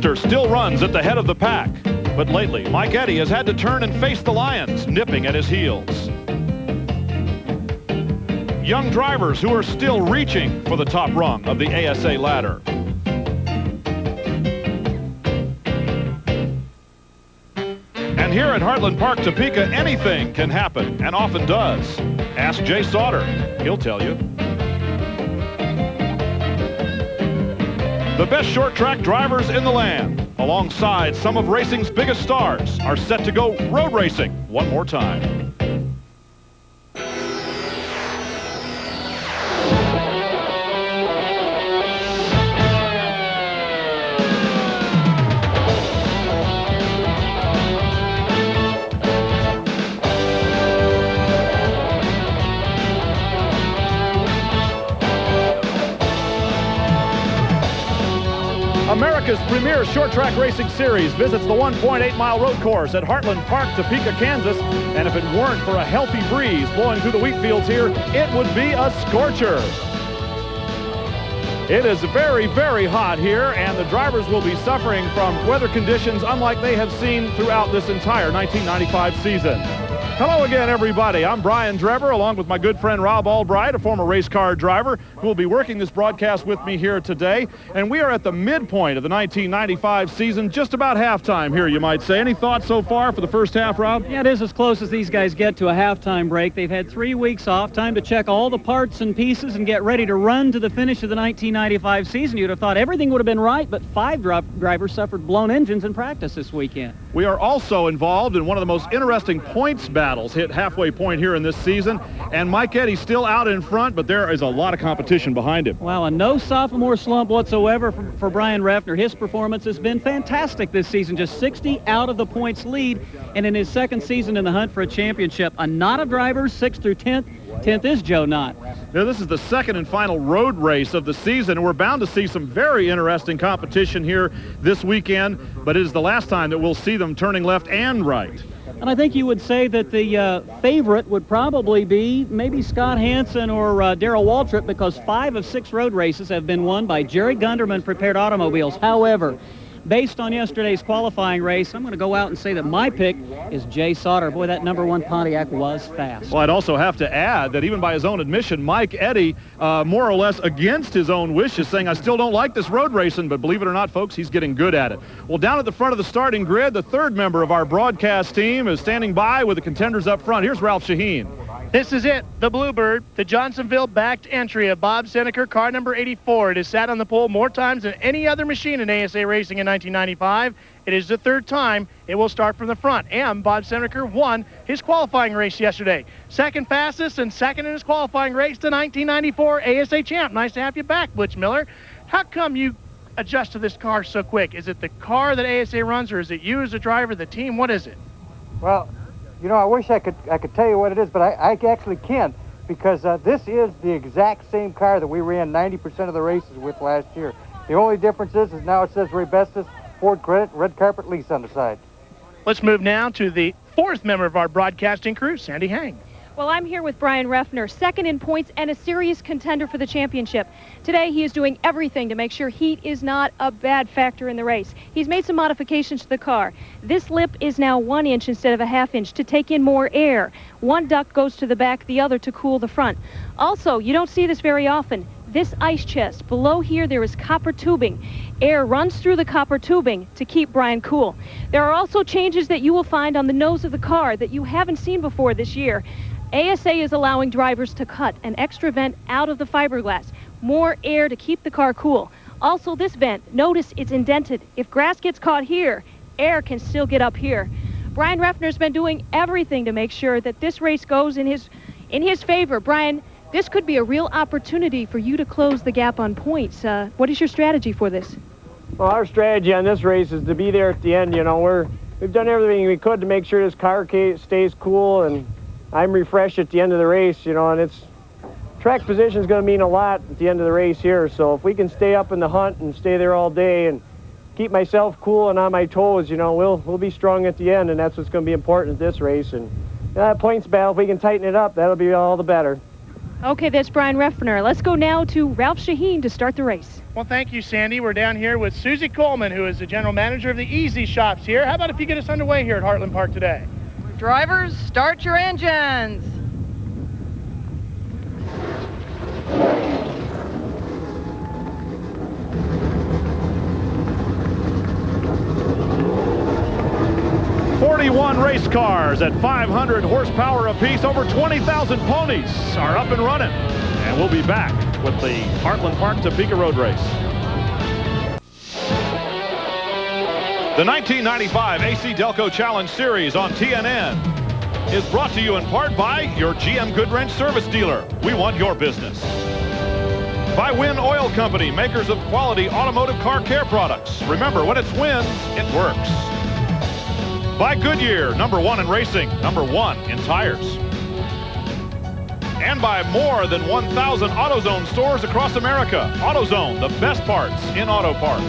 youngster still runs at the head of the pack. But lately, Mike Eddy has had to turn and face the Lions, nipping at his heels. Young drivers who are still reaching for the top rung of the ASA ladder. And here at Heartland Park, Topeka, anything can happen, and often does. Ask Jay Sauter. He'll tell you. The best short track drivers in the land, alongside some of racing's biggest stars, are set to go road racing one more time. America's premier short track racing series visits the 1.8-mile road course at Heartland Park, Topeka, Kansas. And if it weren't for a healthy breeze blowing through the wheat fields here, it would be a scorcher. It is very, very hot here, and the drivers will be suffering from weather conditions unlike they have seen throughout this entire 1995 season. Hello again, everybody. I'm Brian Drever, along with my good friend Rob Albright, a former race car driver, who will be working this broadcast with me here today. And we are at the midpoint of the 1995 season, just about halftime here, you might say. Any thoughts so far for the first half, Rob? Yeah, it is as close as these guys get to a halftime break. They've had 3 weeks off, time to check all the parts and pieces and get ready to run to the finish of the 1995 season. You'd have thought everything would have been right, but 5 drivers suffered blown engines in practice this weekend. We are also involved in one of the most interesting points battles hit halfway point here in this season, and Mike Eddy's still out in front, but there is a lot of competition behind him. Wow, and no sophomore slump whatsoever for Brian Reffner. His performance has been fantastic this season, just 60 out of the points lead, and in his second season in the hunt for a championship. A knot of drivers, 6th through 10th. 10th is Joe Knott. Now, this is the second and final road race of the season, and we're bound to see some very interesting competition here this weekend, but it is the last time that we'll see them turning left and right. And I think you would say that the favorite would probably be maybe Scott Hansen or Darrell Waltrip, because 5 of 6 road races have been won by Jerry Gunderman prepared automobiles. However, based on yesterday's qualifying race, I'm going to go out and say that my pick is Jay Sauter. Boy, that number 1 Pontiac was fast. Well, I'd also have to add that even by his own admission, Mike Eddy, more or less against his own wishes, saying, I still don't like this road racing, but believe it or not, folks, he's getting good at it. Well, down at the front of the starting grid, the third member of our broadcast team is standing by with the contenders up front. Here's Ralph Shaheen. This is it, the Bluebird, the Johnsonville-backed entry of Bob Seneker, car number 84. It has sat on the pole more times than any other machine in ASA racing in 1995. It is the 3rd time it will start from the front, and Bob Seneker won his qualifying race yesterday. Second fastest and second in his qualifying race, the 1994 ASA champ. Nice to have you back, Butch Miller. How come you adjust to this car so quick? Is it the car that ASA runs, or is it you as a driver, the team? What is it? Well, you know, I wish I could tell you what it is, but I actually can't, because this is the exact same car that we ran 90% of the races with last year. The only difference is now it says Ray Bestis, Ford Credit, red carpet lease on the side. Let's move now to the 4th member of our broadcasting crew, Sandy Hang. Well, I'm here with Brian Reffner, second in points and a serious contender for the championship. Today, he is doing everything to make sure heat is not a bad factor in the race. He's made some modifications to the car. This lip is now 1 inch instead of a ½ inch to take in more air. One duct goes to the back, the other to cool the front. Also, you don't see this very often. This ice chest, below here there is copper tubing. Air runs through the copper tubing to keep Brian cool. There are also changes that you will find on the nose of the car that you haven't seen before this year. ASA is allowing drivers to cut an extra vent out of the fiberglass. More air to keep the car cool. Also, this vent, notice it's indented. If grass gets caught here, air can still get up here. Brian Reffner's been doing everything to make sure that this race goes in his favor. Brian, this could be a real opportunity for you to close the gap on points. What is your strategy for this? Well, our strategy on this race is to be there at the end. You know, we've done everything we could to make sure this car stays cool, and I'm refreshed at the end of the race, you know, and track position is going to mean a lot at the end of the race here. So if we can stay up in the hunt and stay there all day and keep myself cool and on my toes, you know, we'll be strong at the end, and that's what's going to be important at this race. And that points battle, if we can tighten it up, that'll be all the better. Okay, that's Brian Reffner. Let's go now to Ralph Shaheen to start the race. Well, thank you, Sandy. We're down here with Susie Coleman, who is the general manager of the Easy Shops here. How about if you get us underway here at Heartland Park today? Drivers, start your engines. "41 race cars at 500 horsepower apiece. Over 20,000 ponies are up and running. And we'll be back with the Heartland Park Topeka Road Race. The 1995 AC-Delco Challenge Series on TNN is brought to you in part by your GM Goodwrench service dealer. We want your business. By Win Oil Company, makers of quality automotive car care products. Remember, when it's Win, it works. By Goodyear, #1 in racing, #1 in tires. And by more than 1,000 AutoZone stores across America. AutoZone, the best parts in auto parts.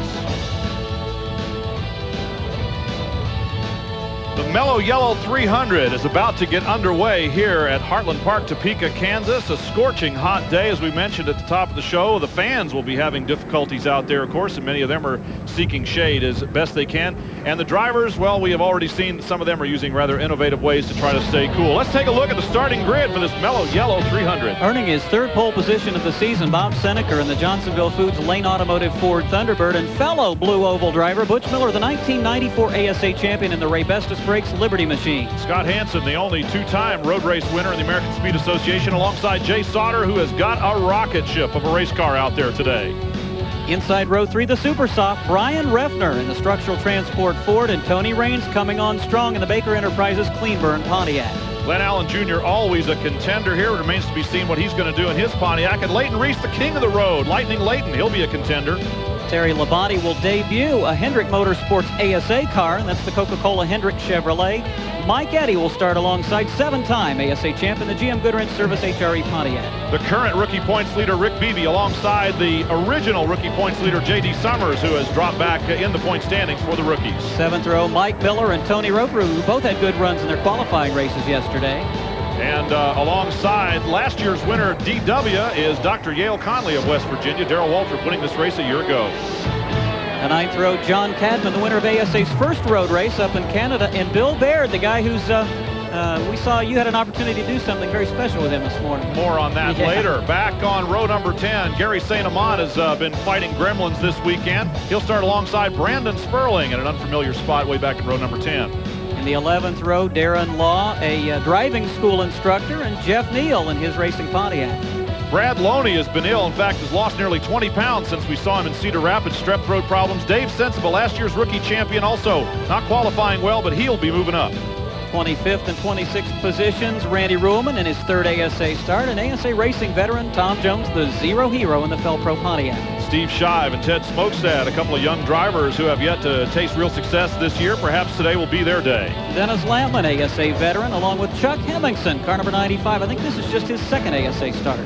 The Mello Yello 300 is about to get underway here at Heartland Park, Topeka, Kansas. A scorching hot day, as we mentioned at the top of the show. The fans will be having difficulties out there, of course, and many of them are seeking shade as best they can. And the drivers, well, we have already seen some of them are using rather innovative ways to try to stay cool. Let's take a look at the starting grid for this Mello Yello 300. Earning his third pole position of the season, Bob Seneker in the Johnsonville Foods Lane Automotive Ford Thunderbird, and fellow Blue Oval driver Butch Miller, the 1994 ASA champion in the Ray Bestis Brakes Liberty machine. Scott Hansen, the only two-time road race winner in the American Speed Association, alongside Jay Sauter, who has got a rocket ship of a race car out there today. Inside row 3, the super soft Brian Reffner in the structural transport Ford, and Tony Raines coming on strong in the Baker Enterprises Cleanburn Pontiac. Glenn Allen Jr. always a contender here. It remains to be seen what he's going to do in his Pontiac. And Leighton Reese, the king of the road. Lightning Leighton, he'll be a contender. Terry Labonte will debut a Hendrick Motorsports ASA car, and that's the Coca-Cola Hendrick Chevrolet. Mike Eddy will start alongside 7-time ASA champ in the GM Goodwrench Service HRE Pontiac. The current rookie points leader, Rick Beebe, alongside the original rookie points leader, J.D. Summers, who has dropped back in the point standings for the rookies. 7th row, Mike Miller and Tony Roper, who both had good runs in their qualifying races yesterday. And alongside last year's winner, DW, is Dr. Yale Conley of West Virginia. Darrell Waltrip winning this race a year ago. The 9th row, John Cadman, the winner of ASA's first road race up in Canada, and Bill Baird, the guy who's, we saw you had an opportunity to do something very special with him this morning. More on that later. Back on row number 10, Gary St. Amant has been fighting gremlins this weekend. He'll start alongside Brandon Sperling in an unfamiliar spot way back in row number 10. In the 11th row, Darren Law, a driving school instructor, and Jeff Neal in his racing Pontiac. Brad Loney has been ill. In fact, has lost nearly 20 pounds since we saw him in Cedar Rapids, strep throat problems. Dave Sensible, last year's rookie champion, also not qualifying well, but he'll be moving up. 25th and 26th positions, Randy Ruhlman in his third ASA start, and ASA racing veteran Tom Jones, the zero hero in the Felpro Pontiac. Steve Shive and Ted Smokestad, a couple of young drivers who have yet to taste real success this year. Perhaps today will be their day. Dennis Lampman, ASA veteran, along with Chuck Hemmingson, car number 95. I think this is just his second ASA start.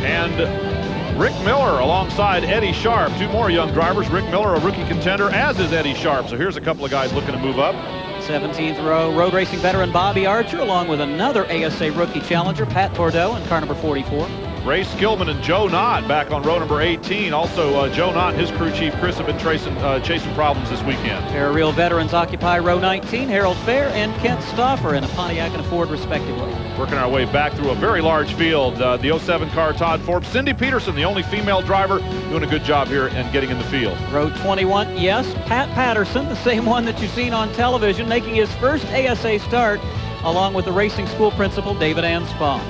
And Rick Miller alongside Eddie Sharp. Two more young drivers. Rick Miller, a rookie contender, as is Eddie Sharp. So here's a couple of guys looking to move up. 17th row, road racing veteran Bobby Archer, along with another ASA rookie challenger, Pat Bordeaux, in car number 44. Ray Skillman and Joe Knott back on row number 18. Also, Joe Knott and his crew chief Chris have been chasing problems this weekend. Pair of real veterans occupy row 19, Harold Fair and Kent Stauffer in a Pontiac and a Ford, respectively. Working our way back through a very large field. The 07 car, Todd Forbes. Cindy Peterson, the only female driver, doing a good job here and getting in the field. Row 21, yes, Pat Patterson, the same one that you've seen on television, making his first ASA start, along with the racing school principal, David Anspaugh.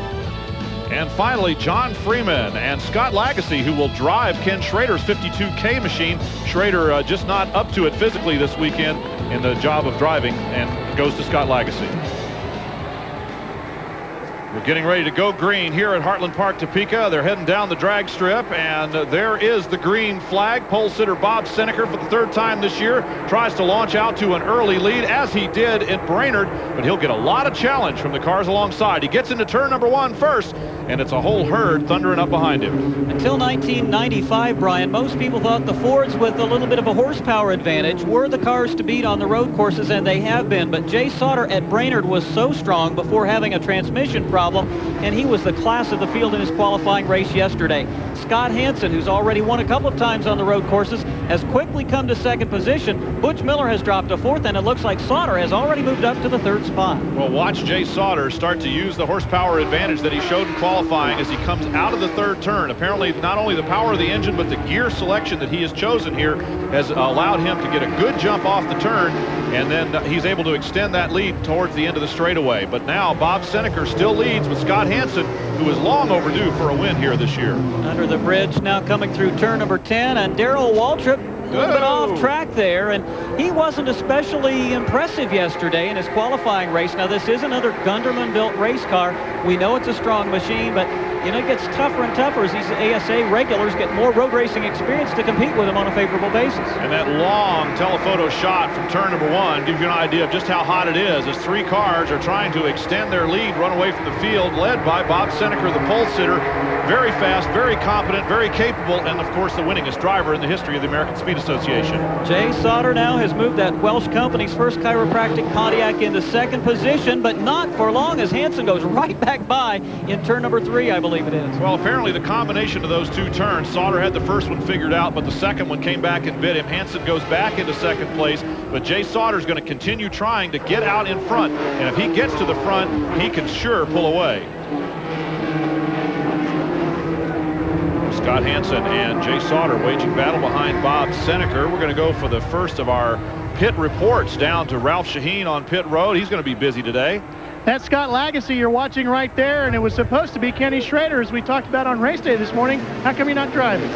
And finally, John Freeman and Scott Lagacy, who will drive Ken Schrader's 52K machine. Schrader just not up to it physically this weekend in the job of driving, and goes to Scott Lagacy. We're getting ready to go green here at Heartland Park, Topeka. They're heading down the drag strip, and there is the green flag. Pole sitter Bob Seneker, for the third time this year, tries to launch out to an early lead, as he did at Brainerd, but he'll get a lot of challenge from the cars alongside. He gets into turn number 1 first, and it's a whole herd thundering up behind him. Until 1995, Brian, most people thought the Fords with a little bit of a horsepower advantage were the cars to beat on the road courses, and they have been. But Jay Sauter at Brainerd was so strong before having a transmission problem, and he was the class of the field in his qualifying race yesterday. Scott Hansen, who's already won a couple of times on the road courses, has quickly come to second position. Butch Miller has dropped to fourth, and it looks like Sauter has already moved up to the third spot. Well, watch Jay Sauter start to use the horsepower advantage that he showed in qualifying as he comes out of the third turn. Apparently, not only the power of the engine, but the gear selection that he has chosen here has allowed him to get a good jump off the turn, and then he's able to extend that lead towards the end of the straightaway. But now Bob Seneker still leads with Scott Hansen, who is long overdue for a win here this year. Under the bridge now coming through turn number 10, and Darrell Waltrip a little bit off track there, and he wasn't especially impressive yesterday in his qualifying race. Now, this is another Gunderman-built race car. We know it's a strong machine, but you know, it gets tougher and tougher as these ASA regulars get more road racing experience to compete with them on a favorable basis. And that long telephoto shot from turn number 1 gives you an idea of just how hot it is as 3 cars are trying to extend their lead, run away from the field, led by Bob Seneker, the pole sitter. Very fast, very competent, very capable, and of course the winningest driver in the history of the American Speed Association. Jay Sauter now has moved that Welsh company's first chiropractic Pontiac into second position, but not for long as Hansen goes right back by in turn number 3, I believe it is. Well, apparently the combination of those 2 turns, Sauter had the first one figured out, but the second one came back and bit him. Hansen goes back into second place, but Jay Sauter is going to continue trying to get out in front, and if he gets to the front, he can sure pull away. Scott Hansen and Jay Sauter waging battle behind Bob Seneker. We're going to go for the first of our pit reports down to Ralph Shaheen on pit road. He's going to be busy today. That's Scott Lagasse you're watching right there, and it was supposed to be Kenny Schrader, as we talked about on race day this morning. How come you're not driving?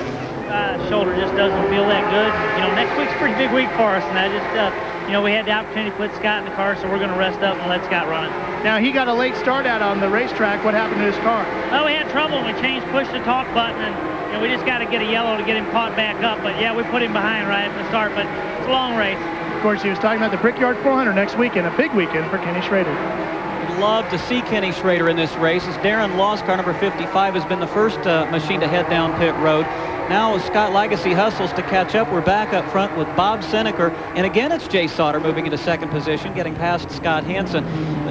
Shoulder just doesn't feel that good. You know, next week's a pretty big week for us, and I just, you know, we had the opportunity to put Scott in the car, so we're going to rest up and let Scott run it. Now, he got a late start out on the racetrack. What happened to his car? Well, we had trouble, and we changed push the talk button, and you know, we just got to get a yellow to get him caught back up. But yeah, we put him behind right at the start, but it's a long race. Of course, he was talking about the Brickyard 400 next weekend, a big weekend for Kenny Schrader. We'd love to see Kenny Schrader in this race, as Darren Law's car number 55 has been the first machine to head down pit road. Now as Scott Lagasse hustles to catch up, we're back up front with Bob Seneker. And again, it's Jay Sauter moving into second position, getting past Scott Hansen.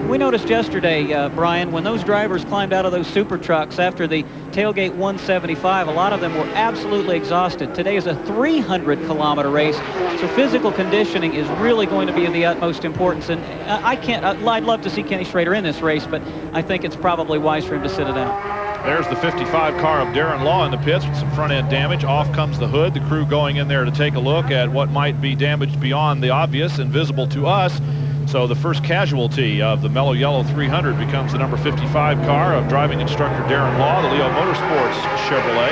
We noticed yesterday, Brian, when those drivers climbed out of those super trucks after the tailgate 175, a lot of them were absolutely exhausted. Today is a 300-kilometer race, so physical conditioning is really going to be of the utmost importance. And I'd love to see Kenny Schrader in this race, but I think it's probably wise for him to sit it out. There's the 55 car of Darren Law in the pits with some front-end damage. Off comes the hood. The crew going in there to take a look at what might be damaged beyond the obvious and visible to us. So the first casualty of the Mello Yello 300 becomes the number 55 car of driving instructor Darren Law, the Leo Motorsports Chevrolet.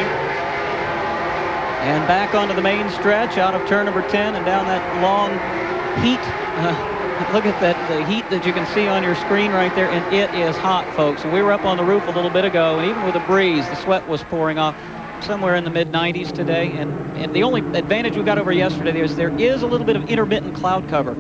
And back onto the main stretch out of turn number 10 and down that long heat. Look at that, the heat that you can see on your screen right there, and it is hot, folks. And we were up on the roof a little bit ago, and even with a breeze, the sweat was pouring off somewhere in the mid-90s today. And the only advantage we got over yesterday is there is a little bit of intermittent cloud cover.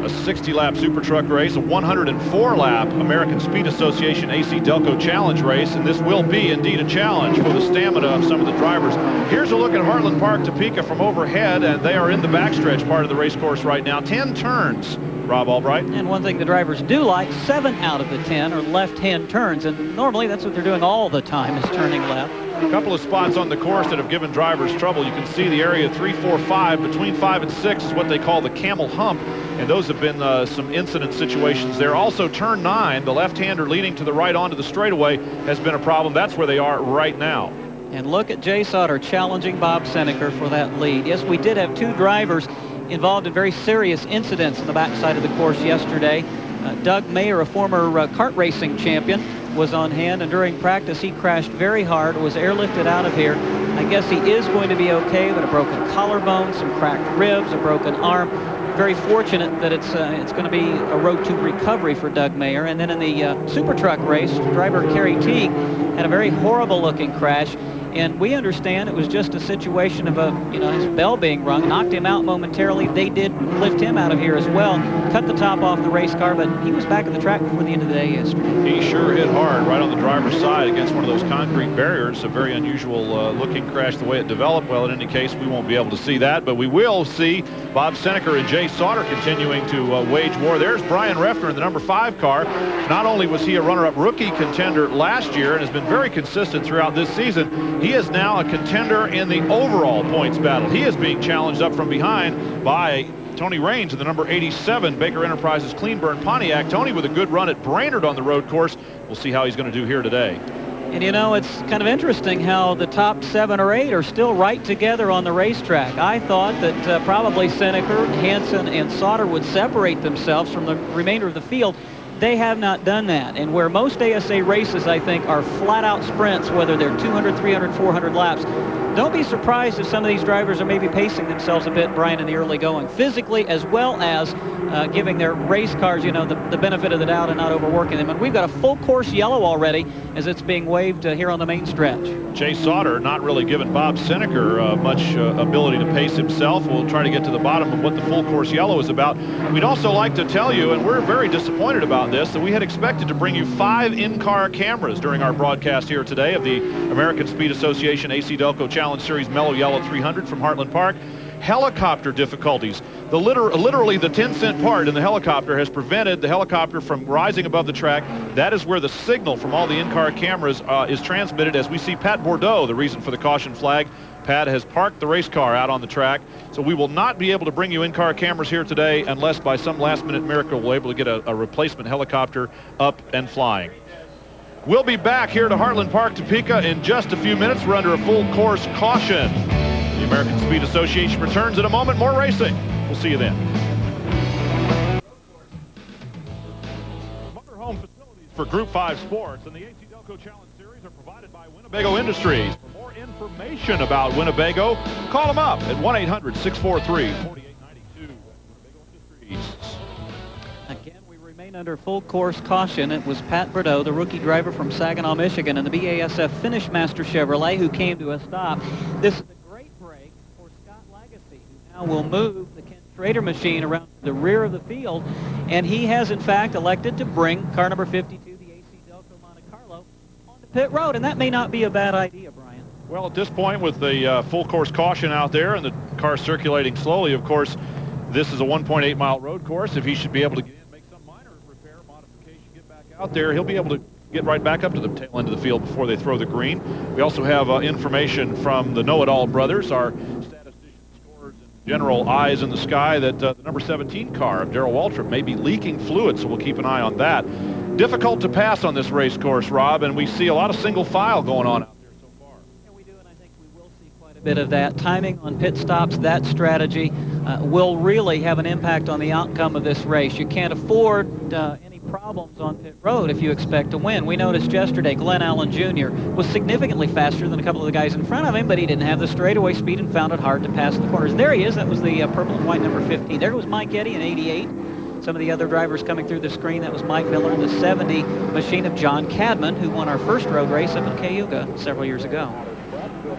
A 60-lap Super Truck race, a 104-lap American Speed Association AC-Delco Challenge race, and this will be indeed a challenge for the stamina of some of the drivers. Here's a look at Heartland Park, Topeka from overhead, and they are in the backstretch part of the race course right now. 10 turns, Rob Albright. And one thing the drivers do like, 7 out of the 10 are left-hand turns, and normally that's what they're doing all the time, is turning left. A couple of spots on the course that have given drivers trouble. You can see the area 3, 4, 5. Between 5 and 6 is what they call the camel hump, and those have been some incident situations there. Also, turn 9, the left-hander leading to the right onto the straightaway, has been a problem. That's where they are right now. And look at Jay Sauter challenging Bob Seneker for that lead. Yes, we did have 2 drivers involved in very serious incidents in the backside of the course yesterday. Doug Mayer, a former kart racing champion, was on hand, and during practice he crashed very hard, was airlifted out of here. I guess he is going to be okay, but a broken collarbone, some cracked ribs, a broken arm. Very fortunate that it's going to be a road to recovery for Doug Mayer. And then in the Super Truck race, driver Kerry Teague had a very horrible looking crash. And we understand it was just a situation of his bell being rung, knocked him out momentarily. They did lift him out of here as well, cut the top off the race car, but he was back at the track before the end of the day yesterday. He sure hit hard right on the driver's side against one of those concrete barriers. A very unusual looking crash the way it developed. Well, in any case, we won't be able to see that, but we will see Bob Seneker and Jay Sauter continuing to wage war. There's Brian Refner in the number 5 car. Not only was he a runner-up rookie contender last year and has been very consistent throughout this season, he is now a contender in the overall points battle. He is being challenged up from behind by Tony Raines in the number 87 Baker Enterprises Cleanburn Pontiac. Tony with a good run at Brainerd on the road course. We'll see how he's going to do here today. And it's kind of interesting how the top 7 or 8 are still right together on the racetrack. I thought that probably Seneker, Hansen, and Sauter would separate themselves from the remainder of the field. They have not done that. And where most ASA races, I think, are flat-out sprints, whether they're 200, 300, 400 laps, don't be surprised if some of these drivers are maybe pacing themselves a bit, Brian, in the early going, physically as well as giving their race cars, the benefit of the doubt and not overworking them. And we've got a full course yellow already as it's being waved here on the main stretch. Jay Sauter not really giving Bob Seneker much ability to pace himself. We'll try to get to the bottom of what the full course yellow is about. We'd also like to tell you, and we're very disappointed about this, that we had expected to bring you 5 in-car cameras during our broadcast here today of the American Speed Association AC-Delco Challenge Series Mello Yello 300 from Heartland Park. Helicopter difficulties. Literally the 10-cent part in the helicopter has prevented the helicopter from rising above the track. That is where the signal from all the in-car cameras is transmitted, as we see Pat Bordeaux, the reason for the caution flag. Pat has parked the race car out on the track, so we will not be able to bring you in-car cameras here today unless by some last-minute miracle we're able to get a replacement helicopter up and flying. We'll be back here to Heartland Park, Topeka in just a few minutes. We're under a full course caution. The American Speed Association returns in a moment. More racing. We'll see you then. Motorhome facilities for Group 5 sports and the AC-Delco Challenge Series are provided by Winnebago Industries. For more information about Winnebago, call them up at 1-800-643-4892. Winnebago Industries. Again, we remain under full course caution. It was Pat Bordeaux, the rookie driver from Saginaw, Michigan, and the BASF Finish Master Chevrolet who came to a stop. This is a great break for Scott Lagacy, who now will move the Ken Schrader machine around the rear of the field, and he has in fact elected to bring car number 52, the AC-Delco Monte Carlo, onto pit road, and that may not be a bad idea, Brian. Well, at this point, with the full course caution out there and the car circulating slowly, of course, this is a 1.8-mile road course. If he should be able to get in, make some minor repair, modification, get back out there, he'll be able to get right back up to the tail end of the field before they throw the green. We also have information from the Know-It-All brothers, our statistician, scorers, and general eyes in the sky, that the number 17 car of Darrell Waltrip may be leaking fluid, so we'll keep an eye on that. Difficult to pass on this race course, Rob, and we see a lot of single file going on out there so far. Yeah, we do, and I think we will see quite a bit of that. Timing on pit stops, that strategy will really have an impact on the outcome of this race. You can't afford any problems on pit road if you expect to win. We noticed yesterday Glenn Allen Jr. was significantly faster than a couple of the guys in front of him, but he didn't have the straightaway speed and found it hard to pass the corners. There he is. That was the purple and white number 15. There was Mike Eddy in 88. Some of the other drivers coming through the screen, that was Mike Miller in the 70 machine of John Cadman, who won our first road race up in Cayuga several years ago.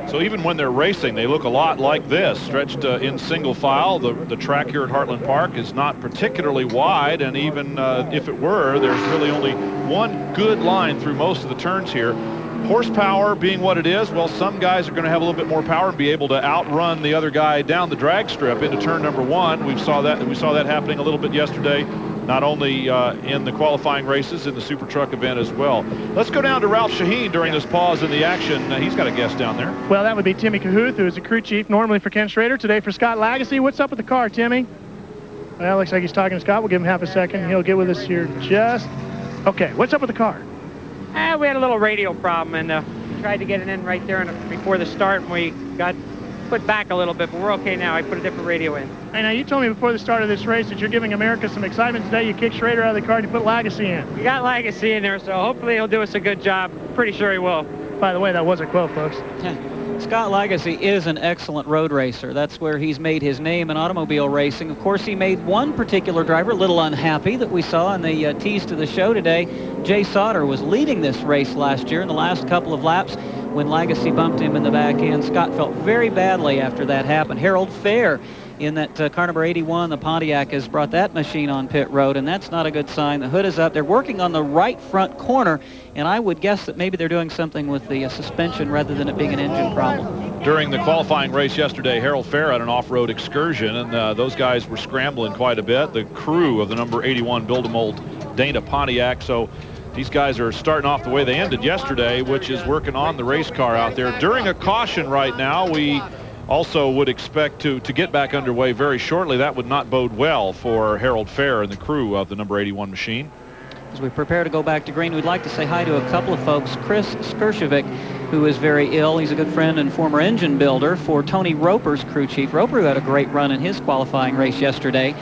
So even when they're racing, they look a lot like this, stretched in single file. The track here at Heartland Park is not particularly wide, and even if it were, there's really only one good line through most of the turns here. Horsepower being what it is, well, some guys are going to have a little bit more power and be able to outrun the other guy down the drag strip into turn number 1. We saw that happening a little bit yesterday, not only in the qualifying races, in the Super Truck event as well. Let's go down to Ralph Shaheen during this pause in the action. He's got a guest down there. Well, that would be Timmy Cahuth, who is a crew chief normally for Ken Schrader, today for Scott Lagacy. What's up with the car, Timmy? Well, looks like he's talking to Scott. We'll give him half a second. He'll get with us here just... Okay, what's up with the car? We had a little radio problem, and tried to get it in right there before the start, and we got put back a little bit, but we're okay now. I put a different radio in. Hey, now you told me before the start of this race that you're giving America some excitement today. You kicked Schrader out of the car and you put Lagacy in. We got Lagacy in there, so hopefully he'll do us a good job. Pretty sure he will. By the way, that was a quote, folks. Scott Lagacy is an excellent road racer. That's where he's made his name in automobile racing. Of course, he made one particular driver a little unhappy that we saw in the tease to the show today. Jay Sauter was leading this race last year in the last couple of laps. when Lagacy bumped him in the back end. Scott felt very badly after that happened. Harold Fair in that car number 81, the Pontiac, has brought that machine on pit road, and that's not a good sign. The hood is up. They're working on the right front corner, and I would guess that maybe they're doing something with the suspension rather than it being an engine problem. During the qualifying race yesterday, Harold Fair had an off-road excursion, and those guys were scrambling quite a bit. The crew of the number 81 Build-A-Mold Dana Pontiac. So these guys are starting off the way they ended yesterday, which is working on the race car out there. During a caution right now, we also would expect to get back underway very shortly. That would not bode well for Harold Fair and the crew of the number 81 machine. As we prepare to go back to green, we'd like to say hi to a couple of folks. Chris Skurshevik, who is very ill. He's a good friend and former engine builder for Tony Roper's crew chief. Roper, who had a great run in his qualifying race yesterday.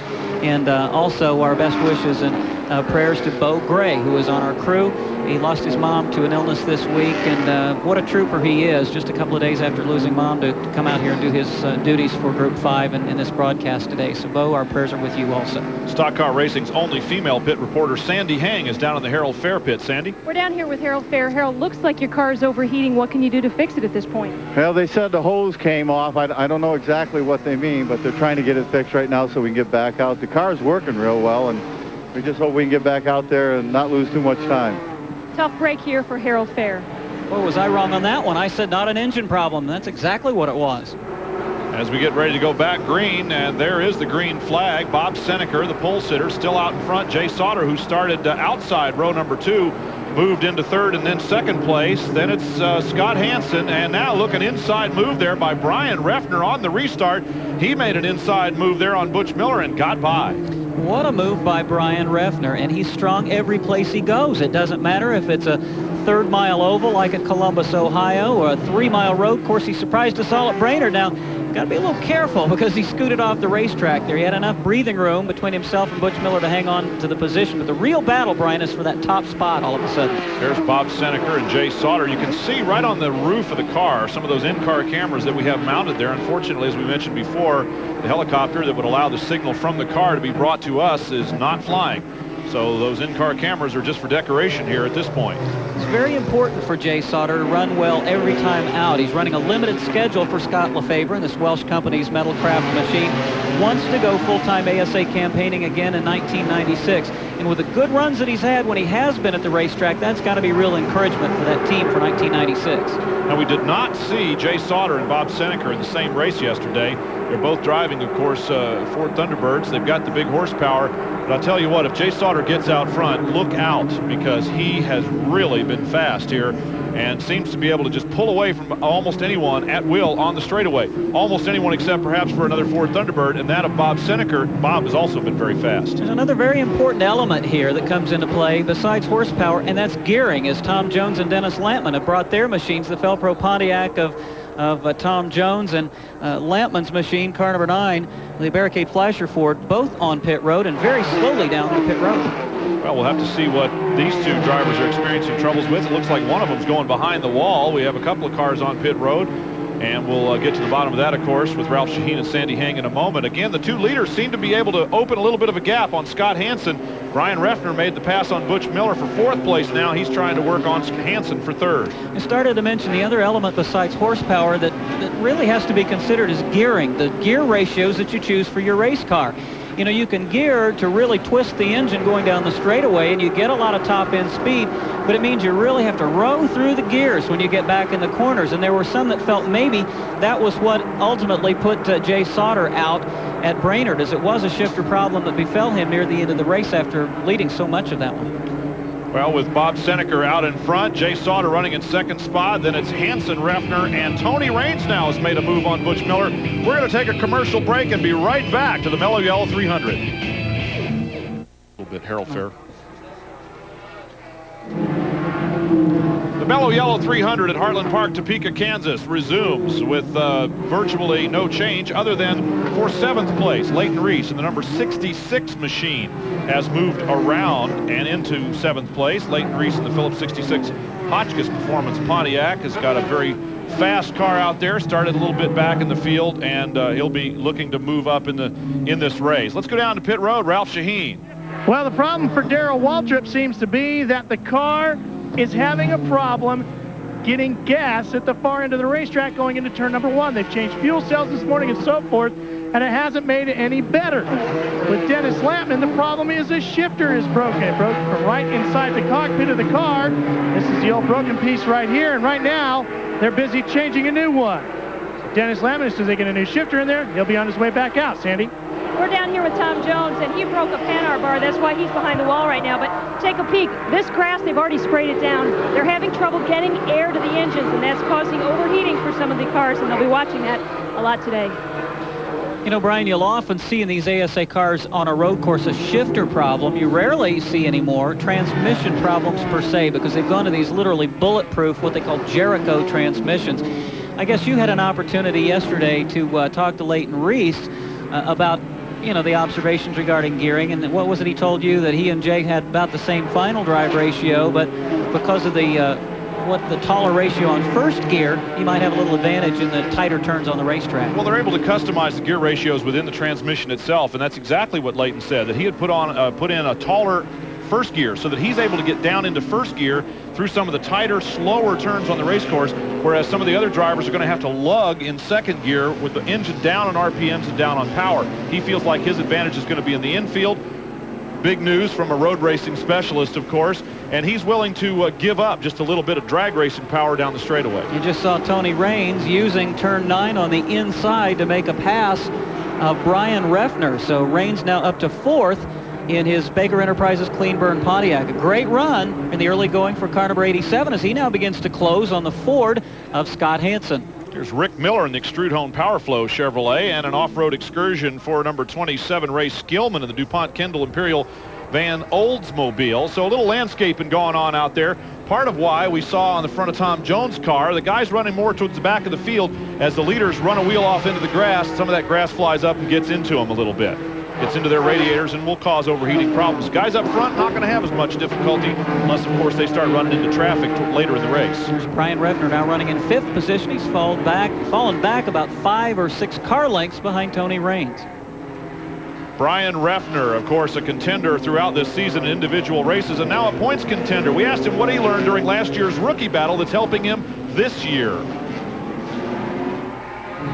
And also our best wishes and prayers to Bo Gray, who is on our crew. He lost his mom to an illness this week, and what a trooper he is, just a couple of days after losing mom, to come out here and do his duties for Group 5 in this broadcast today. So, Bo, our prayers are with you also. Stock Car Racing's only female pit reporter, Sandy Hang, is down in the Harold Fair pit. Sandy? We're down here with Harold Fair. Harold, looks like your car is overheating. What can you do to fix it at this point? Well, they said the hose came off. I don't know exactly what they mean, but they're trying to get it fixed right now so we can get back out. The car's working real well, and we just hope we can get back out there and not lose too much time. Tough break here for Harold Fair. Well, was I wrong on that one? I said not an engine problem. That's exactly what it was. As we get ready to go back green, and there is the green flag. Bob Seneker, the pole sitter, still out in front. Jay Sauter, who started outside row number 2, moved into third and then second place. Then it's Scott Hansen, and now look, an inside move there by Brian Reffner on the restart. He made an inside move there on Butch Miller and got by. What a move by Brian Reffner, and he's strong every place he goes. It doesn't matter if it's a third-mile oval like at Columbus, Ohio, or a 3-mile road. Of course, he surprised us all at Brainerd. Now, got to be a little careful because he scooted off the racetrack there. He had enough breathing room between himself and Butch Miller to hang on to the position. But the real battle, Brian, is for that top spot all of a sudden. There's Bob Seneker and Jay Sauter. You can see right on the roof of the car some of those in-car cameras that we have mounted there. Unfortunately, as we mentioned before, the helicopter that would allow the signal from the car to be brought to us is not flying. So those in-car cameras are just for decoration here at this point. It's very important for Jay Sauter to run well every time out. He's running a limited schedule for Scott Lefebvre and this Welsh company's Metalcraft machine. Wants to go full-time ASA campaigning again in 1996. And with the good runs that he's had when he has been at the racetrack, that's got to be real encouragement for that team for 1996. Now, we did not see Jay Sauter and Bob Seneker in the same race yesterday. They're both driving, of course, Ford Thunderbirds. They've got the big horsepower. But I'll tell you what, if Jay Sauter gets out front, look out, because he has really been fast here and seems to be able to just pull away from almost anyone at will on the straightaway. Almost anyone except perhaps for another Ford Thunderbird, and that of Bob Seneker. Bob has also been very fast. There's another very important element here that comes into play besides horsepower, and that's gearing, as Tom Jones and Dennis Lampman have brought their machines, the Felpro Pontiac of Tom Jones and Lampman's machine, car number 9, the Barricade Flasher Ford, both on pit road and very slowly down the pit road. Well, we'll have to see what these two drivers are experiencing troubles with. It looks like one of them's going behind the wall. We have a couple of cars on pit road, and we'll get to the bottom of that, of course, with Ralph Shaheen and Sandy Hang in a moment. Again, the two leaders seem to be able to open a little bit of a gap on Scott Hansen. Brian Reffner made the pass on Butch Miller for 4th place now. He's trying to work on Hansen for 3rd. I started to mention the other element besides horsepower that really has to be considered is gearing, the gear ratios that you choose for your race car. You know, you can gear to really twist the engine going down the straightaway, and you get a lot of top-end speed, but it means you really have to row through the gears when you get back in the corners. And there were some that felt maybe that was what ultimately put Jay Sauter out at Brainerd, as it was a shifter problem that befell him near the end of the race after leading so much of that one. Well, with Bob Seneker out in front, Jay Sauter running in 2nd spot, then it's Hansen, Reffner, and Tony Raines now has made a move on Butch Miller. We're going to take a commercial break and be right back to the Mello Yello 300. A little bit Harold Fair. The Mello Yello 300 at Heartland Park, Topeka, Kansas resumes with virtually no change other than for 7th place. Leighton Reese in the number 66 machine has moved around and into 7th place. Leighton Reese in the Phillips 66 Hotchkiss Performance Pontiac has got a very fast car out there, started a little bit back in the field, and he'll be looking to move up in this race. Let's go down to pit road. Ralph Shaheen. Well, the problem for Darrell Waltrip seems to be that the car is having a problem getting gas at the far end of the racetrack going into turn number 1. They've changed fuel cells this morning and so forth, and it hasn't made it any better. With Dennis Lampman, the problem is the shifter is broken. It broke from right inside the cockpit of the car. This is the old broken piece right here, and right now they're busy changing a new one. Dennis Lampman, as soon as they get a new shifter in there, he'll be on his way back out. Sandy? We're down here with Tom Jones, and he broke a Panhard bar. That's why he's behind the wall right now. But take a peek. This grass, they've already sprayed it down. They're having trouble getting air to the engines, and that's causing overheating for some of the cars, and they'll be watching that a lot today. You know, Brian, you'll often see in these ASA cars on a road course a shifter problem. You rarely see anymore transmission problems per se, because they've gone to these literally bulletproof, what they call Jericho transmissions. I guess you had an opportunity yesterday to talk to Leighton Reese about, you know, the observations regarding gearing, and what was it he told you, that he and Jay had about the same final drive ratio, but because of the taller ratio on first gear, you might have a little advantage in the tighter turns on the racetrack. Well, they're able to customize the gear ratios within the transmission itself, and that's exactly what Leighton said, that he had put in a taller first gear so that he's able to get down into first gear through some of the tighter, slower turns on the race course, whereas some of the other drivers are going to have to lug in second gear with the engine down on RPMs and down on power. He feels like his advantage is going to be in the infield. Big news from a road racing specialist, of course, and he's willing to give up just a little bit of drag racing power down the straightaway. You just saw Tony Raines using turn 9 on the inside to make a pass of Brian Reffner. So Raines now up to 4th in his Baker Enterprises Clean Burn Pontiac. A great run in the early going for car number 87 as he now begins to close on the Ford of Scott Hansen. Here's Rick Miller in the Extrude Hone Powerflow Chevrolet, and an off-road excursion for number 27, Ray Skillman in the DuPont Kendall Imperial Van Oldsmobile. So a little landscaping going on out there. Part of why we saw on the front of Tom Jones' car, the guys running more towards the back of the field as the leaders run a wheel off into the grass. Some of that grass flies up and gets into them a little bit. Gets into their radiators and will cause overheating problems. Guys up front not going to have as much difficulty unless, of course, they start running into traffic later in the race. Here's Brian Reffner now running in 5th position. He's fallen back about 5 or 6 car lengths behind Tony Raines. Brian Reffner, of course, a contender throughout this season in individual races, and now a points contender. We asked him what he learned during last year's rookie battle that's helping him this year.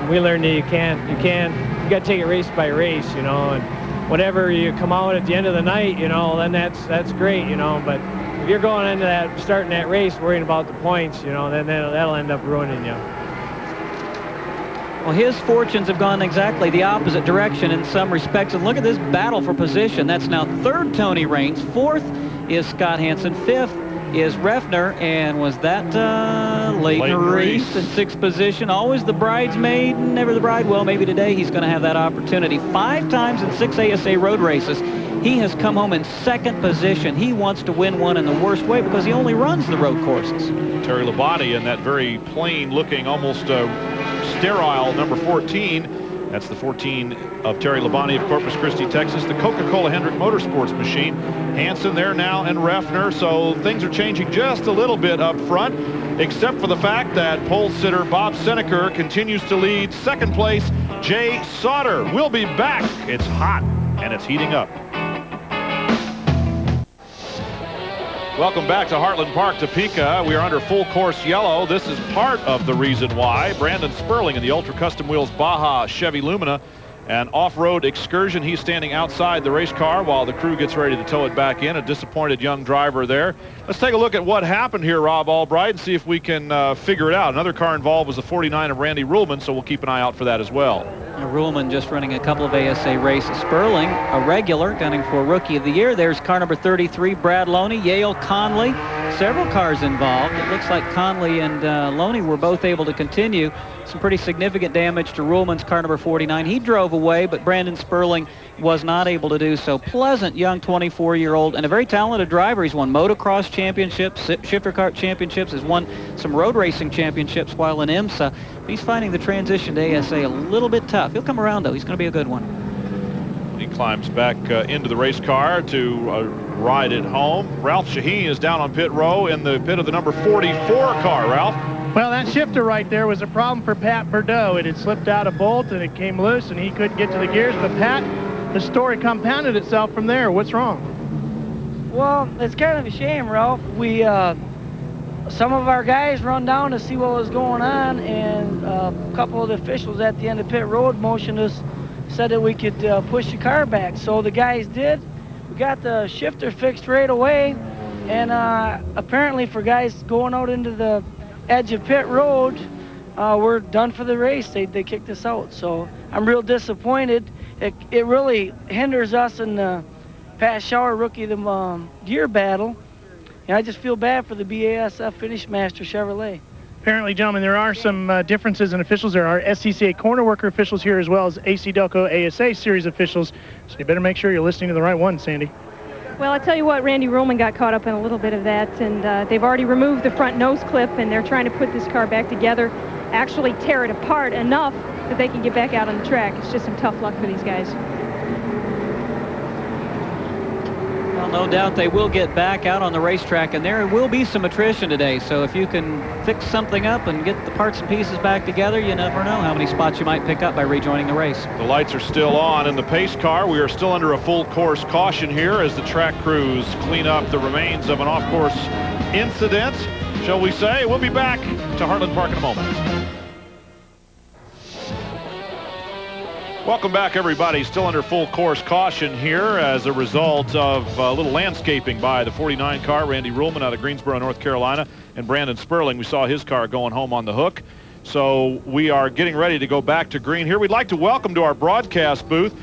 We learned that you got to take it race by race, you know, and whatever you come out at the end of the night, you know, then that's great, you know. But if you're going into that, starting that race worrying about the points, you know, then that'll end up ruining you. Well, his fortunes have gone exactly the opposite direction in some respects. And look at this battle for position. That's now 3rd Tony Raines. 4th is Scott Hansen. 5th is Reffner. And was that Leighton Reese in 6th position? Always the bridesmaid, never the bride. Well, maybe today he's going to have that opportunity. 5 times in 6 ASA road races, he has come home in 2nd position. He wants to win one in the worst way because he only runs the road courses. Terry Labonte in that very plain-looking, almost sterile number 14. That's the 14 of Terry Labonte of Corpus Christi, Texas, the Coca-Cola Hendrick Motorsports machine. Hansen there now and Reffner, so things are changing just a little bit up front, except for the fact that pole sitter Bob Seneker continues to lead. 2nd place, Jay Sauter will be back. It's hot and it's heating up. Welcome back to Heartland Park, Topeka. We are under full course yellow. This is part of the reason why. Brandon Sperling in the Ultra Custom Wheels Baja Chevy Lumina. An off-road excursion. He's standing outside the race car while the crew gets ready to tow it back in. A disappointed young driver there. Let's take a look at what happened here, Rob Albright, and see if we can figure it out. Another car involved was the 49 of Randy Ruhlman, so we'll keep an eye out for that as well. Ruhlman just running a couple of ASA races. Sperling, a regular, gunning for Rookie of the Year. There's car number 33, Brad Loney. Yale Conley. Several cars involved. It looks like Conley and Loney were both able to continue. Some pretty significant damage to Ruhlman's car number 49. He drove away, but Brandon Sperling was not able to do so. Pleasant young 24-year-old and a very talented driver. He's won motocross championships, shifter kart championships, has won some road racing championships while in IMSA. He's finding the transition to ASA a little bit tough. He'll come around, though. He's going to be a good one. He climbs back into the race car to ride it home. Ralph Shaheen is down on pit row in the pit of the number 44 car. Ralph? Well, that shifter right there was a problem for Pat Bordeaux. It had slipped out a bolt and it came loose and he couldn't get to the gears. But Pat, the story compounded itself from there. What's wrong? Well, it's kind of a shame, Ralph. We some of our guys run down to see what was going on, and a couple of the officials at the end of pit road motioned us, said that we could push the car back. So the guys did. We got the shifter fixed right away, and apparently for guys going out into the edge of pit road, we're done for the race. They kicked us out. So I'm real disappointed. It really hinders us in the Pat Shower Rookie of the Year battle. And I just feel bad for the BASF Finish Master Chevrolet. Apparently, gentlemen, there are some differences in officials. There are SCCA corner worker officials here as well as AC-Delco ASA series officials. So you better make sure you're listening to the right one, Sandy. Well, I'll tell you what, Randy Ruhlman got caught up in a little bit of that, and they've already removed the front nose clip, and they're trying to put this car back together, actually tear it apart enough that they can get back out on the track. It's just some tough luck for these guys. Well, no doubt they will get back out on the racetrack, and there will be some attrition today. So if you can fix something up and get the parts and pieces back together, you never know how many spots you might pick up by rejoining the race. The lights are still on in the pace car. We are still under a full course caution here as the track crews clean up the remains of an off-course incident, shall we say. We'll be back to Heartland Park in a moment. Welcome back, everybody. Still under full course caution here as a result of a little landscaping by the 49 car, Randy Ruhlman out of Greensboro, North Carolina, and Brandon Sperling. We saw his car going home on the hook. So we are getting ready to go back to green here. We'd like to welcome to our broadcast booth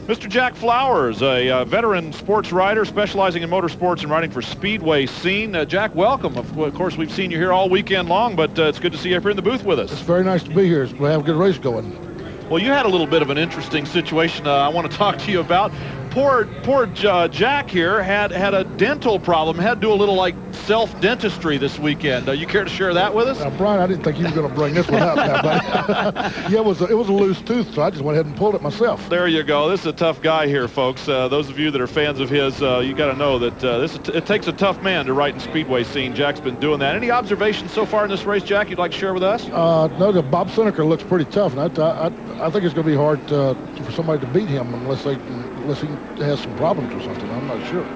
Mr. Jack Flowers, a veteran sports writer specializing in motorsports and writing for Speedway Scene. Jack, welcome. Of course, we've seen you here all weekend long, but it's good to see you up here in the booth with us. It's very nice to be here. We have a good race going. Well, you had a little bit of an interesting situation I want to talk to you about. Poor Jack here had a dental problem, had to do a little like self-dentistry this weekend. You care to share that with us? Brian, I didn't think you were going to bring this one up now, buddy. Yeah, it was a loose tooth, so I just went ahead and pulled it myself. There you go. This is a tough guy here, folks. Those of you that are fans of his, you got to know that it takes a tough man to write in Speedway Scene. Jack's been doing that. Any observations so far in this race, Jack, you'd like to share with us? No, the Bob Seneca looks pretty tough, and I think it's going to be hard for somebody to beat him unless he has some problems or something. I'm not sure.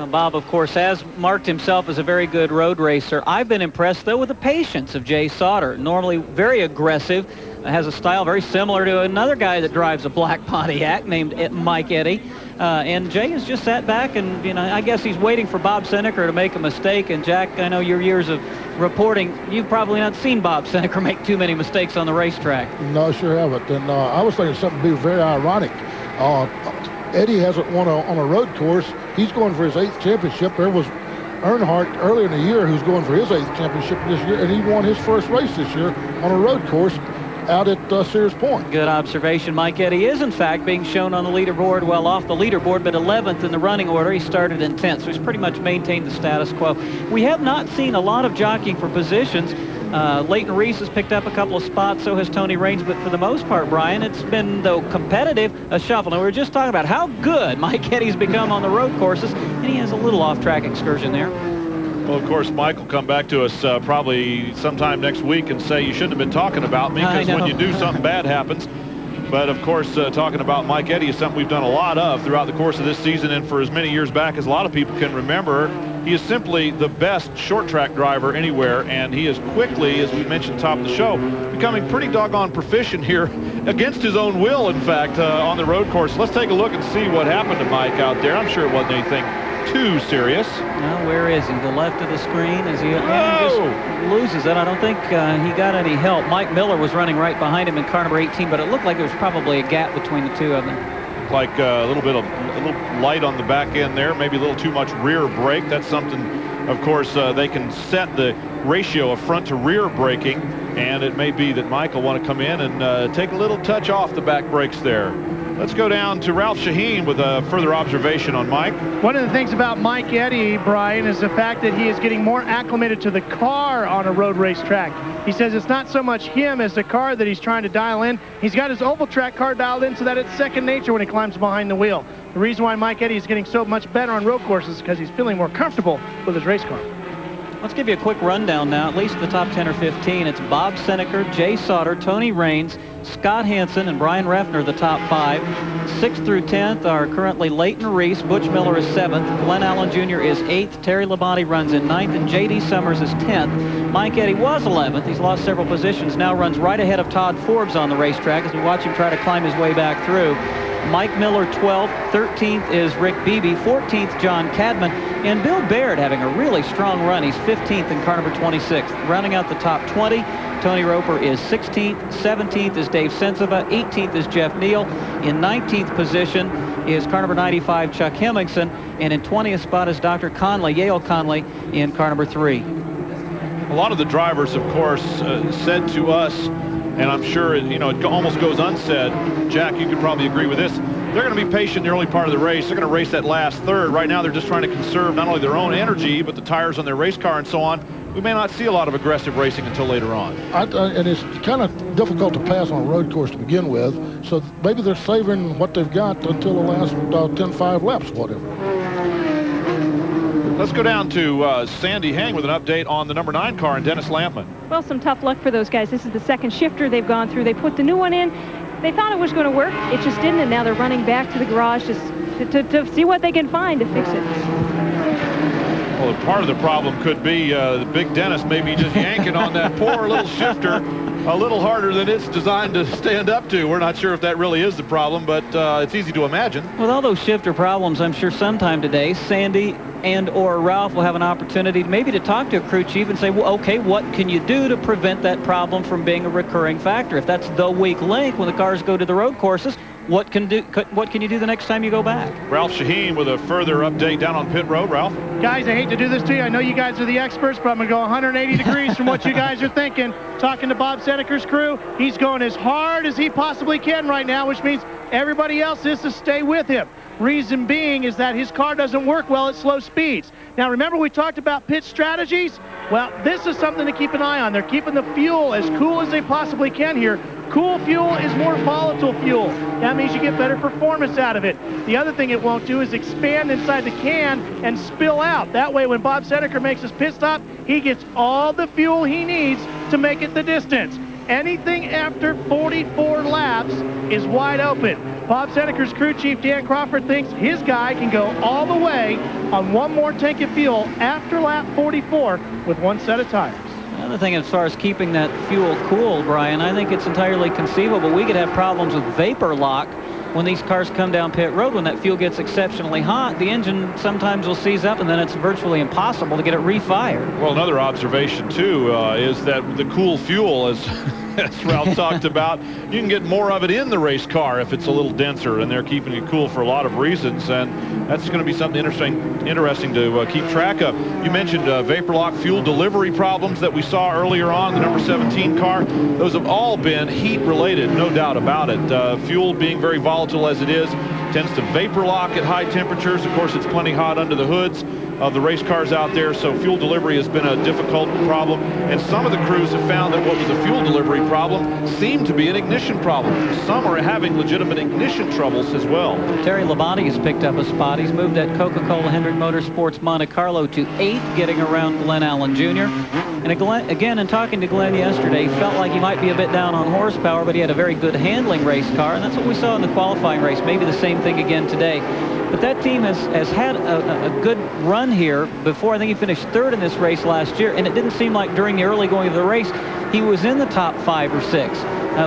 Bob, of course, has marked himself as a very good road racer. I've been impressed, though, with the patience of Jay Sauter. Normally very aggressive, has a style very similar to another guy that drives a black Pontiac named Mike Eddy. And Jay has just sat back and, I guess he's waiting for Bob Seneca to make a mistake. And Jack, I know your years of reporting, you've probably not seen Bob Seneca make too many mistakes on the racetrack. No, I sure haven't. And I was thinking something would be very ironic. Eddie hasn't won on a road course. He's going for his 8th championship. There was Earnhardt earlier in the year who's going for his 8th championship this year, and he won his first race this year on a road course out at Sears Point. Good observation. Mike Eddy is, in fact, being shown on the leaderboard, well, off the leaderboard, but 11th in the running order. He started in 10th, so he's pretty much maintained the status quo. We have not seen a lot of jockeying for positions. Leighton Reese has picked up a couple of spots, so has Tony Raines, but for the most part, Brian, it's been, though competitive, a shuffle. And we were just talking about how good Mike Eddy's become on the road courses, and he has a little off-track excursion there. Well, of course, Mike will come back to us probably sometime next week and say you shouldn't have been talking about me, because when you do, something bad happens. But, of course, talking about Mike Eddy is something we've done a lot of throughout the course of this season, and for as many years back as a lot of people can remember. He is simply the best short track driver anywhere, and he is quickly, as we mentioned top of the show, becoming pretty doggone proficient here against his own will, in fact, on the road course. Let's take a look and see what happened to Mike out there. I'm sure it wasn't anything too serious. Now, where is he? The left of the screen as he just loses it. I don't think he got any help. Mike Miller was running right behind him in car number 18, but it looked like there was probably a gap between the two of them. Like a little light on the back end there, maybe a little too much rear brake. That's something, of course, they can set the ratio of front to rear braking, and it may be that Mike will want to come in and take a little touch off the back brakes there. Let's go down to Ralph Shaheen with a further observation on Mike. One of the things about Mike Eddy, Brian, is the fact that he is getting more acclimated to the car on a road race track. He says it's not so much him as the car that he's trying to dial in. He's got his oval track car dialed in so that it's second nature when he climbs behind the wheel. The reason why Mike Eddy is getting so much better on road courses is because he's feeling more comfortable with his race car. Let's give you a quick rundown now, at least the top 10 or 15. It's Bob Seneca, Jay Sauter, Tony Raines, Scott Hansen, and Brian Reffner, the top 5. 6th through 10th are currently Leighton Reese. Butch Miller is 7th. Glenn Allen Jr. is 8th. Terry Labonte runs in 9th, and J.D. Summers is 10th. Mike Eddy was 11th. He's lost several positions. Now runs right ahead of Todd Forbes on the racetrack as we watch him try to climb his way back through. Mike Miller 12th, 13th is Rick Beebe, 14th John Cadman, and Bill Baird having a really strong run. He's 15th in car number 26. Rounding out the top 20, Tony Roper is 16th, 17th is Dave Sensiva, 18th is Jeff Neal. In 19th position is car number 95 Chuck Hemmingson, and in 20th spot is Dr. Conley, Yale Conley, in car number 3. A lot of the drivers, of course, said to us, and I'm sure it almost goes unsaid. Jack, you could probably agree with this. They're going to be patient in the early part of the race. They're going to race that last third. Right now, they're just trying to conserve not only their own energy, but the tires on their race car and so on. We may not see a lot of aggressive racing until later on. And it's kind of difficult to pass on a road course to begin with. So maybe they're saving what they've got until the last 10-5 laps, whatever. Let's go down to Sandy Hang with an update on the number 9 car and Dennis Lampman. Well, some tough luck for those guys. This is the second shifter they've gone through. They put the new one in. They thought it was going to work. It just didn't, and now they're running back to the garage to see what they can find to fix it. Well, part of the problem could be the big Dennis maybe just yanking on that poor little shifter a little harder than it's designed to stand up to. We're not sure if that really is the problem, but it's easy to imagine. With all those shifter problems, I'm sure sometime today, Sandy and or Ralph will have an opportunity maybe to talk to a crew chief and say, well, okay, what can you do to prevent that problem from being a recurring factor? If that's the weak link when the cars go to the road courses, what can you do the next time you go back? Ralph Shaheen with a further update down on pit road. Ralph? Guys, I hate to do this to you. I know you guys are the experts, but I'm going to go 180 degrees from what you guys are thinking. Talking to Bob Seneker's crew, he's going as hard as he possibly can right now, which means everybody else is to stay with him. Reason being is that his car doesn't work well at slow speeds. Now, remember we talked about pit strategies? Well, this is something to keep an eye on. They're keeping the fuel as cool as they possibly can here. Cool fuel is more volatile fuel. That means you get better performance out of it. The other thing it won't do is expand inside the can and spill out. That way, when Bob Seneker makes his pit stop, he gets all the fuel he needs to make it the distance. Anything after 44 laps is wide open. Bob Seneker's crew chief, Dan Crawford, thinks his guy can go all the way on one more tank of fuel after lap 44 with one set of tires. Another thing as far as keeping that fuel cool, Brian, I think it's entirely conceivable we could have problems with vapor lock when these cars come down pit road. When that fuel gets exceptionally hot, the engine sometimes will seize up, and then it's virtually impossible to get it refired. Well, another observation, too, is that the cool fuel, as Ralph talked about, you can get more of it in the race car if it's a little denser, and they're keeping it cool for a lot of reasons, and that's going to be something interesting to keep track of. You mentioned vapor lock fuel delivery problems that we saw earlier on, the number 17 car. Those have all been heat-related, no doubt about it. Fuel being very volatile as it is, tends to vapor lock at high temperatures. Of course, it's plenty hot under the hoods of the race cars out there, so fuel delivery has been a difficult problem, and some of the crews have found that what was a fuel delivery problem seemed to be an ignition problem. Some are having legitimate ignition troubles as well. Terry Labonte has picked up a spot. He's moved at Coca-Cola Hendrick Motorsports Monte Carlo to 8th, getting around Glenn Allen Jr. And again, in talking to Glenn yesterday, he felt like he might be a bit down on horsepower, but he had a very good handling race car, and that's what we saw in the qualifying race. Maybe the same thing again today. But that team has had a good run here before. I think he finished 3rd in this race last year, and it didn't seem like during the early going of the race he was in the top 5 or 6.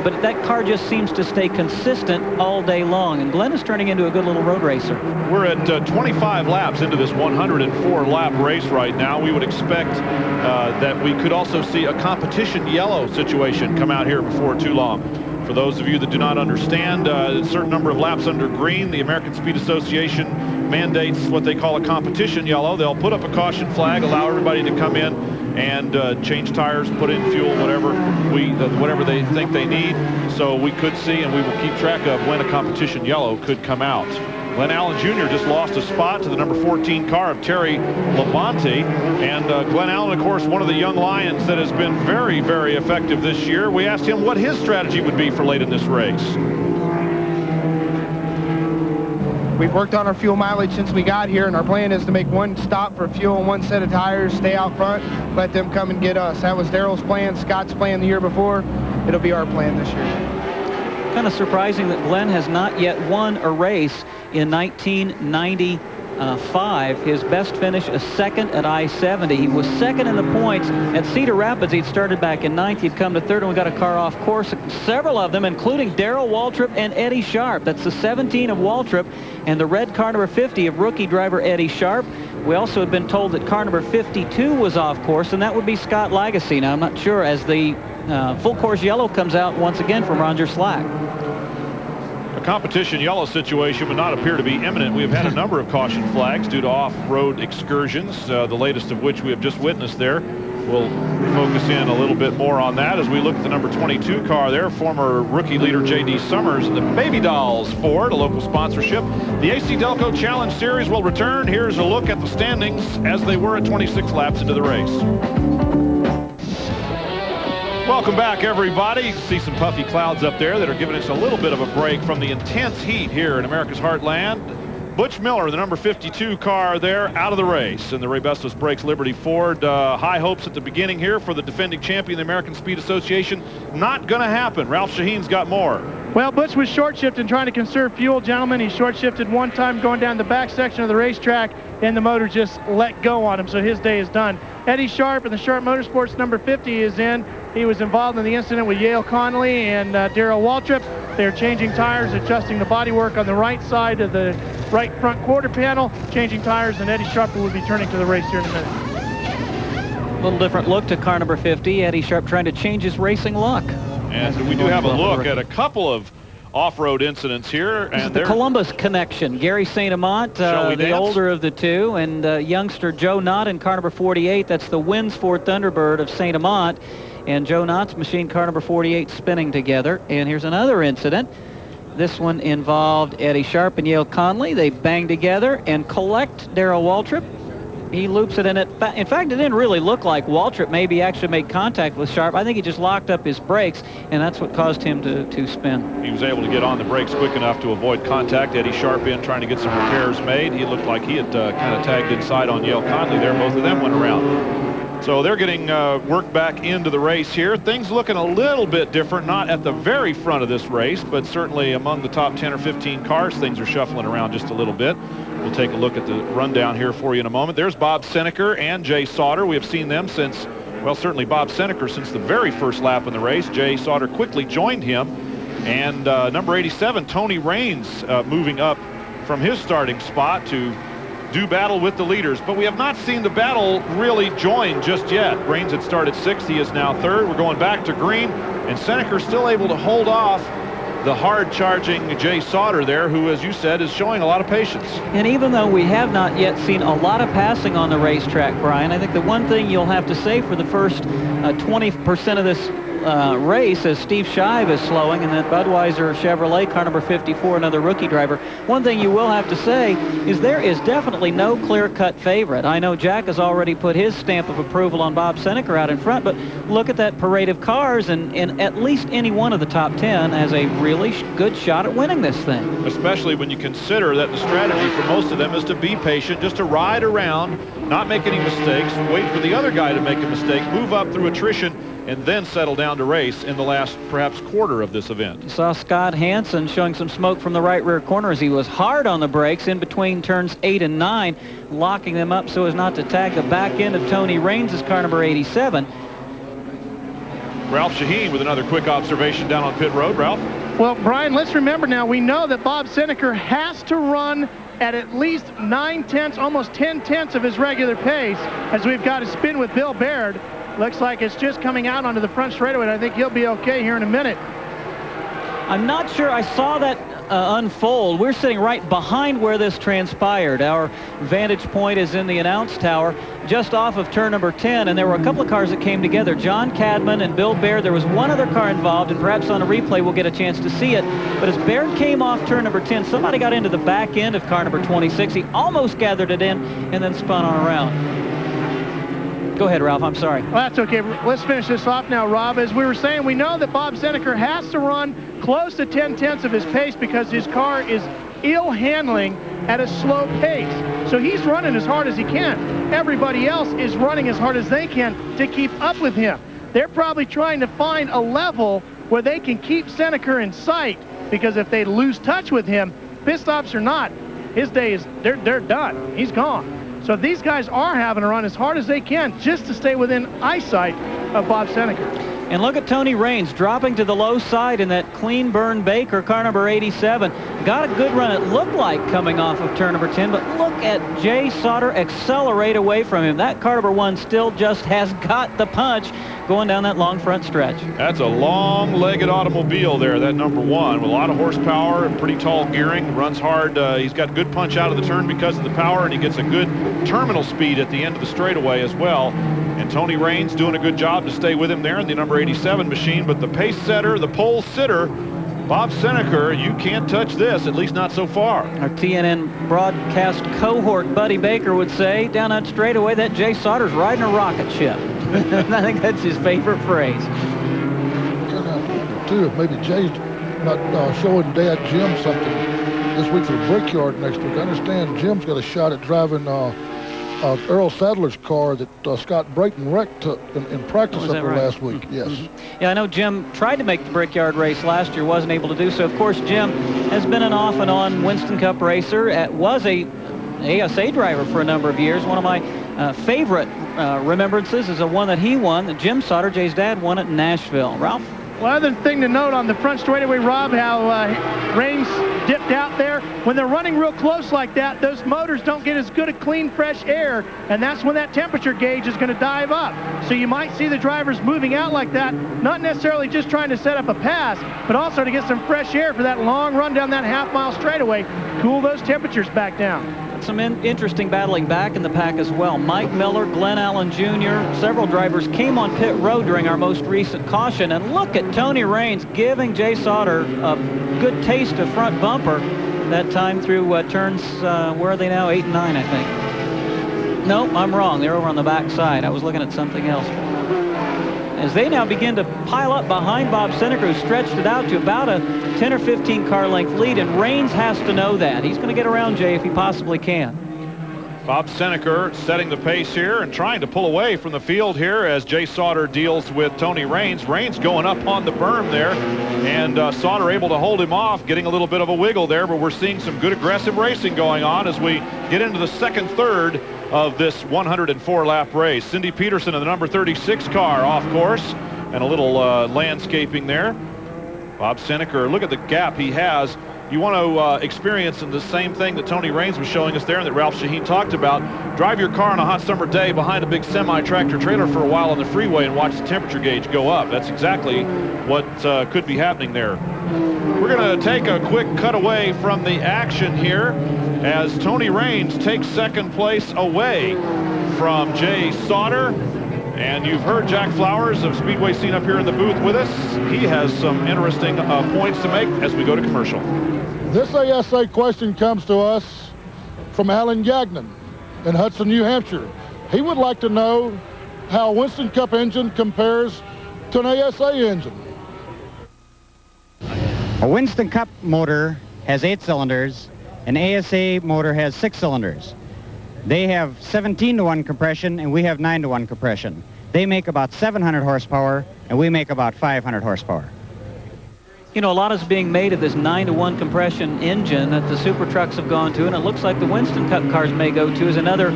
But that car just seems to stay consistent all day long, and Glenn is turning into a good little road racer. We're at 25 laps into this 104-lap race right now. We would expect that we could also see a competition yellow situation come out here before too long. For those of you that do not understand, a certain number of laps under green, the American Speed Association mandates what they call a competition yellow. They'll put up a caution flag, allow everybody to come in and change tires, put in fuel, whatever they think they need. So we could see, and we will keep track of when a competition yellow could come out. Glenn Allen Jr. just lost a spot to the number 14 car of Terry Labonte. And Glenn Allen, of course, one of the young Lions that has been very, very effective this year. We asked him what his strategy would be for late in this race. We've worked on our fuel mileage since we got here, and our plan is to make one stop for fuel and one set of tires, stay out front, let them come and get us. That was Daryl's plan, Scott's plan the year before. It'll be our plan this year. kind of surprising that Glenn has not yet won a race in 1995. His best finish, a second at I-70. He was second in the points at Cedar Rapids. He'd started back in ninth. He'd come to third, and we got a car off course. Several of them, including Darrell Waltrip and Eddie Sharp. That's the 17 of Waltrip and the red car number 50 of rookie driver Eddie Sharp. We also had been told that car number 52 was off course, and that would be Scott Lagasse. Now, I'm not sure as the full course yellow comes out once again from Roger Slack. A competition yellow situation would not appear to be imminent. We have had a number of caution flags due to off-road excursions, the latest of which we have just witnessed there. We'll focus in a little bit more on that as we look at the number 22 car there, former rookie leader J.D. Summers, the Baby Dolls Ford, a local sponsorship. The AC-Delco Challenge Series will return. Here's a look at the standings as they were at 26 laps into the race. Welcome back, everybody. You can see some puffy clouds up there that are giving us a little bit of a break from the intense heat here in America's Heartland. Butch Miller, the number 52 car there, out of the race. And the Ray Bustos Brakes Liberty Ford, high hopes at the beginning here for the defending champion, the American Speed Association. Not going to happen. Ralph Shaheen's got more. Well, Butch was short-shifting, trying to conserve fuel, gentlemen. He short-shifted one time going down the back section of the racetrack, and the motor just let go on him, so his day is done. Eddie Sharp and the Sharp Motorsports number 50 is in. He was involved in the incident with Yale Connolly and Darrell Waltrip. They're changing tires, adjusting the bodywork on the right side of the right front quarter panel, changing tires, and Eddie Sharp will be turning to the race here in a minute. A little different look to car number 50. Eddie Sharp trying to change his racing luck. And we do have a look at a couple of off-road incidents here. This is the Columbus connection. Gary St. Amant, the older of the two, and youngster Joe Knott in car number 48. That's the Wins Ford Thunderbird of St. Amant. And Joe Knott's machine, car number 48, spinning together. And here's another incident. This one involved Eddie Sharp and Yale Conley. They bang together and collect Darrell Waltrip. He loops it in it. In fact, it didn't really look like Waltrip maybe actually made contact with Sharp. I think he just locked up his brakes, and that's what caused him to spin. He was able to get on the brakes quick enough to avoid contact. Eddie Sharp in trying to get some repairs made. He looked like he had kind of tagged inside on Yale Conley there. Both of them went around. So they're getting work back into the race here. Things looking a little bit different, not at the very front of this race, but certainly among the top 10 or 15 cars, things are shuffling around just a little bit. We'll take a look at the rundown here for you in a moment. There's Bob Seneker and Jay Sauter. We have seen them since, well, certainly Bob Seneker since the very first lap in the race. Jay Sauter quickly joined him. And number 87, Tony Raines, moving up from his starting spot to do battle with the leaders, but we have not seen the battle really join just yet. Raines had started sixth. He is now third. We're going back to green, and Seneker still able to hold off the hard-charging Jay Sauter there, who, as you said, is showing a lot of patience. And even though we have not yet seen a lot of passing on the racetrack, Brian, I think the one thing you'll have to say for the first 20% of this race as Steve Shive is slowing, and that Budweiser Chevrolet car number 54, another rookie driver. One thing you will have to say is there is definitely no clear-cut favorite. I know Jack has already put his stamp of approval on Bob Seneker out in front, but look at that parade of cars, and at least any one of the top 10 has a really good shot at winning this thing. Especially when you consider that the strategy for most of them is to be patient, just to ride around, not make any mistakes, wait for the other guy to make a mistake, move up through attrition, and then settle down to race in the last, perhaps, quarter of this event. You saw Scott Hansen showing some smoke from the right rear corner as he was hard on the brakes in between turns 8 and 9, locking them up so as not to tag the back end of Tony Raines' car number 87. Ralph Shaheen with another quick observation down on pit road. Ralph? Well, Brian, let's remember now, we know that Bob Seneker has to run at least 9/10, almost 10/10 of his regular pace, as we've got a spin with Bill Baird. Looks like it's just coming out onto the front straightaway, and I think he'll be okay here in a minute. I'm not sure I saw that unfold. We're sitting right behind where this transpired. Our vantage point is in the announce tower just off of turn number 10, and there were a couple of cars that came together. John Cadman and Bill Baird. There was one other car involved, and perhaps on a replay we'll get a chance to see it. But as Baird came off turn number 10, somebody got into the back end of car number 26. He almost gathered it in and then spun on around. Go ahead, Ralph. I'm sorry. Well, that's okay. Let's finish this off now, Rob. As we were saying, we know that Bob Seneker has to run close to 10/10 of his pace because his car is ill handling at a slow pace. So he's running as hard as he can. Everybody else is running as hard as they can to keep up with him. They're probably trying to find a level where they can keep Seneca in sight, because if they lose touch with him, pit stops or not, his day is, they're done. He's gone. So these guys are having to run as hard as they can just to stay within eyesight of Bob Seneca. And look at Tony Raines dropping to the low side in that clean burn Baker, car number 87. Got a good run, it looked like, coming off of turn number 10, but look at Jay Sauter accelerate away from him. That car number 1 still just has got the punch going down that long front stretch. That's a long-legged automobile there, that number 1, with a lot of horsepower and pretty tall gearing. Runs hard. He's got good punch out of the turn because of the power, and he gets a good terminal speed at the end of the straightaway as well. And Tony Raines doing a good job to stay with him there in the number 87 machine. But the pace setter, the pole sitter, Bob Seneca, you can't touch this, at least not so far. Our TNN broadcast cohort Buddy Baker would say, down that straightaway, that Jay Sauter's riding a rocket ship. I think that's his favorite phrase. Too, if maybe Jay's not showing Dad Jim something this week for the Brickyard next week. I understand Jim's got a shot at driving Earl Sadler's car that Scott Brayton wrecked in practice up there last week. Yes. Yeah, I know Jim tried to make the Brickyard race last year, wasn't able to do so. Of course, Jim has been an off and on Winston Cup racer. Was a ASA driver for a number of years. One of my favorite remembrances is a one that he won, that Jim Sauter, Jay's dad, won it in Nashville. Ralph? Well, other thing to note on the front straightaway, Rob, how Raines dipped out there. When they're running real close like that, those motors don't get as good a clean, fresh air, and that's when that temperature gauge is going to dive up. So you might see the drivers moving out like that, not necessarily just trying to set up a pass, but also to get some fresh air for that long run down that half-mile straightaway, cool those temperatures back down. Some interesting battling back in the pack as well. Mike Miller, Glenn Allen Jr., several drivers came on pit road during our most recent caution. And look at Tony Raines giving Jay Sauter a good taste of front bumper that time through turns, where are they now, 8 and 9, I think. No, I'm wrong. They're over on the back side. I was looking at something else. As they now begin to pile up behind Bob Seneca, who stretched it out to about a 10 or 15 car length lead, and Raines has to know that. He's going to get around Jay if he possibly can. Bob Seneca setting the pace here and trying to pull away from the field here as Jay Sauter deals with Tony Raines. Raines going up on the berm there, and Sauter able to hold him off, getting a little bit of a wiggle there, but we're seeing some good aggressive racing going on as we get into the second third of this 104-lap race. Cindy Peterson in the number 36 car off course, and a little landscaping there. Bob Seneca, look at the gap he has. You want to experience the same thing that Tony Raines was showing us there and that Ralph Shaheen talked about. Drive your car on a hot summer day behind a big semi-tractor trailer for a while on the freeway and watch the temperature gauge go up. That's exactly what could be happening there. We're going to take a quick cutaway from the action here as Tony Raines takes second place away from Jay Sauter. And you've heard Jack Flowers of Speedway Scene up here in the booth with us. He has some interesting points to make as we go to commercial. This ASA question comes to us from Alan Gagnon in Hudson, New Hampshire. He would like to know how a Winston Cup engine compares to an ASA engine. A Winston Cup motor has 8 cylinders. An ASA motor has 6 cylinders. They have 17-to-1 compression, and we have 9-to-1 compression. They make about 700 horsepower, and we make about 500 horsepower. You know, a lot is being made of this 9-to-1 compression engine that the super trucks have gone to, and it looks like the Winston Cup cars may go to as another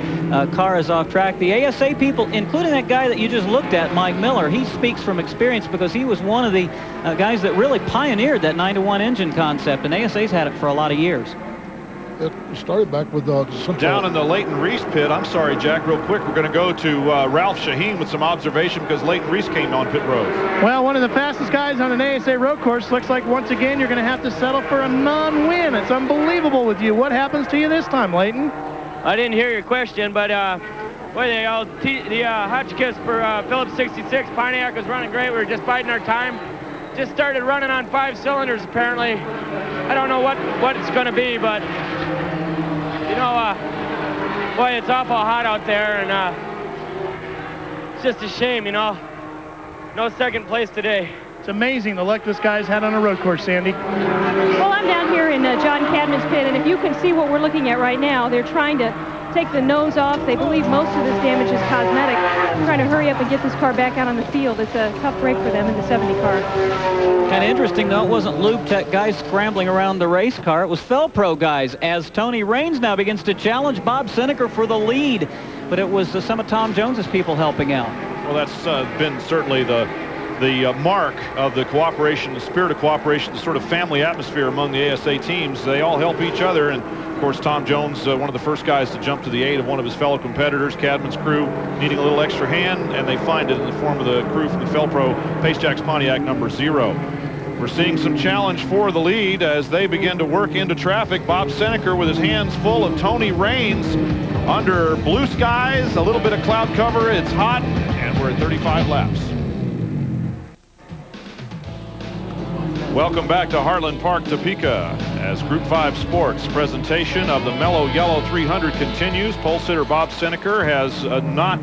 car is off track. The ASA people, including that guy that you just looked at, Mike Miller, he speaks from experience because he was one of the guys that really pioneered that 9-to-1 engine concept, and ASA's had it for a lot of years. It started back with down in the Leighton Reese pit. I'm sorry, Jack, real quick. We're going to go to Ralph Shaheen with some observation because Leighton Reese came on pit road. Well, one of the fastest guys on an ASA road course. Looks like once again you're going to have to settle for a non-win. It's unbelievable with you. What happens to you this time, Leighton? I didn't hear your question, but boy, the Hotchkiss for Phillips 66, Pontiac was running great. We were just biding our time. Just started running on 5 cylinders, apparently. I don't know what it's going to be, but you know, boy, it's awful hot out there, and it's just a shame, you know. No second place today. It's amazing the luck this guy's had on a road course, Sandy. Well, I'm down here in John Cadman's pit, and if you can see what we're looking at right now, they're trying to take the nose off. They believe most of this damage is cosmetic. They're trying to hurry up and get this car back out on the field. It's a tough break for them in the 70 car. Kind of interesting, though, it wasn't Lube Tech guys scrambling around the race car. It was Felpro guys, as Tony Raines now begins to challenge Bob Seneker for the lead. But it was some of Tom Jones's people helping out. Well, that's been certainly the mark of the cooperation, the spirit of cooperation, the sort of family atmosphere among the ASA teams. They all help each other, and of course Tom Jones, one of the first guys to jump to the aid of one of his fellow competitors, Cadman's crew, needing a little extra hand, and they find it in the form of the crew from the Felpro Pacejacks Pontiac number 0. We're seeing some challenge for the lead as they begin to work into traffic. Bob Seneker with his hands full of Tony Raines under blue skies, a little bit of cloud cover. It's hot, and we're at 35 laps. Welcome back to Heartland Park, Topeka, as Group 5 Sports presentation of the Mello Yello 300 continues. Pole sitter Bob Seneker has not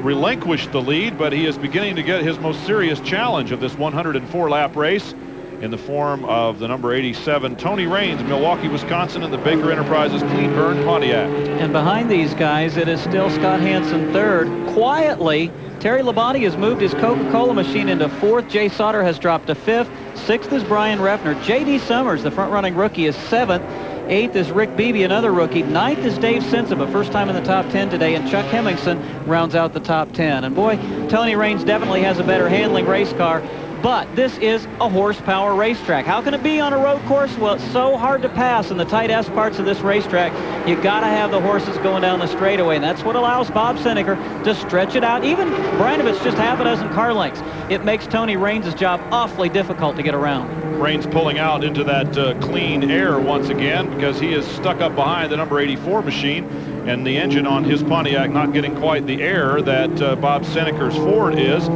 relinquished the lead, but he is beginning to get his most serious challenge of this 104-lap race in the form of the number 87 Tony Raines, Milwaukee, Wisconsin, and the Baker Enterprises Clean Burn Pontiac. And behind these guys, it is still Scott Hansen third. Quietly, Terry Labonte has moved his Coca-Cola machine into fourth. Jay Sauter has dropped to fifth. Sixth is Brian Reffner. J.D. Summers, the front-running rookie, is seventh. Eighth is Rick Beebe, another rookie. Ninth is Dave Sensiba, first time in the top 10 today. And Chuck Hemmingson rounds out the top 10. And boy, Tony Raines definitely has a better handling race car. But this is a horsepower racetrack. How can it be on a road course? Well, it's so hard to pass in the tight S parts of this racetrack. You got to have the horses going down the straightaway, and that's what allows Bob Seneker to stretch it out. Even Brian, if it's just half a dozen car lengths, it makes Tony Raines' job awfully difficult to get around. Raines pulling out into that clean air once again because he is stuck up behind the number 84 machine, and the engine on his Pontiac not getting quite the air that Bob Seneker's Ford is.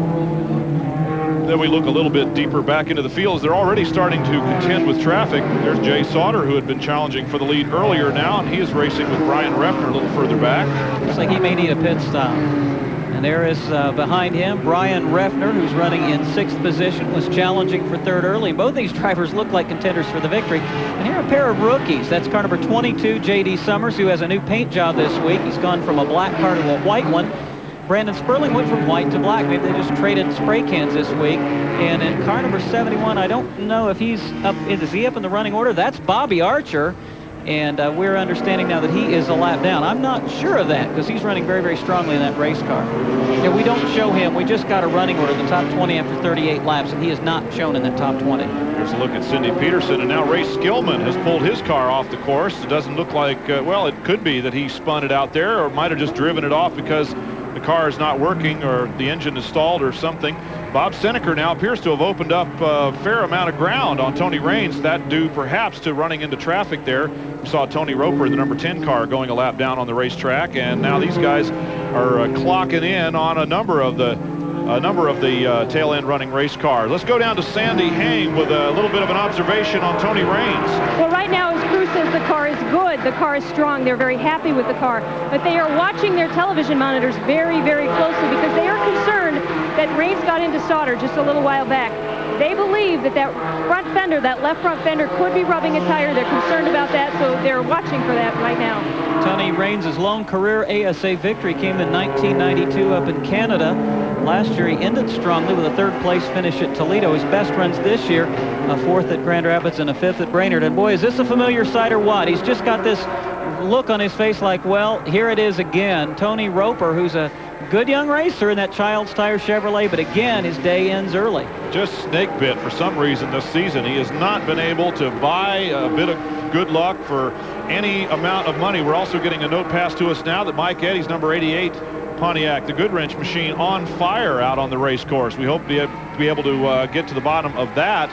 Then we look a little bit deeper back into the field as they're already starting to contend with traffic. There's Jay Sauter, who had been challenging for the lead earlier now, and he is racing with Brian Reffner a little further back. Looks like he may need a pit stop. And there is behind him Brian Reffner, who's running in sixth position, was challenging for third early. Both these drivers look like contenders for the victory. And here are a pair of rookies. That's car number 22, J.D. Summers, who has a new paint job this week. He's gone from a black car to a white one. Brandon Sperling went from white to black. Maybe they just traded spray cans this week. And in car number 71, I don't know if he's up. Is he up in the running order? That's Bobby Archer. And we're understanding now that he is a lap down. I'm not sure of that because he's running very, very strongly in that race car. Yeah, we don't show him. We just got a running order, the top 20 after 38 laps, and he is not shown in the top 20. Here's a look at Cindy Peterson, and now Ray Skillman has pulled his car off the course. It doesn't look like, well, it could be that he spun it out there or might have just driven it off because the car is not working or the engine is stalled or something. Bob Seneker now appears to have opened up a fair amount of ground on Tony Raines, that due perhaps to running into traffic there. We saw Tony Roper, the number 10 car, going a lap down on the racetrack, and now these guys are clocking in on a number of the tail end running race cars. Let's go down to Sandy Hang with a little bit of an observation on Tony Raines. Well, right now, his crew says the car is good, the car is strong, they're very happy with the car, but they are watching their television monitors very, very closely because they are concerned that Raines got into Sauter just a little while back. They believe that front fender, that left front fender, could be rubbing a tire. They're concerned about that, so they're watching for that right now. Tony Raines' lone career ASA victory came in 1992 up in Canada. Last year he ended strongly with a third-place finish at Toledo. His best runs this year, a fourth at Grand Rapids and a fifth at Brainerd. And boy, is this a familiar sight or what? He's just got this look on his face like, well, here it is again. Tony Roper, who's a good young racer in that Child's Tire Chevrolet, but again, his day ends early. Just snake bit for some reason this season. He has not been able to buy a bit of good luck for any amount of money. We're also getting a note passed to us now that Mike Eddy's number 88 Pontiac, the Goodwrench machine, on fire out on the race course. We hope to be able to get to the bottom of that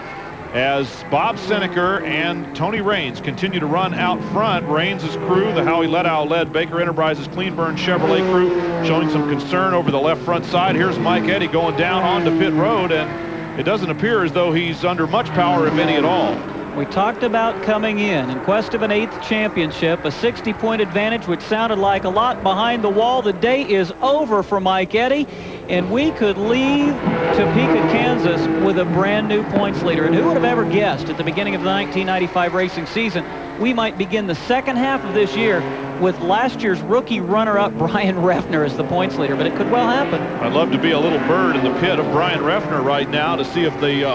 as Bob Seneker and Tony Raines continue to run out front. Raines' crew, the Howie Leddow-led Baker Enterprises Clean Burn Chevrolet crew, showing some concern over the left front side. Here's Mike Eddy going down onto pit road, and it doesn't appear as though he's under much power, if any at all. We talked about coming in quest of an 8th championship, a 60-point advantage, which sounded like a lot behind the wall. The day is over for Mike Eddy, and we could leave Topeka, Kansas with a brand new points leader. And who would have ever guessed at the beginning of the 1995 racing season we might begin the second half of this year with last year's rookie runner-up Brian Reffner as the points leader, but it could well happen. I'd love to be a little bird in the pit of Brian Reffner right now to see if the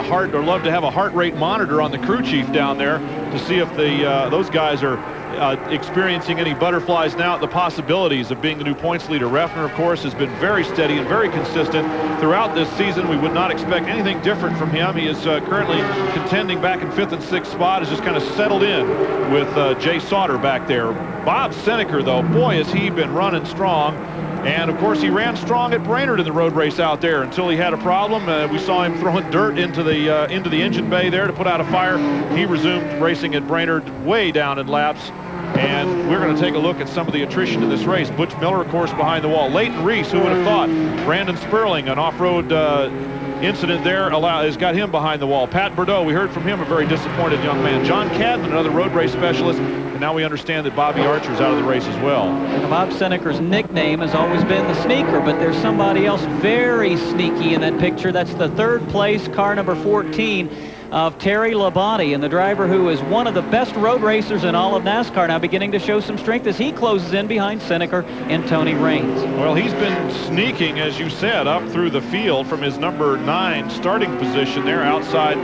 love to have a heart rate monitor on the crew chief down there to see if those guys are experiencing any butterflies now at the possibilities of being the new points leader. Reffner, of course, has been very steady and very consistent throughout this season. We would not expect anything different from him. He is currently contending back in 5th and 6th spot, has just kind of settled in with Jay Sauter back there. Bob Seneker, though, boy, has he been running strong. And, of course, he ran strong at Brainerd in the road race out there until he had a problem. We saw him throwing dirt into the engine bay there to put out a fire. He resumed racing at Brainerd way down in laps. And we're going to take a look at some of the attrition in this race. Butch Miller, of course, behind the wall. Leighton Reese, who would have thought? Brandon Sperling, an off-road incident there, has got him behind the wall. Pat Bordeaux, we heard from him, a very disappointed young man. John Cadman, another road race specialist. And now we understand that Bobby Archer's out of the race as well. And Bob Seneker's nickname has always been the Sneaker, but there's somebody else very sneaky in that picture. That's the 3rd place car number 14 of Terry Labonte, and the driver who is one of the best road racers in all of NASCAR, now beginning to show some strength as he closes in behind Seneker and Tony Raines. Well, he's been sneaking, as you said, up through the field from his number 9 starting position there outside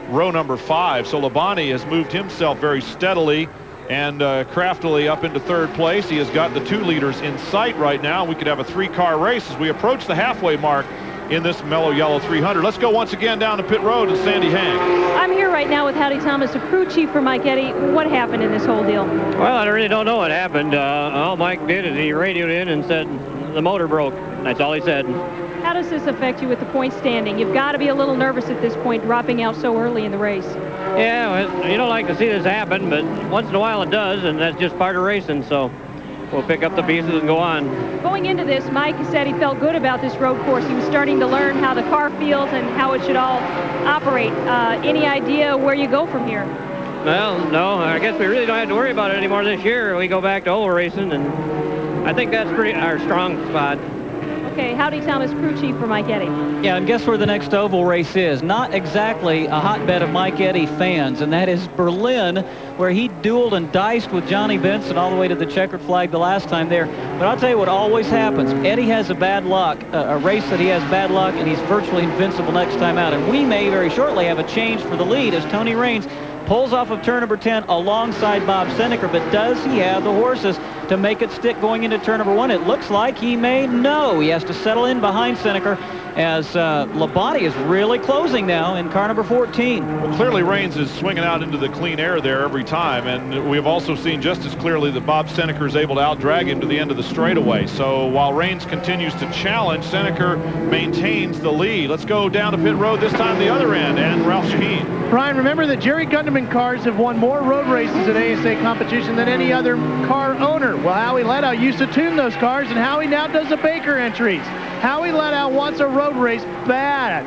row number 5. So Labonte has moved himself very steadily and craftily up into 3rd place. He has got the 2 leaders in sight right now. We could have a 3-car race as we approach the halfway mark in this Mello Yello 300. Let's go once again down to pit road to Sandy Hank. I'm here right now with Howdy Thomas, the crew chief for Mike Eddy. What happened in this whole deal? Well, I really don't know what happened. All Mike did is he radioed in and said the motor broke. That's all he said. How does this affect you with the point standing? You've got to be a little nervous at this point, dropping out so early in the race. Yeah, well, you don't like to see this happen, but once in a while it does, and that's just part of racing, so we'll pick up the pieces and go on. Going into this, Mike said he felt good about this road course. He was starting to learn how the car feels and how it should all operate. Any idea where you go from here? Well, no, I guess we really don't have to worry about it anymore this year. We go back to oval racing, and I think that's pretty our strong spot. Okay, Howdy Thomas, crew chief for Mike Eddy. Yeah, and guess where the next oval race is? Not exactly a hotbed of Mike Eddy fans, and that is Berlin, where he dueled and diced with Johnny Benson all the way to the checkered flag the last time there. But I'll tell you what always happens. Eddie has a bad luck, a race that he has bad luck, and he's virtually invincible next time out. And we may very shortly have a change for the lead as Tony Raines pulls off of turn number 10 alongside Bob Seneker. But does he have the horses to make it stick going into turn number 1? It looks like he may. No, he has to settle in behind Seneker as Labonte is really closing now in car number 14. Well, clearly Raines is swinging out into the clean air there every time, and we've also seen just as clearly that Bob Seneker is able to outdrag him to the end of the straightaway. So while Raines continues to challenge, Seneker maintains the lead. Let's go down to pit road, this time the other end, and Ralph Shaheen. Brian, remember that Jerry Gunderman cars have won more road races at ASA competition than any other car owner. Well, Howie Leddow used to tune those cars, and Howie now does the Baker entries. Howie Leddow wants a road race bad.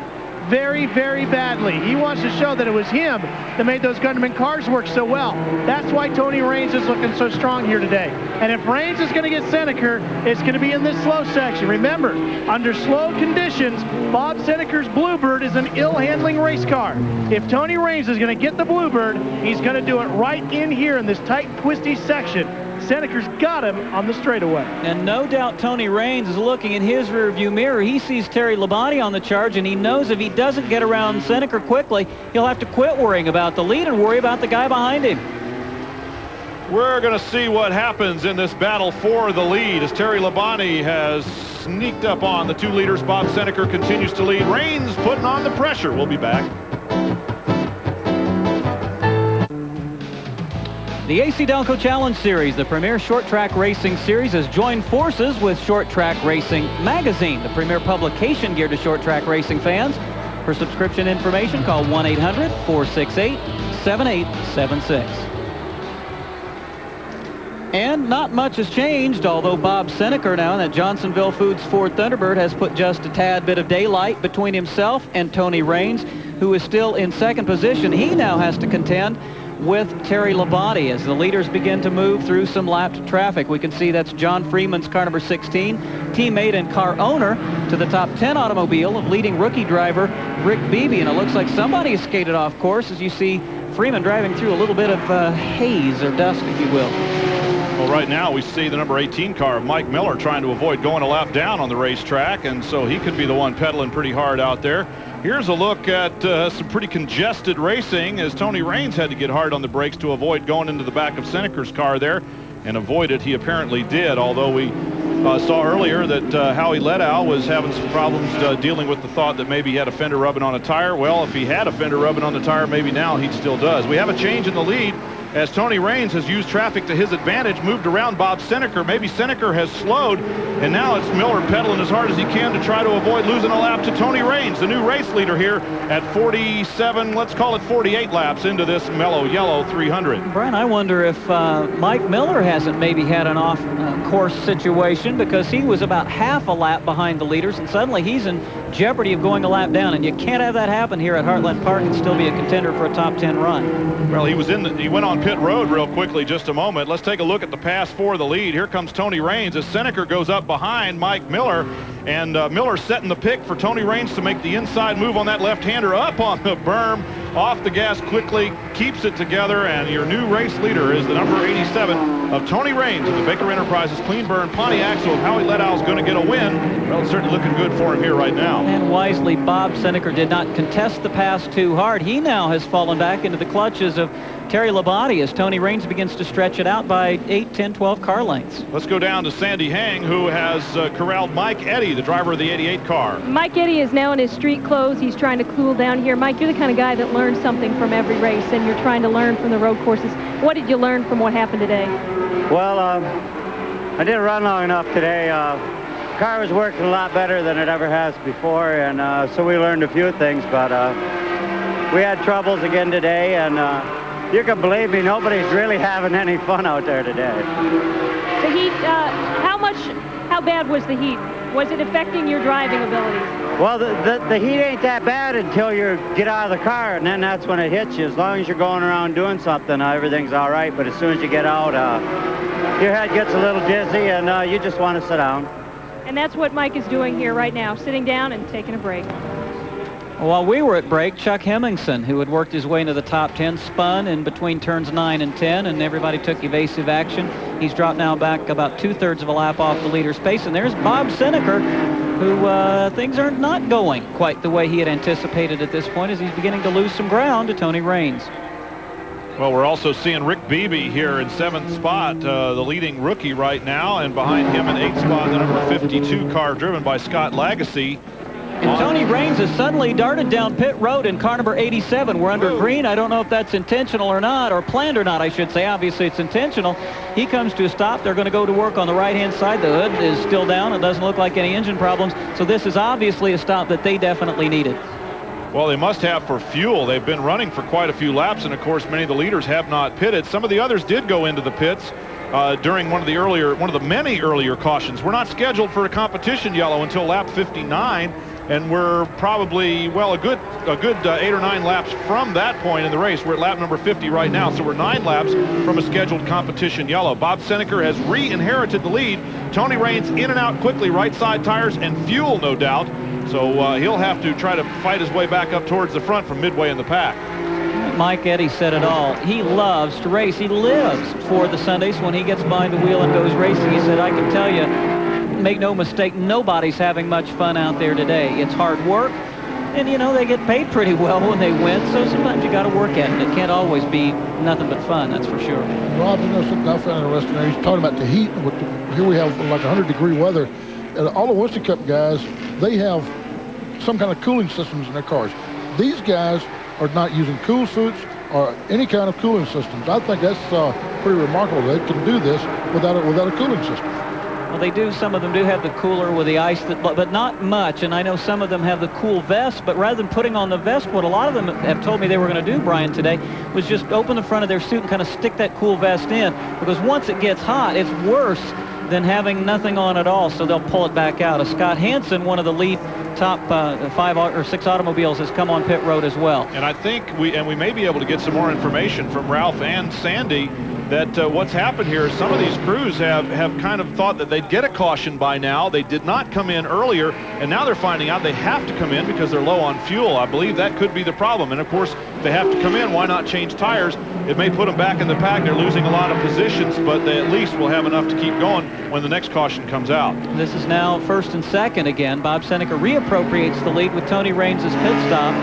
Very, very badly. He wants to show that it was him that made those Gunderman cars work so well. That's why Tony Raines is looking so strong here today. And if Raines is going to get Seneker, it's going to be in this slow section. Remember, under slow conditions, Bob Seneker's Bluebird is an ill-handling race car. If Tony Raines is going to get the Bluebird, he's going to do it right in here in this tight, twisty section. Seneker's got him on the straightaway. And no doubt Tony Raines is looking in his rearview mirror. He sees Terry Labonte on the charge, and he knows if he doesn't get around Seneker quickly, he'll have to quit worrying about the lead and worry about the guy behind him. We're going to see what happens in this battle for the lead as Terry Labonte has sneaked up on the 2 leaders. Bob Seneker continues to lead. Raines putting on the pressure. We'll be back. The AC-Delco Challenge Series, the premier short track racing series, has joined forces with Short Track Racing Magazine, the premier publication geared to short track racing fans. For subscription information, call 1-800-468-7876. And not much has changed, although Bob Seneker now in that Johnsonville Foods Ford Thunderbird has put just a tad bit of daylight between himself and Tony Raines, who is still in second position. He now has to contend with Terry Labonte as the leaders begin to move through some lapped traffic. We can see that's John Freeman's car number 16, teammate and car owner to the top 10 automobile of leading rookie driver Rick Beebe. And it looks like somebody has skated off course as you see Freeman driving through a little bit of haze or dust, if you will. Well, right now we see the number 18 car of Mike Miller trying to avoid going a lap down on the racetrack, and so he could be the one pedaling pretty hard out there. Here's a look at some pretty congested racing as Tony Raines had to get hard on the brakes to avoid going into the back of Seneker's car there, and avoid it he apparently did, although we saw earlier that Howie Leddow was having some problems dealing with the thought that maybe he had a fender rubbing on a tire. Well, if he had a fender rubbing on the tire, maybe now he still does. We have a change in the lead as Tony Raines has used traffic to his advantage, moved around Bob Seneker. Maybe Seneker has slowed, and now it's Miller pedaling as hard as he can to try to avoid losing a lap to Tony Raines, the new race leader here at 47, let's call it 48 laps into this Mello Yello 300. Brian, I wonder if Mike Miller hasn't maybe had an off-course situation, because he was about half a lap behind the leaders, and suddenly he's in jeopardy of going a lap down, and you can't have that happen here at Heartland Park and still be a contender for a top 10 run. Well, he went on pit road real quickly just a moment. Let's take a look at the pass for the lead. Here comes Tony Raines as Seneker goes up behind Mike Miller, and Miller setting the pick for Tony Raines to make the inside move on that left-hander up on the berm, off the gas quickly, keeps it together, and your new race leader is the number 87 of Tony Raines of the Baker Enterprises Clean Burn Pontiac. So if Howie Leddow is going to get a win, well, it's certainly looking good for him here right now. And wisely, Bob Seneker did not contest the pass too hard. He now has fallen back into the clutches of Terry Labonte as Tony Raines begins to stretch it out by 8, 10, 12 car lengths. Let's go down to Sandy Hang, who has corralled Mike Eddy, the driver of the 88 car. Mike Eddy is now in his street clothes. He's trying to cool down here. Mike, you're the kind of guy that learns something from every race, and you're trying to learn from the road courses. What did you learn from what happened today? Well, I didn't run long enough today. The car was working a lot better than it ever has before, and so we learned a few things, but we had troubles again today, and you can believe me, nobody's really having any fun out there today. The heat, how bad was the heat? Was it affecting your driving abilities? Well, the heat ain't that bad until you get out of the car, and then that's when it hits you. As long as you're going around doing something, everything's all right, but as soon as you get out, your head gets a little dizzy, and you just want to sit down. And that's what Mike is doing here right now, sitting down and taking a break. While we were at break, Chuck Hemmingson, who had worked his way into the top 10, spun in between turns 9 and 10, and everybody took evasive action. He's dropped now back about 2/3 of a lap off the leader's pace, and there's Bob Seneker, who things are not going quite the way he had anticipated at this point as he's beginning to lose some ground to Tony Raines. Well, we're also seeing Rick Beebe here in 7th spot, the leading rookie right now, and behind him in 8th spot, the number 52 car driven by Scott Lagasse. And Tony Raines has suddenly darted down pit road in car number 87. We're under green. I don't know if that's intentional or not, or planned or not, I should say. Obviously, it's intentional. He comes to a stop. They're going to go to work on the right-hand side. The hood is still down. It doesn't look like any engine problems. So this is obviously a stop that they definitely needed. Well, they must have for fuel. They've been running for quite a few laps, and of course, many of the leaders have not pitted. Some of the others did go into the pits during one of the many earlier cautions. We're not scheduled for a competition yellow until lap 59. And we're probably, well, a good 8 or 9 laps from that point in the race. We're at lap number 50 right now, so we're 9 laps from a scheduled competition yellow. Bob Seneker has re-inherited the lead. Tony Raines in and out quickly, right side tires and fuel, no doubt. So he'll have to try to fight his way back up towards the front from midway in the pack. Mike Eddy said it all. He loves to race. He lives for the Sundays when he gets behind the wheel and goes racing. He said, I can tell you, make no mistake, nobody's having much fun out there today. It's hard work, and, you know, they get paid pretty well when they win, so sometimes you got to work at it. It can't always be nothing but fun, that's for sure. Rob, you know something I found interesting there? He's talking about the heat. Here we have like 100-degree weather. And all the Winston Cup guys, they have some kind of cooling systems in their cars. These guys are not using cool suits or any kind of cooling systems. I think that's pretty remarkable. They can do this without a cooling system. Well, they do. Some of them do have the cooler with the ice, but not much. And I know some of them have the cool vest, but rather than putting on the vest, what a lot of them have told me they were going to do, Brian, today, was just open the front of their suit and kind of stick that cool vest in. Because once it gets hot, it's worse than having nothing on at all, so they'll pull it back out. Scott Hansen, one of the lead top 5 or 6 automobiles, has come on pit road as well. And I think we may be able to get some more information from Ralph and Sandy that what's happened here is some of these crews have kind of thought that they'd get a caution by now. They did not come in earlier, and now they're finding out they have to come in because they're low on fuel. I believe that could be the problem. And of course, if they have to come in, why not change tires? It may put them back in the pack. They're losing a lot of positions, but they at least will have enough to keep going when the next caution comes out. This is now first and second again. Bob Seneca reappropriates the lead with Tony Raines' pit stop.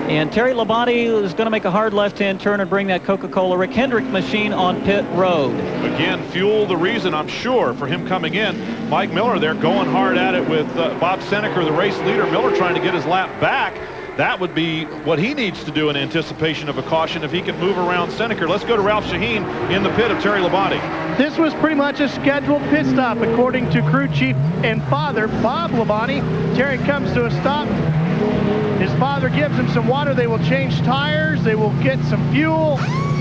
And Terry Labonte is going to make a hard left-hand turn and bring that Coca-Cola Rick Hendrick machine on pit road. Again, fuel the reason, I'm sure, for him coming in. Mike Miller there going hard at it with Bob Seneca, the race leader. Miller trying to get his lap back. That would be what he needs to do in anticipation of a caution if he can move around Seneca. Let's go to Ralph Shaheen in the pit of Terry Labonte. This was pretty much a scheduled pit stop, according to crew chief and father, Bob Labonte. Terry comes to a stop. His father gives him some water. They will change tires. They will get some fuel.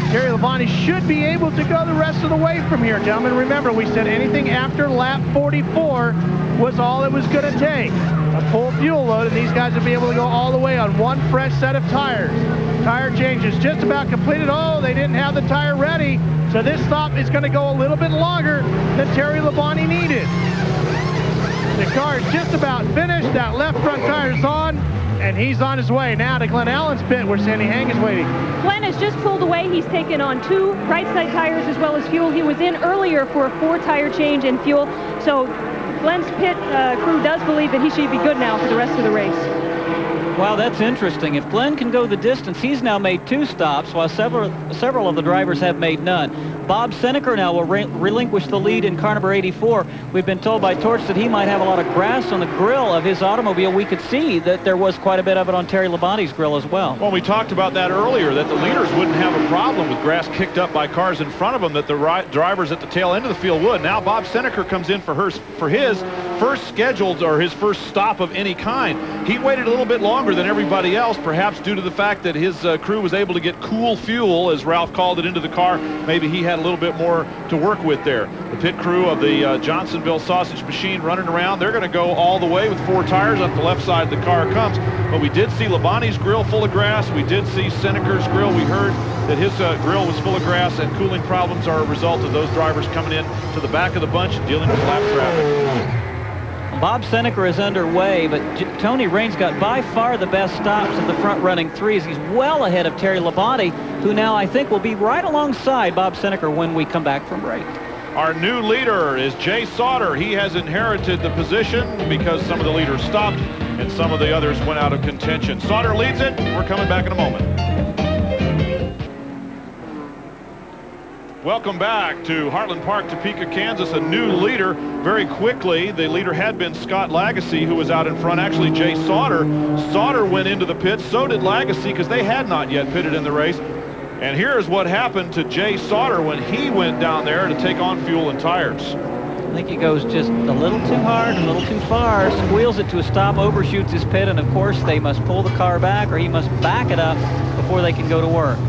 Terry Labonte should be able to go the rest of the way from here, gentlemen. Remember, we said anything after lap 44 was all it was going to take. A full fuel load, and these guys will be able to go all the way on one fresh set of tires. Tire changes just about completed. Oh, they didn't have the tire ready, so this stop is going to go a little bit longer than Terry Labonte needed. The car is just about finished. That left front tire is on, and he's on his way now to Glenn Allen's pit where Sandy Hang is waiting. Glenn has just pulled away. He's taken on 2 right side tires as well as fuel. He was in earlier for a 4 tire change and fuel. So Glenn's pit crew does believe that he should be good now for the rest of the race. Wow, that's interesting. If Glenn can go the distance, he's now made 2 stops, while several of the drivers have made none. Bob Seneca now will relinquish the lead in car number 84. We've been told by Torch that he might have a lot of grass on the grill of his automobile. We could see that there was quite a bit of it on Terry Labonte's grill as well. Well, we talked about that earlier, that the leaders wouldn't have a problem with grass kicked up by cars in front of them, that the drivers at the tail end of the field would. Now Bob Seneca comes in for his first scheduled, or his first stop of any kind. He waited a little bit longer than everybody else, perhaps due to the fact that his crew was able to get cool fuel, as Ralph called it, into the car. Maybe he had a little bit more to work with there. The pit crew of the Johnsonville sausage machine running around. They're going to go all the way with 4 tires. Up the left side the car comes. But we did see Labonte's grill full of grass. We did see Seneca's grill. We heard that his grill was full of grass, and cooling problems are a result of those drivers coming in to the back of the bunch and dealing with lap traffic. Bob Seneca is underway, but Tony Raines got by far the best stops of the front-running 3s. He's well ahead of Terry Labonte, who now I think will be right alongside Bob Seneca when we come back from break. Our new leader is Jay Sauter. He has inherited the position because some of the leaders stopped and some of the others went out of contention. Sauter leads it. We're coming back in a moment. Welcome back to Heartland Park, Topeka, Kansas. A new leader very quickly. The leader had been Scott Lagasse, who was out in front. Actually, Jay Sauter. Sauter went into the pit. So did Lagasse, because they had not yet pitted in the race. And here's what happened to Jay Sauter when he went down there to take on fuel and tires. I think he goes just a little too hard, a little too far, squeals it to a stop, overshoots his pit, and of course they must pull the car back, or he must back it up before they can go to work.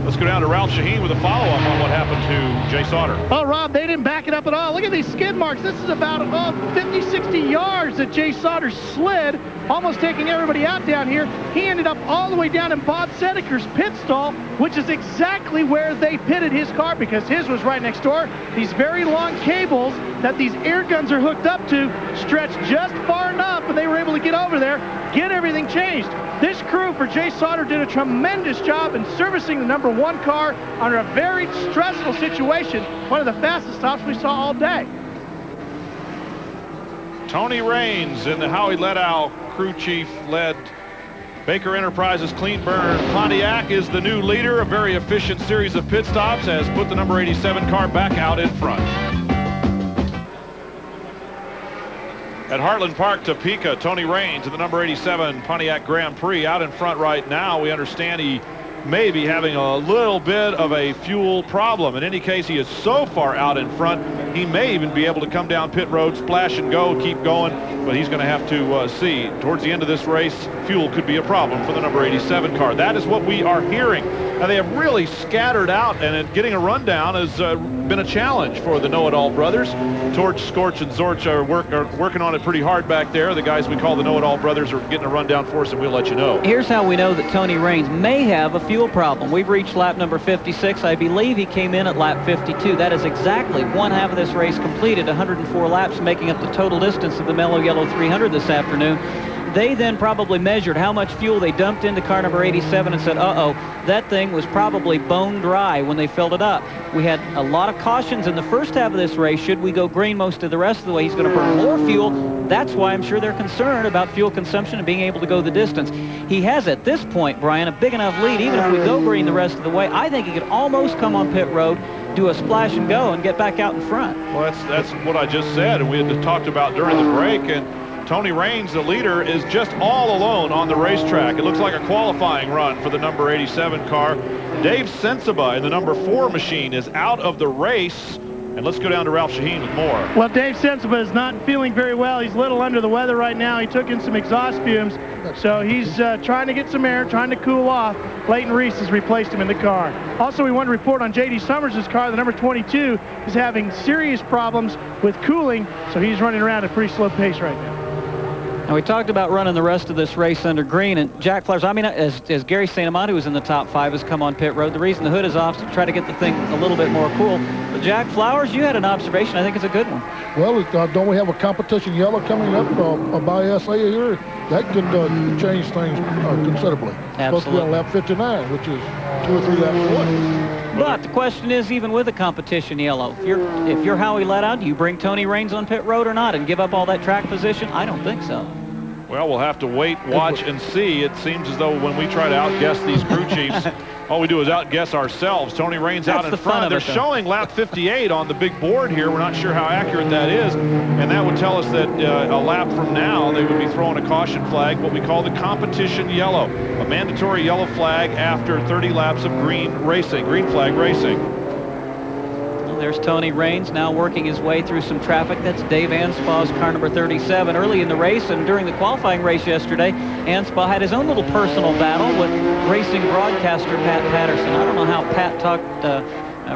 Let's go down to Ralph Shaheen with a follow-up on what happened to Jay Sauter. Oh, Rob, they didn't back it up at all. Look at these skid marks. This is about 50, 60 yards that Jay Sauter slid, almost taking everybody out down here. He ended up all the way down in Bob Seneca's pit stall, which is exactly where they pitted his car, because his was right next door. These very long cables that these air guns are hooked up to stretch just far enough, and they were able to get over there, get everything changed. This crew for Jay Sauter did a tremendous job in servicing the number 1 car under a very stressful situation. One of the fastest stops we saw all day. Tony Raines in the Howie Ledow crew chief led Baker Enterprises Clean Burn Pontiac is the new leader. A very efficient series of pit stops has put the number 87 car back out in front. At Heartland Park, Topeka, Tony Raines in the number 87 Pontiac Grand Prix out in front right now. We understand he may be having a little bit of a fuel problem. In any case, he is so far out in front He may even be able to come down pit road, splash and go, keep going, but he's going to have to see. Towards the end of this race, fuel could be a problem for the number 87 car. That is what we are hearing. Now, they have really scattered out, and getting a rundown has been a challenge for the Know-It-All brothers. Torch, Scorch, and Zorch are working on it pretty hard back there. The guys we call the Know-It-All brothers are getting a rundown for us, and we'll let you know. Here's how we know that Tony Raines may have a fuel problem. We've reached lap number 56. I believe he came in at lap 52. That is exactly one half of this race completed, 104 laps, making up the total distance of the Mello Yello 300 this afternoon. They then probably measured how much fuel they dumped into car number 87 and said, uh-oh, that thing was probably bone dry when they filled it up. We had a lot of cautions in the first half of this race. Should we go green most of the rest of the way, he's going to burn more fuel. That's why I'm sure they're concerned about fuel consumption and being able to go the distance. He has, at this point, Brian, a big enough lead. Even if we go green the rest of the way, I think he could almost come on pit road, do a splash and go, and get back out in front. Well, that's what I just said, and we had talked about during the break, and Tony Raines, the leader, is just all alone on the racetrack. It looks like a qualifying run for the number 87 car. Dave Sensiba in the number 4 machine is out of the race. And let's go down to Ralph Shaheen with more. Well, Dave Sensiba is not feeling very well. He's a little under the weather right now. He took in some exhaust fumes, so he's trying to get some air, trying to cool off. Leighton Reese has replaced him in the car. Also, we want to report on J.D. Summers' car. The number 22 is having serious problems with cooling, so he's running around at a pretty slow pace right now. And we talked about running the rest of this race under green, and Jack Flowers, I mean, as Gary St. Amant, who was in the top 5, has come on pit road. The reason the hood is off is to try to get the thing a little bit more cool. But Jack Flowers, you had an observation. I think it's a good one. Well, don't we have a competition yellow coming up by ASA here? That could change things considerably. Absolutely. Supposed to be on lap 59, which is 2 or 3 laps away. But the question is, even with a competition yellow, if you're Howie let out, do you bring Tony Raines on pit road or not and give up all that track position? I don't think so. Well, we'll have to wait, watch, and see. It seems as though when we try to outguess these crew chiefs, all we do is outguess ourselves. Tony Raines out in front. They're showing lap 58 on the big board here. We're not sure how accurate that is. And that would tell us that a lap from now, they would be throwing a caution flag, what we call the competition yellow, a mandatory yellow flag after 30 laps of green flag racing. There's Tony Raines now working his way through some traffic. That's Dave Anspaugh's car number 37. Early in the race and during the qualifying race yesterday, Anspaugh had his own little personal battle with racing broadcaster Pat Patterson. I don't know how Pat talked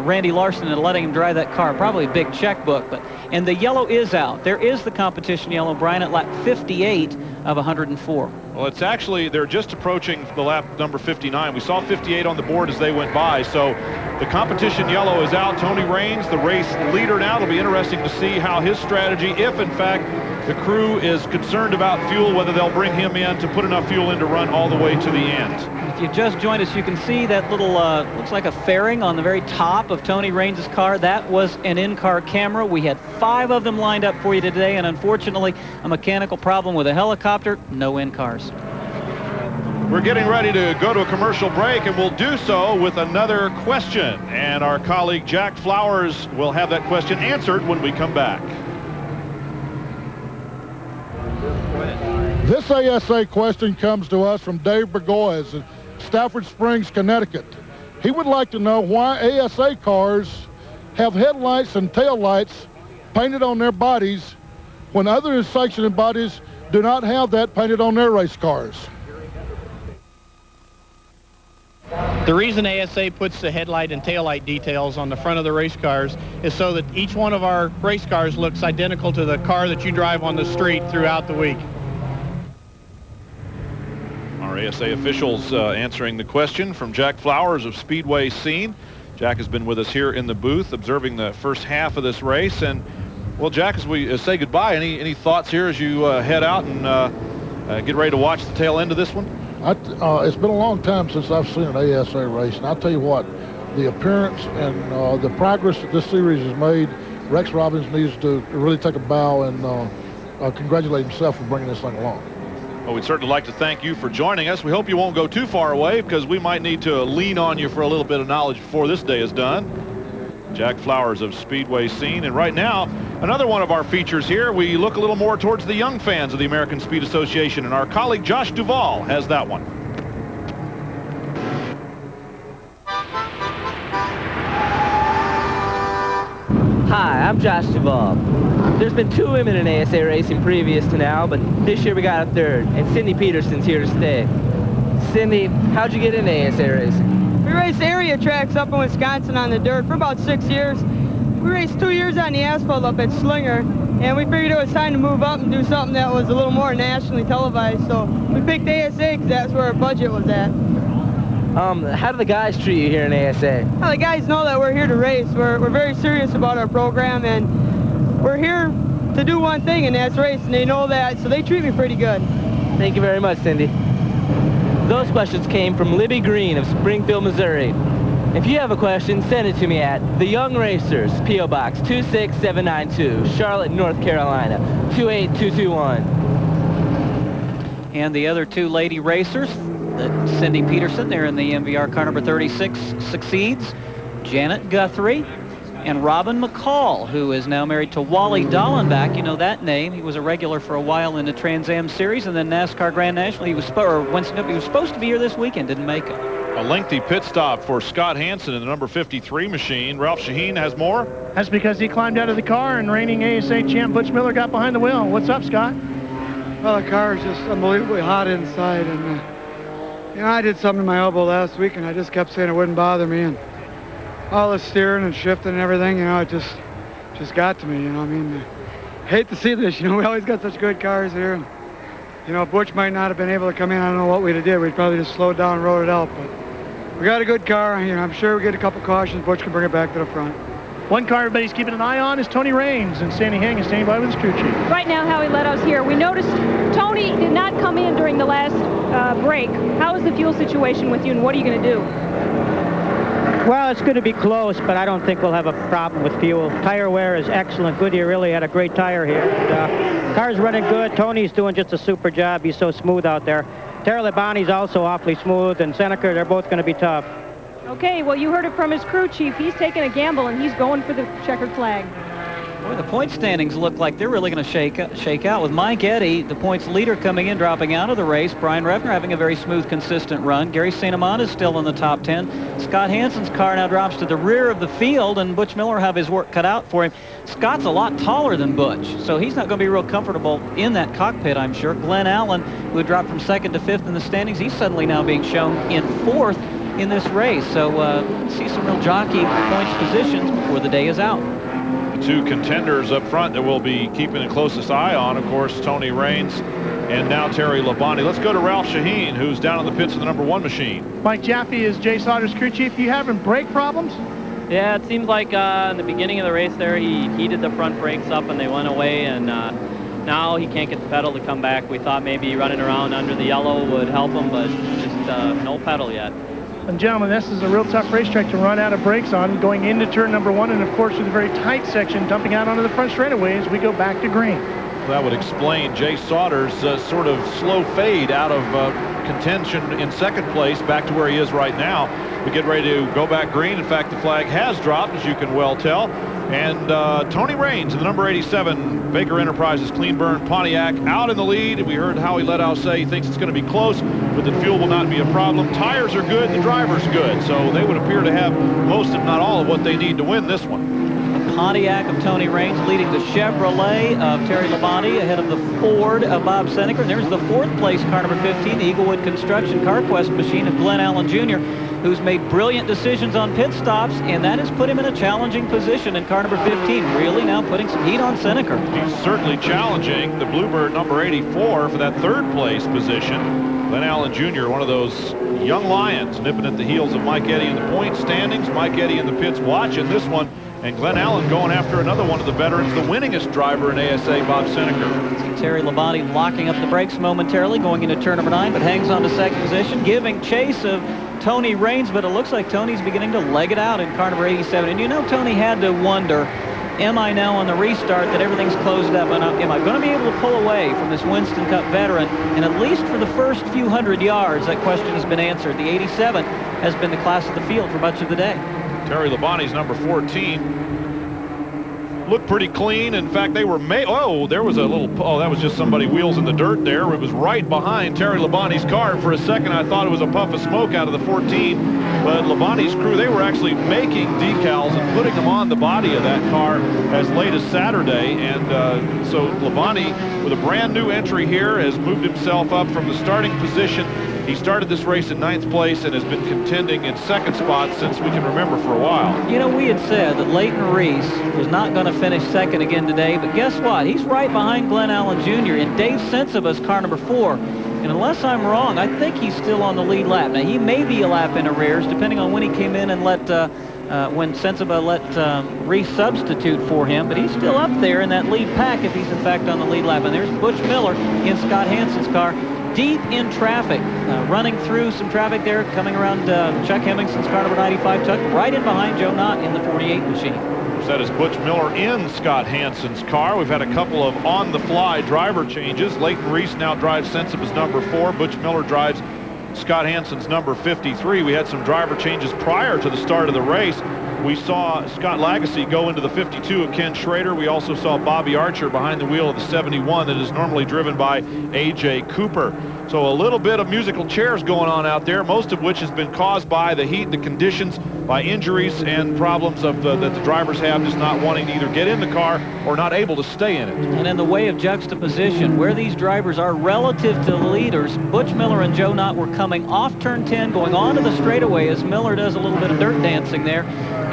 Randy Larson into letting him drive that car. Probably a big checkbook. And the yellow is out. There is the competition yellow, Brian, at lap 58 of 104. Well, it's actually, they're just approaching the lap number 59. We saw 58 on the board as they went by. So the competition yellow is out. Tony Raines, the race leader now. It'll be interesting to see how his strategy, if in fact the crew is concerned about fuel, whether they'll bring him in to put enough fuel in to run all the way to the end. If you just joined us, you can see that little, looks like a fairing on the very top of Tony Raines' car. That was an in-car camera. We had 5 of them lined up for you today, and unfortunately, a mechanical problem with a helicopter, no in-cars. We're getting ready to go to a commercial break, and we'll do so with another question. And our colleague Jack Flowers will have that question answered when we come back. This ASA question comes to us from Dave Burgoyes in Stafford Springs, Connecticut. He would like to know why ASA cars have headlights and taillights painted on their bodies when other sanctioned bodies do not have that painted on their race cars. The reason ASA puts the headlight and taillight details on the front of the race cars is so that each one of our race cars looks identical to the car that you drive on the street throughout the week. Our ASA officials answering the question from Jack Flowers of Speedway Scene. Jack has been with us here in the booth observing the first half of this race. And, well, Jack, as we say goodbye, any thoughts here as you head out and get ready to watch the tail end of this one? It's been a long time since I've seen an ASA race, and I'll tell you what, the appearance and the progress that this series has made, Rex Robbins needs to really take a bow and congratulate himself for bringing this thing along. Well, we'd certainly like to thank you for joining us. We hope you won't go too far away because we might need to lean on you for a little bit of knowledge before this day is done. Jack Flowers of Speedway Scene. And right now, another one of our features here, we look a little more towards the young fans of the American Speed Association, and our colleague Josh Duvall has that one. Hi, I'm Josh Duvall. There's been 2 women in ASA racing previous to now, but this year we got a 3rd, and Cindy Peterson's here to stay. Cindy, how'd you get into ASA racing? We raced area tracks up in Wisconsin on the dirt for about 6 years. We raced 2 years on the asphalt up at Slinger, and we figured it was time to move up and do something that was a little more nationally televised, so we picked ASA because that's where our budget was at. How do the guys treat you here in ASA? Well, the guys know that we're here to race. We're very serious about our program, and we're here to do one thing, and that's race, and they know that, so they treat me pretty good. Thank you very much, Cindy. Those questions came from Libby Green of Springfield, Missouri. If you have a question, send it to me at The Young Racers, P.O. Box 26792, Charlotte, North Carolina, 28221. And the other 2 lady racers, Cindy Peterson, there in the MVR car number 36, succeeds. Janet Guthrie and Robin McCall, who is now married to Wally Dallenbach. You know that name. He was a regular for a while in the Trans Am Series and then NASCAR Grand National. He was supposed to be here this weekend, didn't make it. A lengthy pit stop for Scott Hansen in the number 53 machine. Ralph Shaheen has more. That's because he climbed out of the car and reigning ASA champ Butch Miller got behind the wheel. What's up, Scott? Well, the car is just unbelievably hot inside, and you know, I did something to my elbow last week, and I just kept saying it wouldn't bother me, and all the steering and shifting and everything, you know, it just got to me, you know. I mean, I hate to see this, you know. We always got such good cars here, and, you know, Butch might not have been able to come in. I don't know what we'd have did. We'd probably just slowed down and rode it out, but we got a good car. You know, I'm sure we get a couple cautions. Butch can bring it back to the front. One car everybody's keeping an eye on is Tony Raines, and Sandy Hang is standing by with his crew chief. Right now, Howie Leto's here. We noticed Tony did not come in during the last break. How is the fuel situation with you, and what are you going to do? Well, it's going to be close, but I don't think we'll have a problem with fuel. Tire wear is excellent. Goodyear really had a great tire here. And, car's running good. Tony's doing just a super job. He's so smooth out there. Terry Labonte's also awfully smooth, and Seneca, they're both going to be tough. Okay, well, you heard it from his crew chief. He's taking a gamble, and he's going for the checkered flag. Boy, the point standings look like they're really going to shake out with Mike Eddy, the points leader, coming in, dropping out of the race. Brian Refner having a very smooth, consistent run. Gary St. Amant is still in the top 10. Scott Hansen's car now drops to the rear of the field, and Butch Miller have his work cut out for him. Scott's a lot taller than Butch, so he's not going to be real comfortable in that cockpit, I'm sure. Glenn Allen, who had dropped from 2nd to 5th in the standings, he's suddenly now being shown in 4th in this race. So see some real jockey points positions before the day is out. The 2 contenders up front that we'll be keeping the closest eye on, of course, Tony Raines and now Terry Labonte. Let's go to Ralph Shaheen, who's down in the pits of the number 1 machine. Mike Jaffe is Jay Sauter's crew chief. You having brake problems? Yeah, it seems like in the beginning of the race there, he heated the front brakes up and they went away, and now he can't get the pedal to come back. We thought maybe running around under the yellow would help him, but just no pedal yet. And gentlemen, this is a real tough racetrack to run out of brakes on, going into turn number 1, and of course with a very tight section, dumping out onto the front straightaway as we go back to green. That would explain Jay Sauter's sort of slow fade out of contention in 2nd place back to where he is right now. We get ready to go back green. In fact, the flag has dropped, as you can well tell. And Tony Raines in the number 87 Baker Enterprises clean burn Pontiac out in the lead. We heard Howie Letow say he thinks it's going to be close, but the fuel will not be a problem. Tires are good, the driver's good, so they would appear to have most, if not all, of what they need to win this one. The Pontiac of Tony Raines leading the Chevrolet of Terry Labonte ahead of the Ford of Bob Seneca. And there's the 4th place car number 15, the Eaglewood Construction CarQuest machine of Glenn Allen Jr., who's made brilliant decisions on pit stops, and that has put him in a challenging position in car number 15, really now putting some heat on Seneca. He's certainly challenging the Bluebird number 84 for that 3rd place position. Glenn Allen Jr., one of those young lions nipping at the heels of Mike Eddy in the point standings. Mike Eddy in the pits watching this one, and Glenn Allen going after another one of the veterans, the winningest driver in ASA, Bob Seneca. See Terry Labonte locking up the brakes momentarily, going into turn number 9, but hangs on to 2nd position, giving chase of Tony Raines, but it looks like Tony's beginning to leg it out in car number 87. And you know, Tony had to wonder, am I now on the restart that everything's closed up, and am I going to be able to pull away from this Winston Cup veteran? And at least for the first few hundred yards, that question has been answered. The 87 has been the class of the field for much of the day. Terry Labonte's number 14. looked pretty clean. In fact, they were there was a little, that was just somebody wheels in the dirt there. It was right behind Terry Labonte's car. For a second, I thought it was a puff of smoke out of the 14, but Labonte's crew, they were actually making decals and putting them on the body of that car as late as Saturday. And so Labonte, with a brand new entry here, has moved himself up from the starting position. He started this race in 9th place and has been contending in 2nd spot since we can remember for a while. You know, we had said that Leighton Reese was not going to finish 2nd again today, but guess what? He's right behind Glenn Allen Jr. in Dave Sensiba's car number 4. And unless I'm wrong, I think he's still on the lead lap. Now, he may be a lap in arrears, depending on when he came in and when Sensiba let Reese substitute for him, but he's still up there in that lead pack if he's in fact on the lead lap. And there's Butch Miller in Scott Hansen's car, deep in traffic, running through some traffic there, coming around Chuck Hemmingson's car number 95, Chuck, right in behind Joe Knott in the 48 machine. That is Butch Miller in Scott Hansen's car. We've had a couple of on-the-fly driver changes. Leighton Reese now drives Sensiba's number 4. Butch Miller drives Scott Hansen's number 53. We had some driver changes prior to the start of the race. We saw Scott Lagasse go into the 52 of Ken Schrader. We also saw Bobby Archer behind the wheel of the 71 that is normally driven by A.J. Cooper. So a little bit of musical chairs going on out there, most of which has been caused by the heat, the conditions, by injuries and problems that the drivers have, just not wanting to either get in the car or not able to stay in it. And in the way of juxtaposition, where these drivers are relative to the leaders, Butch Miller and Joe Knott were coming off turn 10, going onto the straightaway as Miller does a little bit of dirt dancing there,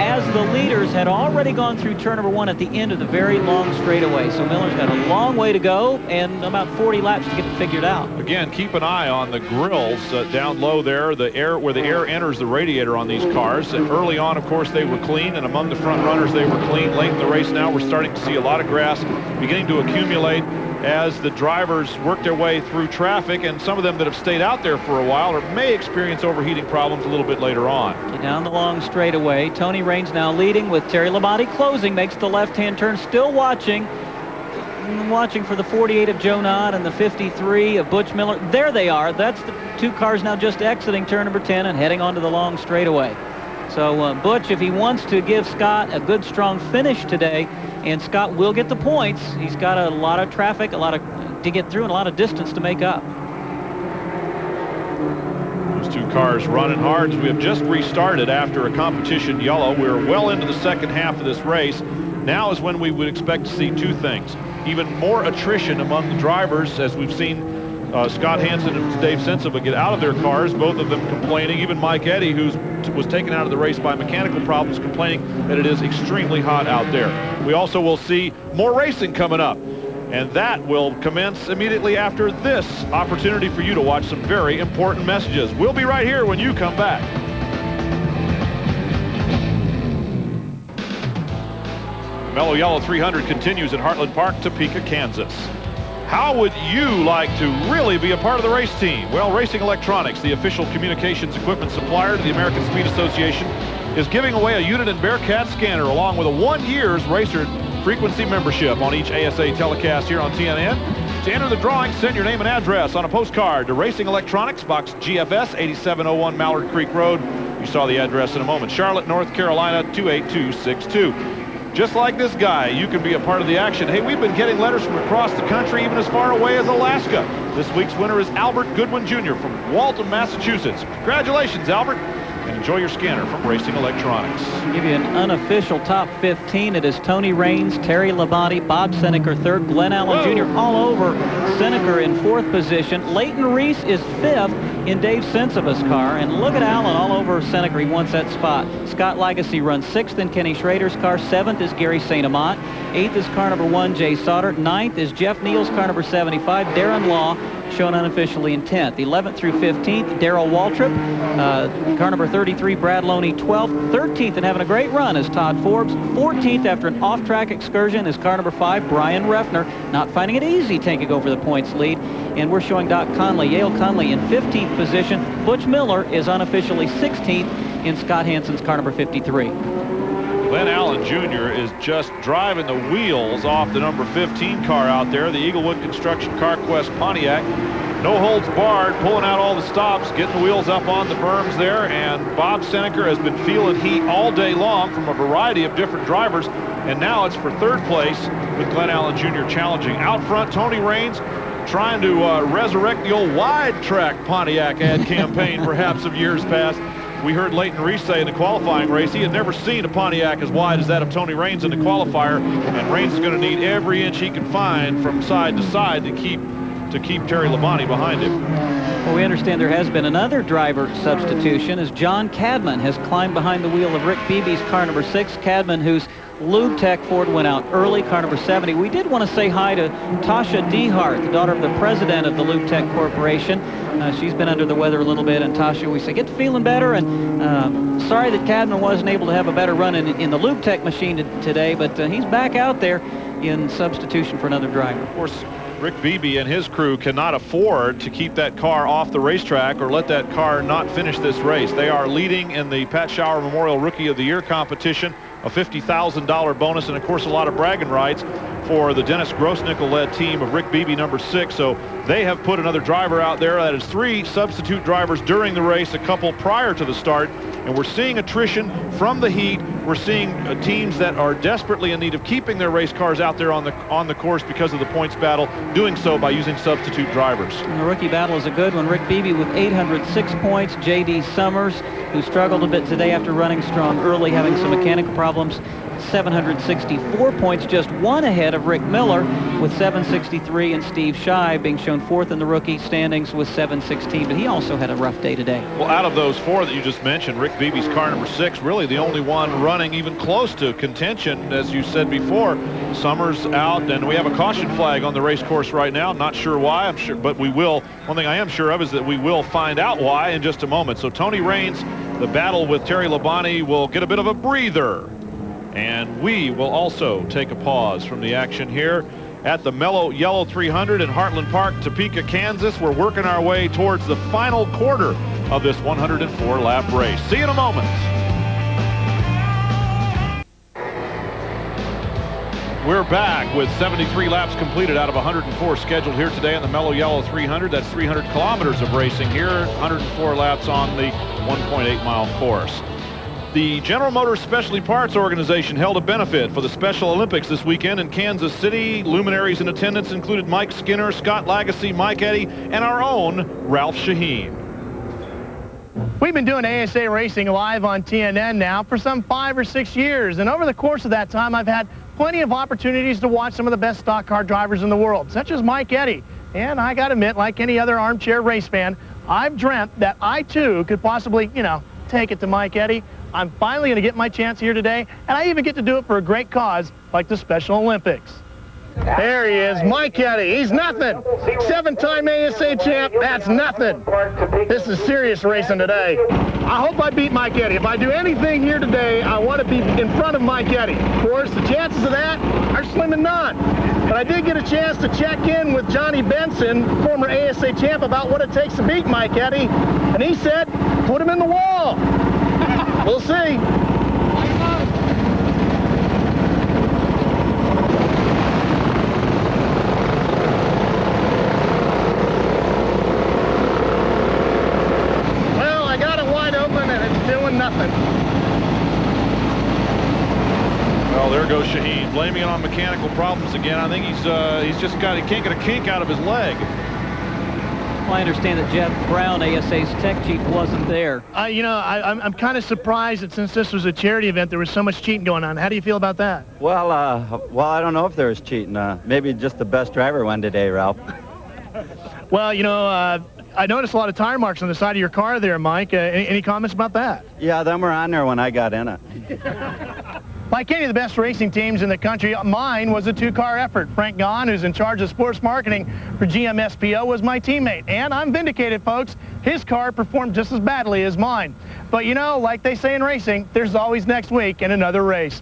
as the leaders had already gone through turn number 1 at the end of the very long straightaway. So Miller's got a long way to go and about 40 laps to get it figured out. Again, keep an eye on the grills down low there, the air where the air enters the radiator on these cars. And early on, of course, they were clean, and among the front runners, they were clean. Late in the race now, we're starting to see a lot of grass beginning to accumulate as the drivers work their way through traffic, and some of them that have stayed out there for a while or may experience overheating problems a little bit later on. Down the long straightaway, Tony Raines now leading with Terry Labonte closing, makes the left-hand turn, still watching for the 48 of Joe Knott and the 53 of Butch Miller. There they are. That's the 2 cars now just exiting turn number 10 and heading onto the long straightaway. So Butch, if he wants to give Scott a good, strong finish today, and Scott will get the points, he's got a lot of traffic, a lot to get through, and a lot of distance to make up. Those 2 cars running hard as we have just restarted after a competition yellow. We're well into the second half of this race. Now is when we would expect to see 2 things. Even more attrition among the drivers, as we've seen Scott Hansen and Dave Sensiba get out of their cars, both of them complaining. Even Mike Eddy, who was taken out of the race by mechanical problems, complaining that it is extremely hot out there. We also will see more racing coming up, and that will commence immediately after this opportunity for you to watch some very important messages. We'll be right here when you come back. The Mello Yello 300 continues at Heartland Park, Topeka, Kansas. How would you like to really be a part of the race team? Well, Racing Electronics, the official communications equipment supplier to the American Speed Association, is giving away a unit and Bearcat scanner along with a 1 year's racer frequency membership on each ASA telecast here on TNN. To enter the drawing, send your name and address on a postcard to Racing Electronics, Box GFS, 8701 Mallard Creek Road. You saw the address in a moment. Charlotte, North Carolina, 28262. Just like this guy, you can be a part of the action. Hey, we've been getting letters from across the country, even as far away as Alaska. This week's winner is Albert Goodwin Jr. from Walton, Massachusetts. Congratulations, Albert, and enjoy your scanner from Racing Electronics. I'll give you an unofficial top 15. It is Tony Raines, Terry Labonte, Bob Seneker 3rd, Glenn Allen Jr. all over. Seneker in 4th position. Leighton Reese is 5th in Dave Sensiba's car, and look at Allen all over Seneker. He wants that spot. Scott Lagasse runs 6th in Kenny Schrader's car. 7th is Gary St. Amant. 8th is car number 1, Jay Sauter. 9th is Jeff Neal's car number 75. Darren Law shown unofficially in 10th. 11th through 15th, Darrell Waltrip. Car number 33, Brad Loney, 12th. 13th and having a great run is Todd Forbes. 14th after an off-track excursion is car number 5, Brian Refner. Not finding it easy taking over the points lead. And we're showing Doc Conley, Yale Conley in 15th position. Butch Miller is unofficially 16th in Scott Hansen's car number 53. Glenn Allen Jr. is just driving the wheels off the number 15 car out there, the Eaglewood Construction CarQuest Pontiac. no holds barred, pulling out all the stops, getting the wheels up on the berms there, and Bob Seneker has been feeling heat all day long from a variety of different drivers, and now it's for third place with Glenn Allen Jr. challenging. Out front, Tony Raines trying to resurrect the old wide track Pontiac ad campaign perhaps of years past. We heard Leighton Reese say in the qualifying race he had never seen a Pontiac as wide as that of Tony Raines in the qualifier, and Raines is going to need every inch he can find from side to side to keep Terry Labonte behind him. Well, we understand there has been another driver substitution as John Cadman has climbed behind the wheel of Rick Beebe's car number 6. Cadman, whose Lube Tech Ford went out early, car number 70. We did want to say hi to Tasha Dehart, the daughter of the president of the Lube Tech Corporation. She's been under the weather a little bit, and Tasha, we say, get feeling better, and sorry that Cadman wasn't able to have a better run in the Lube Tech machine today, but he's back out there in substitution for another driver. Of course, Rick Beebe and his crew cannot afford to keep that car off the racetrack or let that car not finish this race. They are leading in the Pat Shower Memorial Rookie of the Year competition, a $50,000 bonus, and of course a lot of bragging rights for the Dennis Grossnickel-led team of Rick Beebe, number 6. So they have put another driver out there. That is 3 substitute drivers during the race, a couple prior to the start. And we're seeing attrition from the heat. We're seeing teams that are desperately in need of keeping their race cars out there on the course because of the points battle, doing so by using substitute drivers. And the rookie battle is a good one. Rick Beebe with 806 points. J.D. Summers, who struggled a bit today after running strong early, having some mechanical problems, 764 points, just one ahead of Rick Miller with 763, and Steve Shive being shown 4th in the rookie standings with 716, but he also had a rough day today. Well, out of those 4 that you just mentioned, Rick Beebe's car number 6, really the only one running even close to contention, as you said before. Summers out, and we have a caution flag on the race course right now. I'm not sure why, I'm sure, but we will. One thing I am sure of is that we will find out why in just a moment. So Tony Raines, the battle with Terry Labonte will get a bit of a breather. And we will also take a pause from the action here at the Mello Yello 300 in Heartland Park, Topeka, Kansas. We're working our way towards the final quarter of this 104-lap race. See you in a moment. We're back with 73 laps completed out of 104 scheduled here today on the Mello Yello 300. That's 300 kilometers of racing here, 104 laps on the 1.8-mile course. The General Motors Specialty Parts Organization held a benefit for the Special Olympics this weekend in Kansas City. Luminaries in attendance included Mike Skinner, Scott Lagasse, Mike Eddy, and our own Ralph Shaheen. We've been doing ASA Racing live on TNN now for some 5 or 6 years, and over the course of that time, I've had plenty of opportunities to watch some of the best stock car drivers in the world, such as Mike Eddy. And I got to admit, like any other armchair race fan, I've dreamt that I, too, could possibly, take it to Mike Eddy. I'm finally going to get my chance here today, and I even get to do it for a great cause like the Special Olympics. There he is, Mike Eddy. He's nothing. 7-time ASA champ, that's nothing. This is serious racing today. I hope I beat Mike Eddy. If I do anything here today, I want to be in front of Mike Eddy. Of course, the chances of that are slim and none. But I did get a chance to check in with Johnny Benson, former ASA champ, about what it takes to beat Mike Eddy, and he said, put him in the wall. We'll see. Well, I got it wide open and it's doing nothing. Well, there goes Shaheen, blaming it on mechanical problems again. I think he can't get a kink out of his leg. Well, I understand that Jeff Brown, ASA's tech chief, wasn't there. I'm kind of surprised that since this was a charity event, there was so much cheating going on. How do you feel about that? Well, I don't know if there was cheating. Maybe just the best driver won today, Ralph. Well, I noticed a lot of tire marks on the side of your car there, Mike. Any comments about that? Yeah, them were on there when I got in it. Like any of the best racing teams in the country, mine was a 2-car effort. Frank Gahn, who's in charge of sports marketing for GMSPO, was my teammate. And I'm vindicated, folks. His car performed just as badly as mine. But, like they say in racing, there's always next week and another race.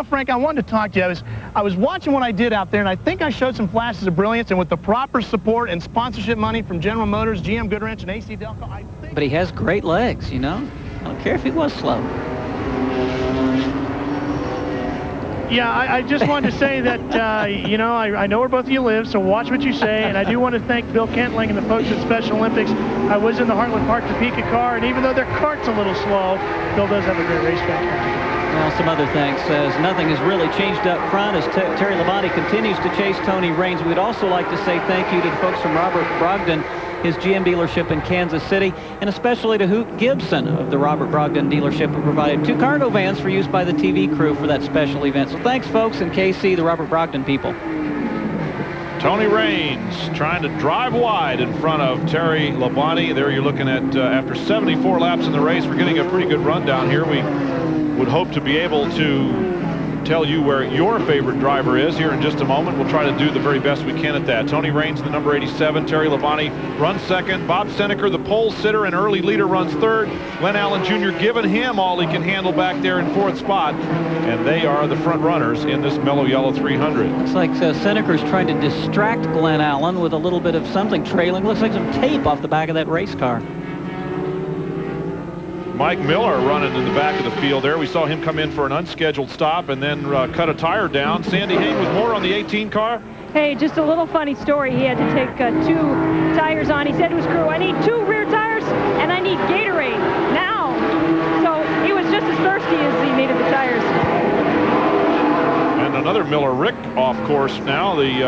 Frank, I wanted to talk to you. I was watching what I did out there, and I think I showed some flashes of brilliance. And with the proper support and sponsorship money from General Motors, GM Goodwrench, and AC-Delco, I think... But he has great legs, I don't care if he was slow. Yeah, I just wanted to say that, you know, I know where both of you live, so watch what you say. And I do want to thank Bill Kentling and the folks at Special Olympics. I was in the Heartland Park Topeka car, and even though their cart's a little slow, Bill does have a great racetrack. Well, some other thanks, as nothing has really changed up front as Terry Labonte continues to chase Tony Raines. We'd also like to say thank you to the folks from Robert Brogdon, his GM dealership in Kansas City, and especially to Hoot Gibson of the Robert Brogdon dealership, who provided 2 cargo vans for use by the TV crew for that special event. So thanks, folks, and KC, the Robert Brogdon people. Tony Raines trying to drive wide in front of Terry Labonte. There you're looking at, after 74 laps in the race, we're getting a pretty good rundown here. We would hope to be able to tell you where your favorite driver is here in just a moment. We'll try to do the very best we can at that. Tony Raines, the number 87. Terry Labonte runs second. Bob Seneker, the pole sitter and early leader, runs third. Glenn Allen Jr. giving him all he can handle back there in 4th spot. And they are the front runners in this Mello Yello 300. Looks like Seneker's trying to distract Glenn Allen with a little bit of something trailing. Looks like some tape off the back of that race car. Mike Miller running in the back of the field there. We saw him come in for an unscheduled stop and then cut a tire down. Sandy Hain with more on the 18 car. Hey, just a little funny story. He had to take 2 tires on. He said to his crew, I need 2 rear tires and I need Gatorade now. So he was just as thirsty as he needed the tires. And another Miller Rick off course now, the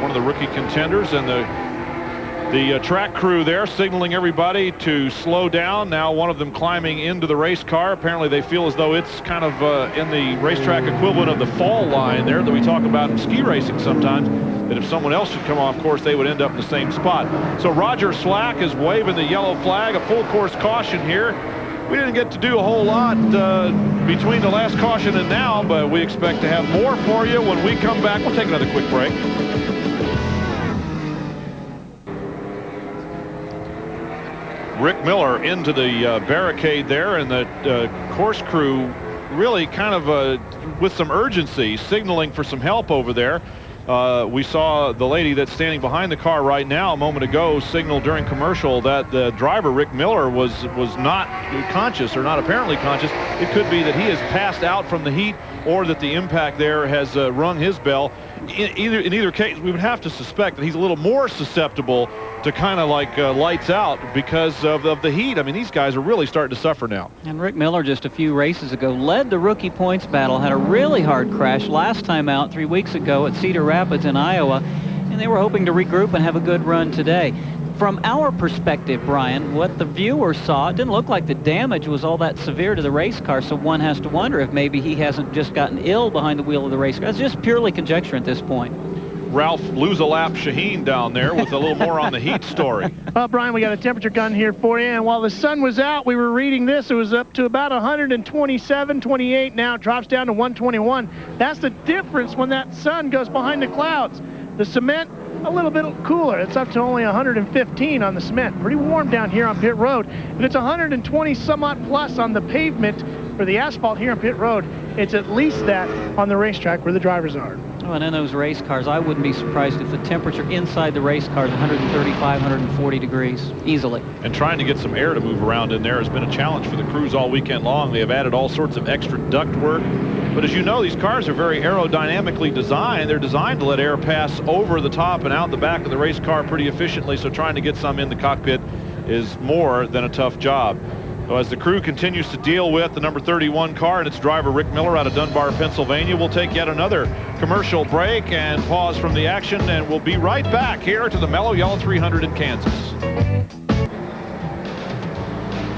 one of the rookie contenders, and the track crew there signaling everybody to slow down. Now one of them climbing into the race car. Apparently they feel as though it's kind of in the racetrack equivalent of the fall line there that we talk about in ski racing sometimes, that if someone else should come off course, they would end up in the same spot. So Roger Slack is waving the yellow flag, a full course caution here. We didn't get to do a whole lot between the last caution and now, but we expect to have more for you when we come back. We'll take another quick break. Rick Miller into the barricade there, and the course crew really kind of with some urgency signaling for some help over there. We saw the lady that's standing behind the car right now a moment ago signal during commercial that the driver, Rick Miller, was not conscious, or not apparently conscious. It could be that he has passed out from the heat, or that the impact there has rung his bell. In either case, we would have to suspect that he's a little more susceptible to kind of like lights out because of the heat. I mean, these guys are really starting to suffer now. And Rick Miller just a few races ago led the rookie points battle, had a really hard crash last time out 3 weeks ago at Cedar Rapids in Iowa, and they were hoping to regroup and have a good run today. From our perspective, Brian, what the viewers saw, it didn't look like the damage was all that severe to the race car, so one has to wonder if maybe he hasn't just gotten ill behind the wheel of the race car. It's just purely conjecture at this point. Ralph lose-a-lap Shaheen down there with a little more on the heat story. Well, Brian, we got a temperature gun here for you, and while the sun was out, we were reading this. It was up to about 127, 28. Now it drops down to 121. That's the difference when that sun goes behind the clouds. The cement, a little bit cooler. It's up to only 115 on the cement. Pretty warm down here on pit road. And it's 120 some odd plus on the pavement for the asphalt here on pit road. It's at least that on the racetrack where the drivers are. Oh, and in those race cars, I wouldn't be surprised if the temperature inside the race car is 135, 140 degrees, easily. And trying to get some air to move around in there has been a challenge for the crews all weekend long. They have added all sorts of extra duct work. But as you know, these cars are very aerodynamically designed. They're designed to let air pass over the top and out the back of the race car pretty efficiently, so trying to get some in the cockpit is more than a tough job. So as the crew continues to deal with the number 31 car and its driver Rick Miller out of Dunbar, Pennsylvania, we'll take yet another commercial break and pause from the action, and we'll be right back here to the Mello Yello 300 in Kansas.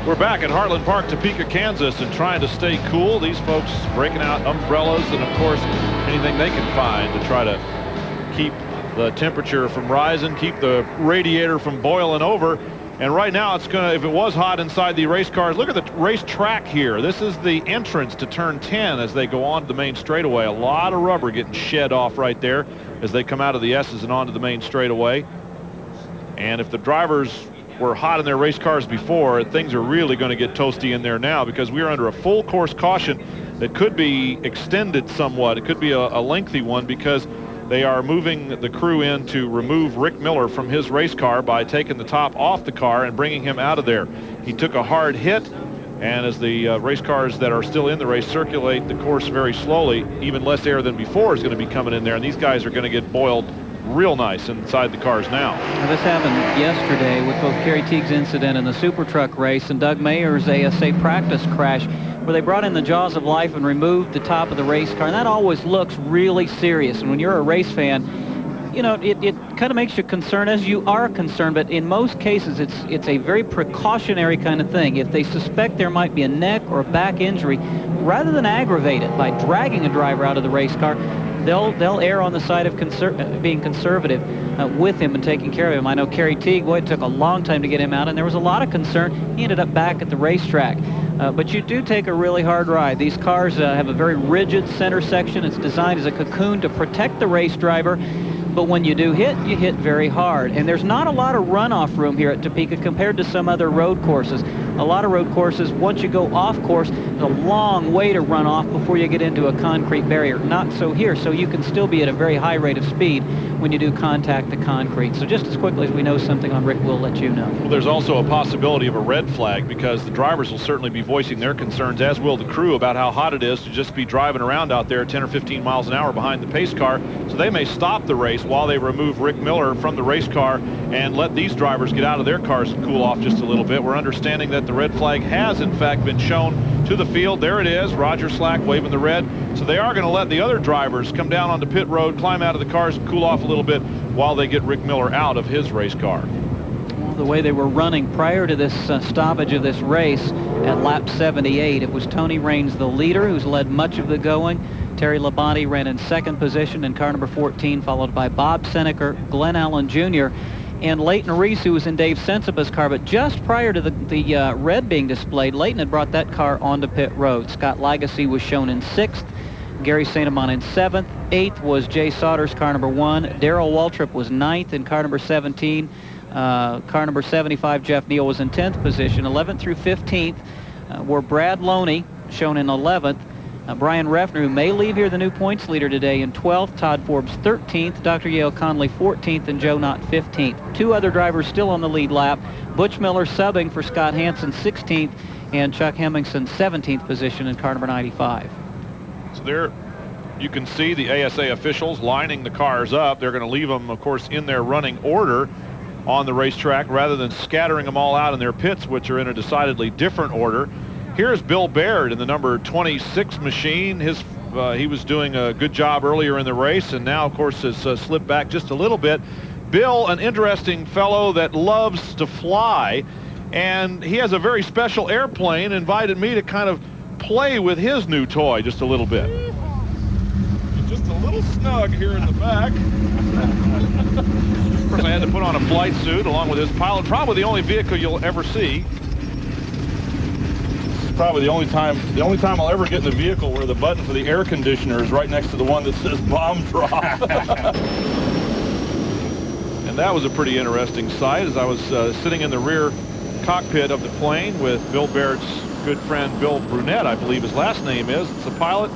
We're back at Heartland Park, Topeka, Kansas, and trying to stay cool. These folks breaking out umbrellas and, of course, anything they can find to try to keep the temperature from rising, keep the radiator from boiling over. And right now it's going to, if it was hot inside the race cars, look at the race track here. This is the entrance to turn 10 as they go on to the main straightaway. A lot of rubber getting shed off right there as they come out of the S's and onto the main straightaway. And if the drivers were hot in their race cars before, things are really going to get toasty in there now, because we are under a full course caution that could be extended somewhat. It could be a lengthy one, because they are moving the crew in to remove Rick Miller from his race car by taking the top off the car and bringing him out of there. He took a hard hit, And as the race cars that are still in the race circulate the course very slowly, even less air than before is going to be coming in there, and these guys are going to get boiled real nice inside the cars now. Well, this happened yesterday with both Kerry Teague's incident in the Super Truck race and Doug Mayer's ASA practice crash, where they brought in the jaws of life and removed the top of the race car. And that always looks really serious. And when you're a race fan, you know, it kind of makes you concerned, as you are concerned, but in most cases it's a very precautionary kind of thing. If they suspect there might be a neck or a back injury, rather than aggravate it by dragging a driver out of the race car, they'll err on the side of being conservative with him and taking care of him. I know Kerry Teague, boy, it took a long time to get him out, and there was a lot of concern. He ended up back at the racetrack. But you do take a really hard ride. These cars have a very rigid center section. It's designed as a cocoon to protect the race driver. But when you do hit, you hit very hard. And there's not a lot of runoff room here at Topeka compared to some other road courses. A lot of road courses, once you go off course, there's a long way to run off before you get into a concrete barrier. Not so here, so you can still be at a very high rate of speed when you do contact the concrete. So just as quickly as we know something on Rick, we'll let you know. Well, there's also a possibility of a red flag, because the drivers will certainly be voicing their concerns, as will the crew, about how hot it is to just be driving around out there 10 or 15 miles an hour behind the pace car. So they may stop the race while they remove Rick Miller from the race car and let these drivers get out of their cars and cool off just a little bit. We're understanding that the red flag has in fact been shown to the field. There it is, Roger Slack waving the red. So they are going to let the other drivers come down onto pit road, climb out of the cars and cool off a little bit while they get Rick Miller out of his race car. Well, the way they were running prior to this stoppage of this race at lap 78, it was Tony Raines, the leader, who's led much of the going. Terry Labonte ran in second position in car number 14, followed by Bob Seneker, Glenn Allen Jr., and Leighton Reese, who was in Dave Sensiba's car. But just prior to the red being displayed, Leighton had brought that car onto pit road. Scott Legacy was shown in 6th, Gary St. Amant in 7th, 8th was Jay Sauter's car number 1, Darrell Waltrip was 9th in car number 17, car number 75, Jeff Neal, was in 10th position. 11th through 15th were Brad Loney, shown in 11th, Brian Refner, who may leave here the new points leader today, in 12th, Todd Forbes 13th, Dr. Yale Conley 14th, and Joe Knott 15th. Two other drivers still on the lead lap. Butch Miller subbing for Scott Hansen 16th, and Chuck Hemmingson 17th position in car number 95. So there you can see the ASA officials lining the cars up. They're going to leave them, of course, in their running order on the racetrack rather than scattering them all out in their pits, which are in a decidedly different order. Here's Bill Baird in the number 26 machine. He was doing a good job earlier in the race, and now, of course, has slipped back just a little bit. Bill, an interesting fellow that loves to fly, and he has a very special airplane, invited me to kind of play with his new toy just a little bit. It's just a little snug here in the back. Of course, I had to put on a flight suit along with his pilot. Probably the only vehicle you'll ever see. Probably the only time I'll ever get in a vehicle where the button for the air conditioner is right next to the one that says bomb drop. And that was a pretty interesting sight as I was sitting in the rear cockpit of the plane with Bill Baird's good friend Bill Brunette, I believe his last name is. It's the pilot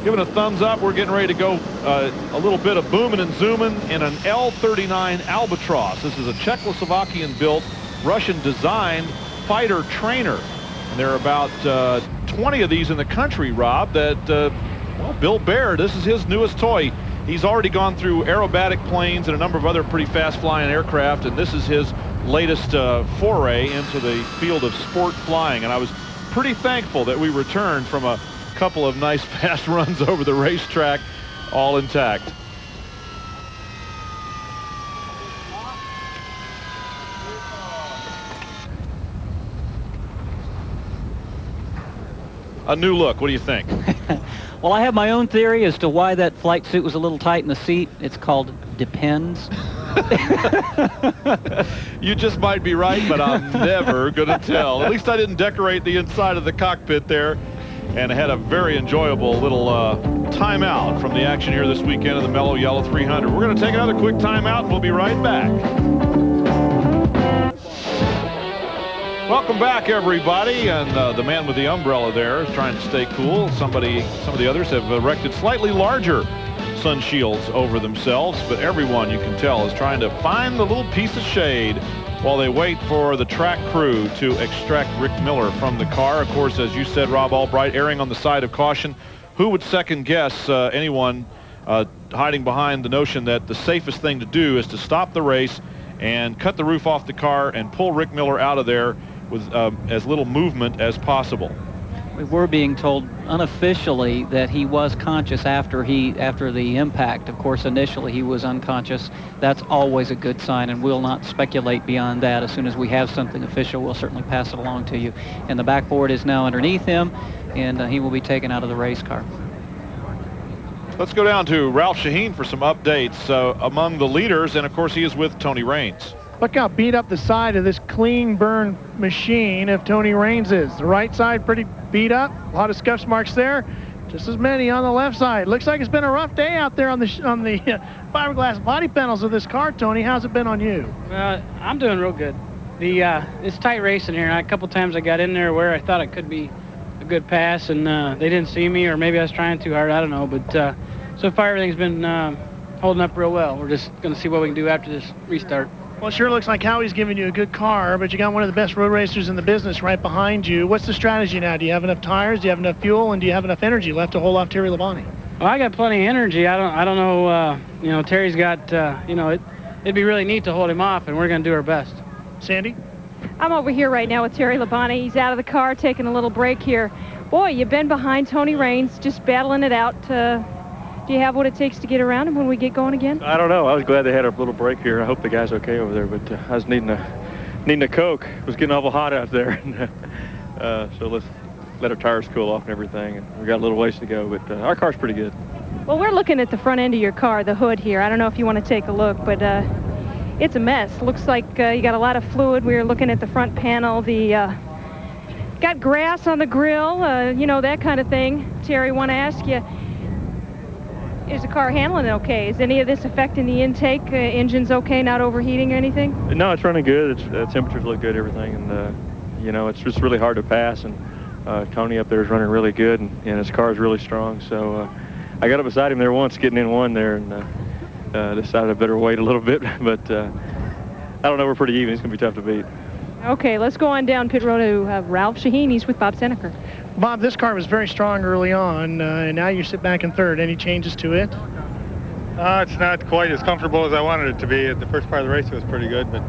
giving a thumbs up. We're getting ready to go a little bit of booming and zooming in an L-39 Albatross. This is a Czechoslovakian-built, Russian-designed fighter trainer. And there are about 20 of these in the country, Rob, that, well, Bill Baird, this is his newest toy. He's already gone through aerobatic planes and a number of other pretty fast-flying aircraft, and this is his latest foray into the field of sport flying. And I was pretty thankful that we returned from a couple of nice fast runs over the racetrack, all intact. A new look. What do you think? Well, I have my own theory as to why that flight suit was a little tight in the seat. It's called depends. You just might be right, but I'm never going to tell. At least I didn't decorate the inside of the cockpit there, and I had a very enjoyable little timeout from the action here this weekend of the Mello Yello 300. We're going to take another quick timeout, and we'll be right back. Welcome back, everybody, and the man with the umbrella there is trying to stay cool. Some of the others have erected slightly larger sun shields over themselves, but everyone, you can tell, is trying to find the little piece of shade while they wait for the track crew to extract Rick Miller from the car. Of course, as you said, Rob Albright, erring on the side of caution. Who would second guess anyone hiding behind the notion that the safest thing to do is to stop the race and cut the roof off the car and pull Rick Miller out of there with as little movement as possible? We were being told unofficially that he was conscious after the impact. Of course, initially he was unconscious. That's always a good sign, and we'll not speculate beyond that. As soon as we have something official, we'll certainly pass it along to you. And the backboard is now underneath him, and he will be taken out of the race car. Let's go down to Ralph Shaheen for some updates among the leaders, and of course he is with Tony Raines. Look how beat up the side of this clean burn machine of Tony Raines is. The right side pretty beat up, a lot of scuff marks there, just as many on the left side. Looks like it's been a rough day out there on the fiberglass body panels of this car. Tony, how's it been on you? I'm doing real good. It's tight racing here. A couple times I got in there where I thought it could be a good pass, and they didn't see me, or maybe I was trying too hard. I don't know, but so far everything's been holding up real well. We're just going to see what we can do after this restart. Well, it sure looks like Howie's giving you a good car, but you got one of the best road racers in the business right behind you. What's the strategy now? Do you have enough tires? Do you have enough fuel? And do you have enough energy left to hold off Terry Labonte? Well, I got plenty of energy. I don't know. Terry's got. It'd be really neat to hold him off, and we're going to do our best. Sandy? I'm over here right now with Terry Labonte. He's out of the car, taking a little break here. Boy, you've been behind Tony Raines, just battling it out. Do you have what it takes to get around him when we get going again? I don't know. I was glad they had a little break here. I hope the guy's okay over there, but I was needing a Coke. It was getting awful hot out there. So let's let our tires cool off and everything. And we got a little ways to go, but our car's pretty good. Well, we're looking at the front end of your car, the hood here. I don't know if you want to take a look, but it's a mess. Looks like you got a lot of fluid. We were looking at the front panel. Got grass on the grill, that kind of thing. Terry, want to ask you, is the car handling okay? Is any of this affecting the intake? Engine's okay, not overheating or anything? No, it's running good. Temperatures look good, everything, and it's just really hard to pass. And Tony up there is running really good, and his car is really strong. So I got up beside him there once, getting in one there, and decided I better wait a little bit. But I don't know, we're pretty even. It's going to be tough to beat. Okay, let's go on down pit road to Ralph Shaheen. He's with Bob Seneker. Bob, this car was very strong early on, and now you sit back in third. Any changes to it? It's not quite as comfortable as I wanted it to be. At the first part of the race, it was pretty good, but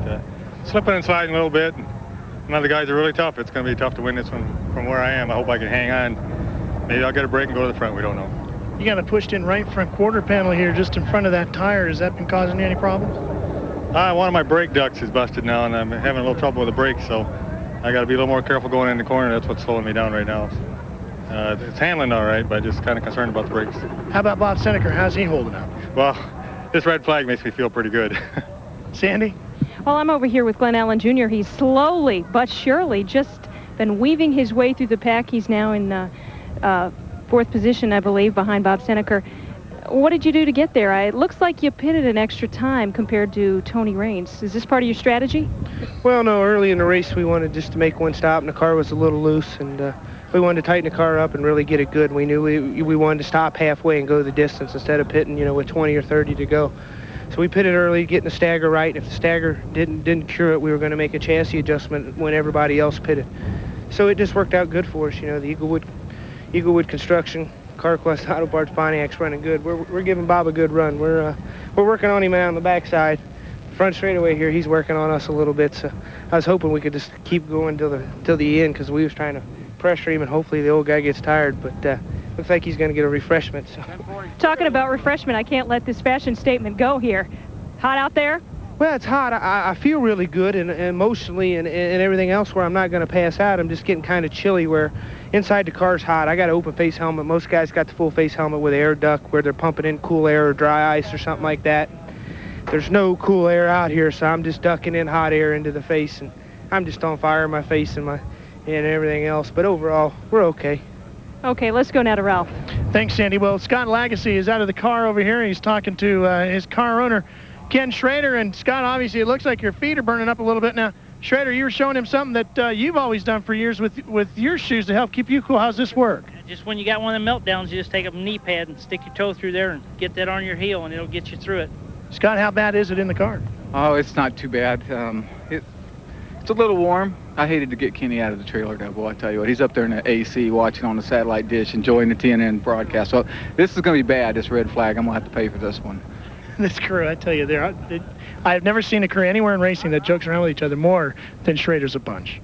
slipping and sliding a little bit. None of the guys are really tough. It's going to be tough to win this one from where I am. I hope I can hang on. Maybe I'll get a break and go to the front. We don't know. You got it pushed in right front quarter panel here, just in front of that tire. Has that been causing you any problems? One of my brake ducts is busted now, and I'm having a little trouble with the brakes, so I got to be a little more careful going in the corner. That's what's slowing me down right now. It's handling all right, but just kind of concerned about the brakes. How about Bob Seneker? How's he holding up? Well, this red flag makes me feel pretty good. Sandy? Well, I'm over here with Glenn Allen Jr. He's slowly but surely just been weaving his way through the pack. He's now in fourth position, I believe, behind Bob Seneker. What did you do to get there? It looks like you pitted an extra time compared to Tony Raines. Is this part of your strategy? Well, no. Early in the race, we wanted just to make one stop, and the car was a little loose, and we wanted to tighten the car up and really get it good. We knew we wanted to stop halfway and go the distance instead of pitting, with 20 or 30 to go. So we pitted early, getting the stagger right. If the stagger didn't cure it, we were going to make a chassis adjustment when everybody else pitted. So it just worked out good for us. The Eaglewood Construction, CarQuest Auto Parts, Pontiac's running good. We're giving Bob a good run. We're working on him out on the backside. Front straightaway here, he's working on us a little bit. So I was hoping we could just keep going till the end, because we was trying to pressure him, and hopefully the old guy gets tired. But looks like he's going to get a refreshment. So. Talking about refreshment, I can't let this fashion statement go here. Hot out there? Well, it's hot. I feel really good, and emotionally and everything else, where I'm not going to pass out. I'm just getting kind of chilly where inside the car's hot. I got an open face helmet. Most guys got the full face helmet with air duct where they're pumping in cool air or dry ice or something like that. There's no cool air out here, so I'm just ducking in hot air into the face, and I'm just on fire in my face and everything else. But overall, we're okay. Okay, let's go now to Ralph. Thanks, Sandy. Well, Scott Lagacy is out of the car over here. He's talking to his car owner, Ken Schrader. And Scott, obviously, it looks like your feet are burning up a little bit now. Schrader, you were showing him something that you've always done for years with your shoes to help keep you cool. How's this work? Just when you got one of the meltdowns, you just take a knee pad and stick your toe through there and get that on your heel, and it'll get you through it. Scott, how bad is it in the car? Oh, it's not too bad. It's a little warm. I hated to get Kenny out of the trailer, though, boy. I tell you what, he's up there in the AC watching on the satellite dish, enjoying the TNN broadcast. So this is going to be bad, this red flag. I'm going to have to pay for this one. This crew, I tell you, I've never seen a crew anywhere in racing that jokes around with each other more than Schrader's a bunch.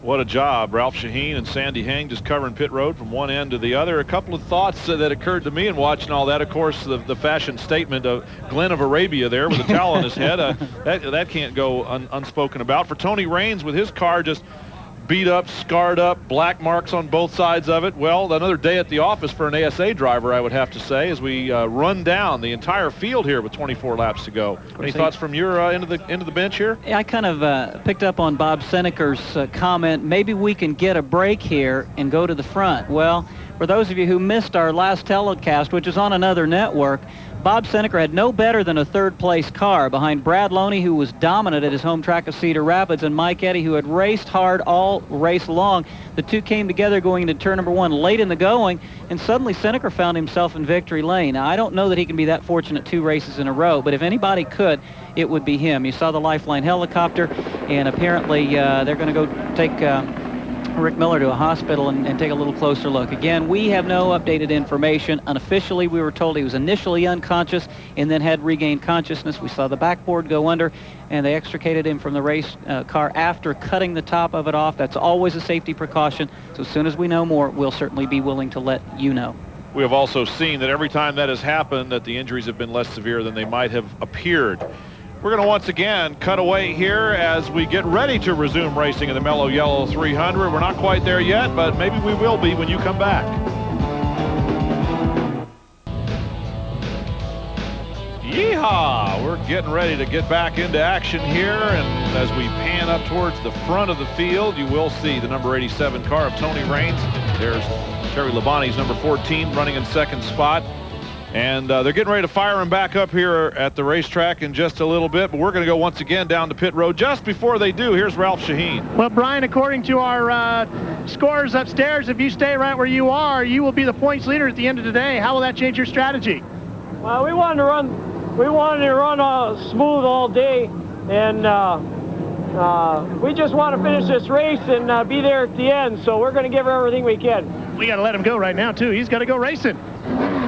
What a job. Ralph Shaheen and Sandy Heng just covering pit road from one end to the other. A couple of thoughts that occurred to me in watching all that. Of course, the fashion statement of Glenn of Arabia there with a towel on his head. That can't go unspoken about. For Tony Raines with his car just beat up, scarred up, black marks on both sides of it. Well, another day at the office for an ASA driver, I would have to say, as we run down the entire field here with 24 laps to go. Any thoughts from your end of the bench here? I kind of picked up on Bob Seneker's comment, maybe we can get a break here and go to the front. Well, for those of you who missed our last telecast, which is on another network, Bob Seneker had no better than a third-place car behind Brad Loney, who was dominant at his home track of Cedar Rapids, and Mike Eddy, who had raced hard all race long. The two came together going into turn number one late in the going, and suddenly Seneker found himself in victory lane. Now, I don't know that he can be that fortunate 2 races in a row, but if anybody could, it would be him. You saw the Lifeline helicopter, and apparently they're going to go take Rick Miller to a hospital and take a little closer look. Again, we have no updated information. Unofficially, we were told he was initially unconscious and then had regained consciousness. We saw the backboard go under, and they extricated him from the race car after cutting the top of it off. That's always a safety precaution. So as soon as we know more, we'll certainly be willing to let you know. We have also seen that every time that has happened, that the injuries have been less severe than they might have appeared. We're going to once again cut away here as we get ready to resume racing in the Mello Yello 300. We're not quite there yet, but maybe we will be when you come back. Yeehaw! We're getting ready to get back into action here, and as we pan up towards the front of the field, you will see the number 87 car of Tony Raines. There's Terry Labonte's number 14 running in second spot. And they're getting ready to fire him back up here at the racetrack in just a little bit. But we're going to go once again down to pit road. Just before they do, here's Ralph Shaheen. Well, Brian, according to our scores upstairs, if you stay right where you are, you will be the points leader at the end of the day. How will that change your strategy? Well, we wanted to run smooth all day, and we just want to finish this race and be there at the end. So we're going to give her everything we can. We got to let him go right now, too. He's got to go racing.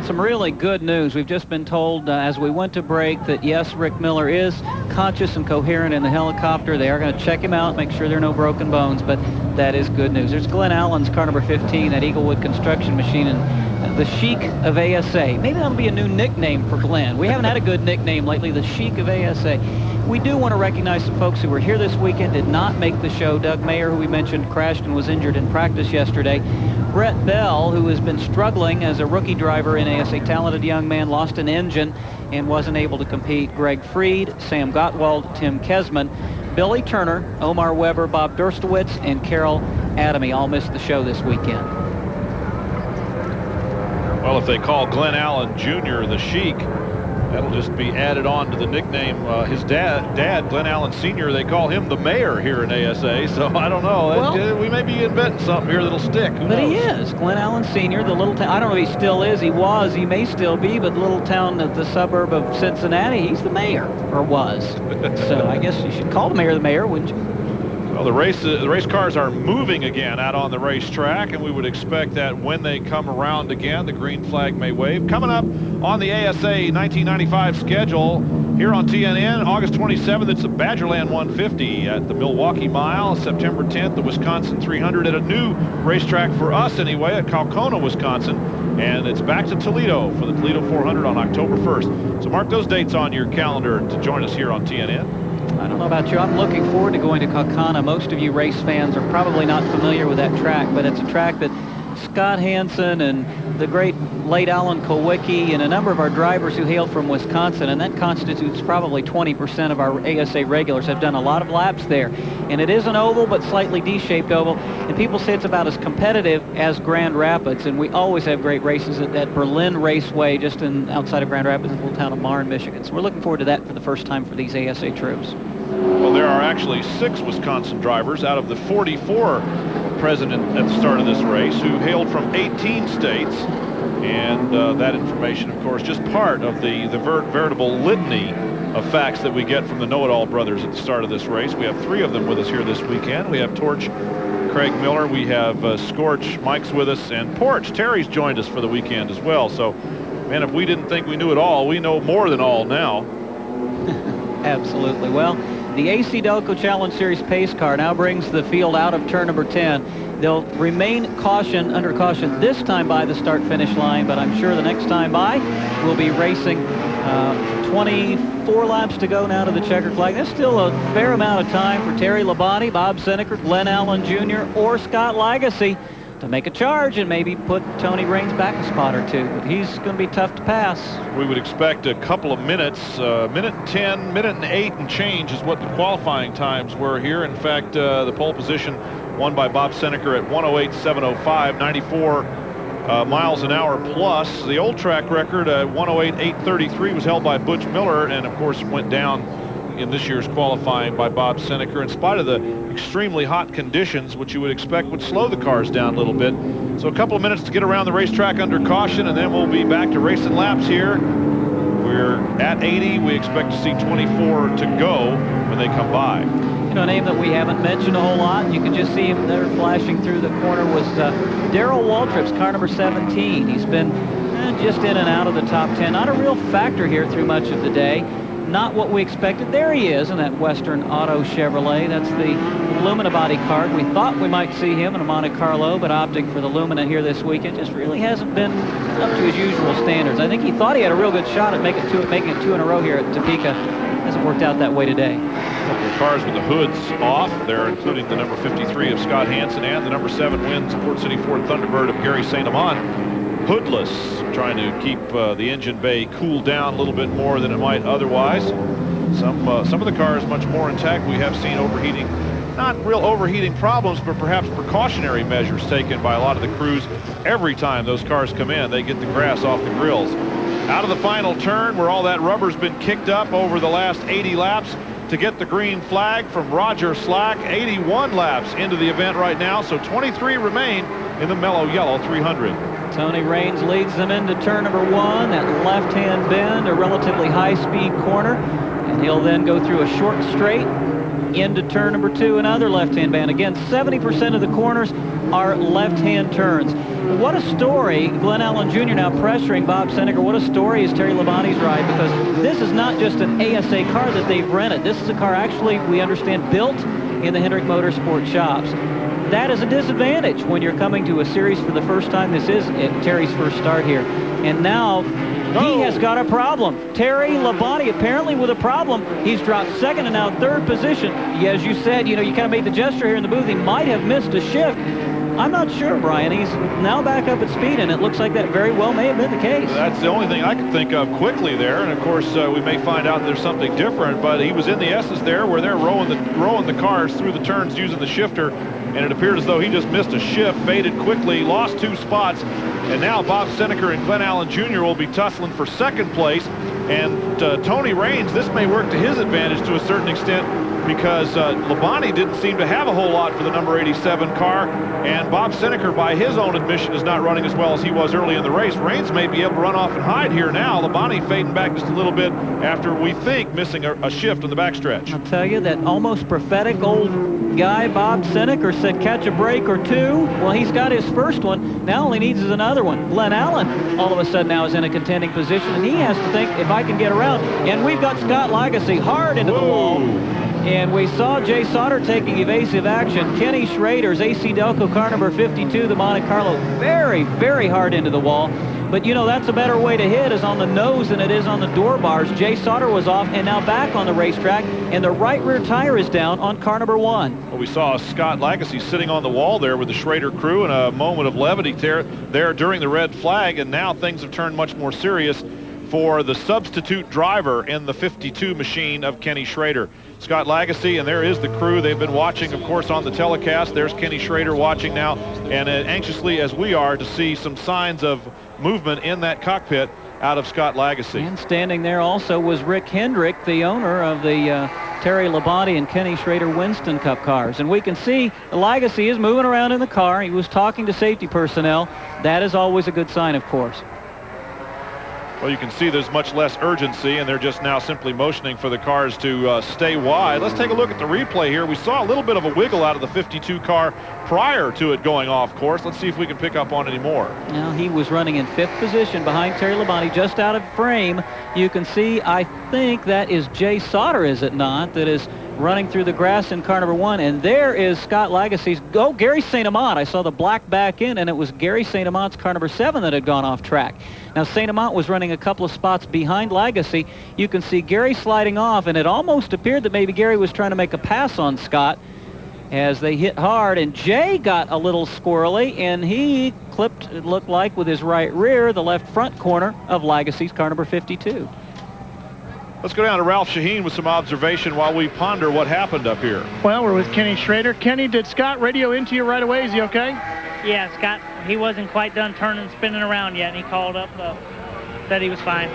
Some really good news. We've just been told as we went to break that, yes, Rick Miller is conscious and coherent in the helicopter. They are going to check him out, make sure there are no broken bones, but that is good news. There's Glenn Allen's car number 15, that Eaglewood construction machine, and the Sheik of ASA. Maybe that'll be a new nickname for Glenn. We haven't had a good nickname lately, the Sheik of ASA. We do want to recognize some folks who were here this weekend, did not make the show. Doug Mayer, who we mentioned, crashed and was injured in practice yesterday. Brett Bell, who has been struggling as a rookie driver in ASA, talented young man, lost an engine and wasn't able to compete. Greg Freed, Sam Gottwald, Tim Kesman, Billy Turner, Omar Weber, Bob Derstowitz, and Carol Adamy all missed the show this weekend. Well, if they call Glenn Allen Jr. the Sheik, that'll just be added on to the nickname. His dad, Glenn Allen Sr., they call him the mayor here in ASA, so I don't know. Well, we may be inventing something here that'll stick. Who knows? He is. Glenn Allen Sr., the little town. I don't know if he still is. He was. He may still be, but the little town of the suburb of Cincinnati, he's the mayor, or was. So I guess you should call the mayor, wouldn't you? Well, the race cars are moving again out on the racetrack, and we would expect that when they come around again, the green flag may wave. Coming up on the ASA 1995 schedule here on TNN, August 27th, it's the Badgerland 150 at the Milwaukee Mile. September 10th, the Wisconsin 300 at a new racetrack for us anyway, at Kaukauna, Wisconsin. And it's back to Toledo for the Toledo 400 on October 1st. So mark those dates on your calendar to join us here on TNN. I don't know about you. I'm looking forward to going to Kaukauna. Most of you race fans are probably not familiar with that track, but it's a track that Scott Hansen and the great late Alan Kowicki and a number of our drivers who hail from Wisconsin, and that constitutes probably 20% of our ASA regulars, have done a lot of laps there. And it is an oval, but slightly D-shaped oval, and people say it's about as competitive as Grand Rapids, and we always have great races at Berlin Raceway, just outside of Grand Rapids, in the little town of Marne, Michigan. So we're looking forward to that for the first time for these ASA troops. Well, there are actually 6 Wisconsin drivers out of the 44 present at the start of this race who hailed from 18 states. And that information, of course, just part of the veritable litany of facts that we get from the Know-It-All brothers at the start of this race. We have 3 of them with us here this weekend. We have Torch, Craig Miller. We have Scorch, Mike's with us, and Porch, Terry's joined us for the weekend as well. So, man, if we didn't think we knew it all, we know more than all now. Absolutely. Well, the AC-Delco Challenge Series pace car now brings the field out of turn number 10. They'll remain under caution this time by the start-finish line, but I'm sure the next time by we'll be racing 24 laps to go now to the checkered flag. There's still a fair amount of time for Terry Labonte, Bob Seneker, Glenn Allen Jr., or Scott Lagasse to make a charge and maybe put Tony Raines back a spot or 2. But he's going to be tough to pass. We would expect a couple of minutes, minute 10, minute and 8 and change is what the qualifying times were here. In fact, the pole position won by Bob Seneker at 108.705, 94 miles an hour plus. The old track record at 108.833 was held by Butch Miller, and of course went down in this year's qualifying by Bob Seneker in spite of the extremely hot conditions, which you would expect would slow the cars down a little bit. So a couple of minutes to get around the racetrack under caution, and then we'll be back to racing laps here. We're at 80. We expect to see 24 to go when they come by. You know, a name that we haven't mentioned a whole lot, you can just see him there flashing through the corner, was Darrell Waltrip's car number 17. He's been just in and out of the top 10. Not a real factor here through much of the day. Not what we expected. There he is in that Western Auto Chevrolet. That's the Lumina body card. We thought we might see him in a Monte Carlo, but opting for the Lumina here this weekend just really hasn't been up to his usual standards. I think he thought he had a real good shot at making it 2 in a row here at Topeka. Hasn't worked out that way today. A couple of cars with the hoods off. They're including the number 53 of Scott Hansen and the number 7 wins Port City Ford Thunderbird of Gary St. Amant. Hoodless, trying to keep the engine bay cooled down a little bit more than it might otherwise. Some of the cars much more intact. We have seen overheating, not real overheating problems, but perhaps precautionary measures taken by a lot of the crews. Every time those cars come in, they get the grass off the grills. Out of the final turn, where all that rubber's been kicked up over the last 80 laps to get the green flag from Roger Slack. 81 laps into the event right now, so 23 remain in the Mello Yello 300. Tony Raines leads them into turn number 1, that left-hand bend, a relatively high-speed corner, and he'll then go through a short straight into turn number 2, another left-hand bend. Again, 70% of the corners are left-hand turns. What a story. Glenn Allen Jr. now pressuring Bob Seneker. What a story is Terry Labonte's ride, because this is not just an ASA car that they've rented. This is a car actually, we understand, built in the Hendrick Motorsport shops. That is a disadvantage when you're coming to a series for the first time. This is Terry's first start here. And now he has got a problem. Terry Labonte apparently with a problem. He's dropped 2nd and now 3rd position. As you said, you kind of made the gesture here in the booth. He might have missed a shift. I'm not sure, Brian. He's now back up at speed, and it looks like that very well may have been the case. That's the only thing I can think of quickly there, and of course we may find out there's something different, but he was in the S's there where they're rowing the cars through the turns using the shifter, and it appeared as though he just missed a shift, faded quickly, lost 2 spots, and now Bob Seneker and Glenn Allen Jr. will be tussling for 2nd place, and Tony Raines, this may work to his advantage to a certain extent, because Labonte didn't seem to have a whole lot for the number 87 car, and Bob Seneker, by his own admission, is not running as well as he was early in the race. Raines may be able to run off and hide here now. Labonte fading back just a little bit after, we think, missing a shift on the backstretch. I'll tell you, that almost prophetic old guy, Bob Seneker, said catch a break or 2. Well, he's got his first one. Now all he needs is another one. Glenn Allen, all of a sudden now is in a contending position, and he has to think, if I can get around. And we've got Scott Lagasse hard into the wall. And we saw Jay Sauter taking evasive action. Kenny Schrader's AC-Delco car number 52, the Monte Carlo, very, very hard into the wall. But, that's a better way to hit is on the nose than it is on the door bars. Jay Sauter was off and now back on the racetrack, and the right rear tire is down on car number 1. Well, we saw Scott Lagasse sitting on the wall there with the Schrader crew in a moment of levity there during the red flag, and now things have turned much more serious for the substitute driver in the 52 machine of Kenny Schrader. Scott Lagasse, and there is the crew. They've been watching, of course, on the telecast. There's Kenny Schrader watching now, and anxiously as we are to see some signs of movement in that cockpit out of Scott Lagasse. And standing there also was Rick Hendrick, the owner of the Terry Labonte and Kenny Schrader Winston Cup cars. And we can see Lagasse is moving around in the car. He was talking to safety personnel. That is always a good sign, of course. Well, you can see there's much less urgency, and they're just now simply motioning for the cars to stay wide. Let's take a look at the replay here. We saw a little bit of a wiggle out of the 52 car prior to it going off course. Let's see if we can pick up on any more. Now, he was running in 5th position behind Terry Labonte, just out of frame. You can see, I think that is Jay Sauter, is it not, that is running through the grass in car number 1, and there is Scott Lagacy's, Gary St. Amant. I saw the black back in, and it was Gary St. Amant's car number 7 that had gone off track. Now, St. Amant was running a couple of spots behind Lagacy. You can see Gary sliding off, and it almost appeared that maybe Gary was trying to make a pass on Scott as they hit hard, and Jay got a little squirrely, and he clipped, it looked like, with his right rear, the left front corner of Lagacy's car number 52. Let's go down to Ralph Shaheen with some observation while we ponder what happened up here. Well, we're with Kenny Schrader. Kenny, did Scott radio into you right away? Is he okay? Yeah, Scott, he wasn't quite done turning, spinning around yet, and he called up, said he was fine.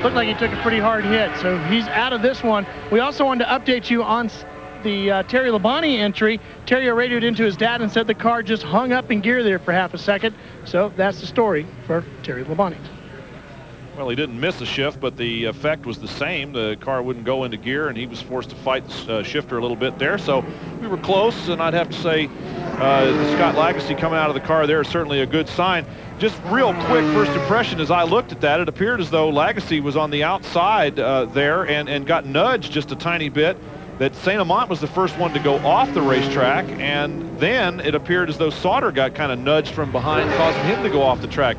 Looked like he took a pretty hard hit, so he's out of this one. We also wanted to update you on the Terry Labonte entry. Terry radioed into his dad and said the car just hung up in gear there for half a second. So that's the story for Terry Labonte. Well, he didn't miss a shift, but the effect was the same. The car wouldn't go into gear, and he was forced to fight the shifter a little bit there. So we were close, and I'd have to say Scott Lagacy coming out of the car there is certainly a good sign. Just real quick first impression as I looked at that, it appeared as though Lagacy was on the outside there and got nudged just a tiny bit. That St. Amant was the first one to go off the racetrack, and then it appeared as though Sauter got kind of nudged from behind, causing him to go off the track.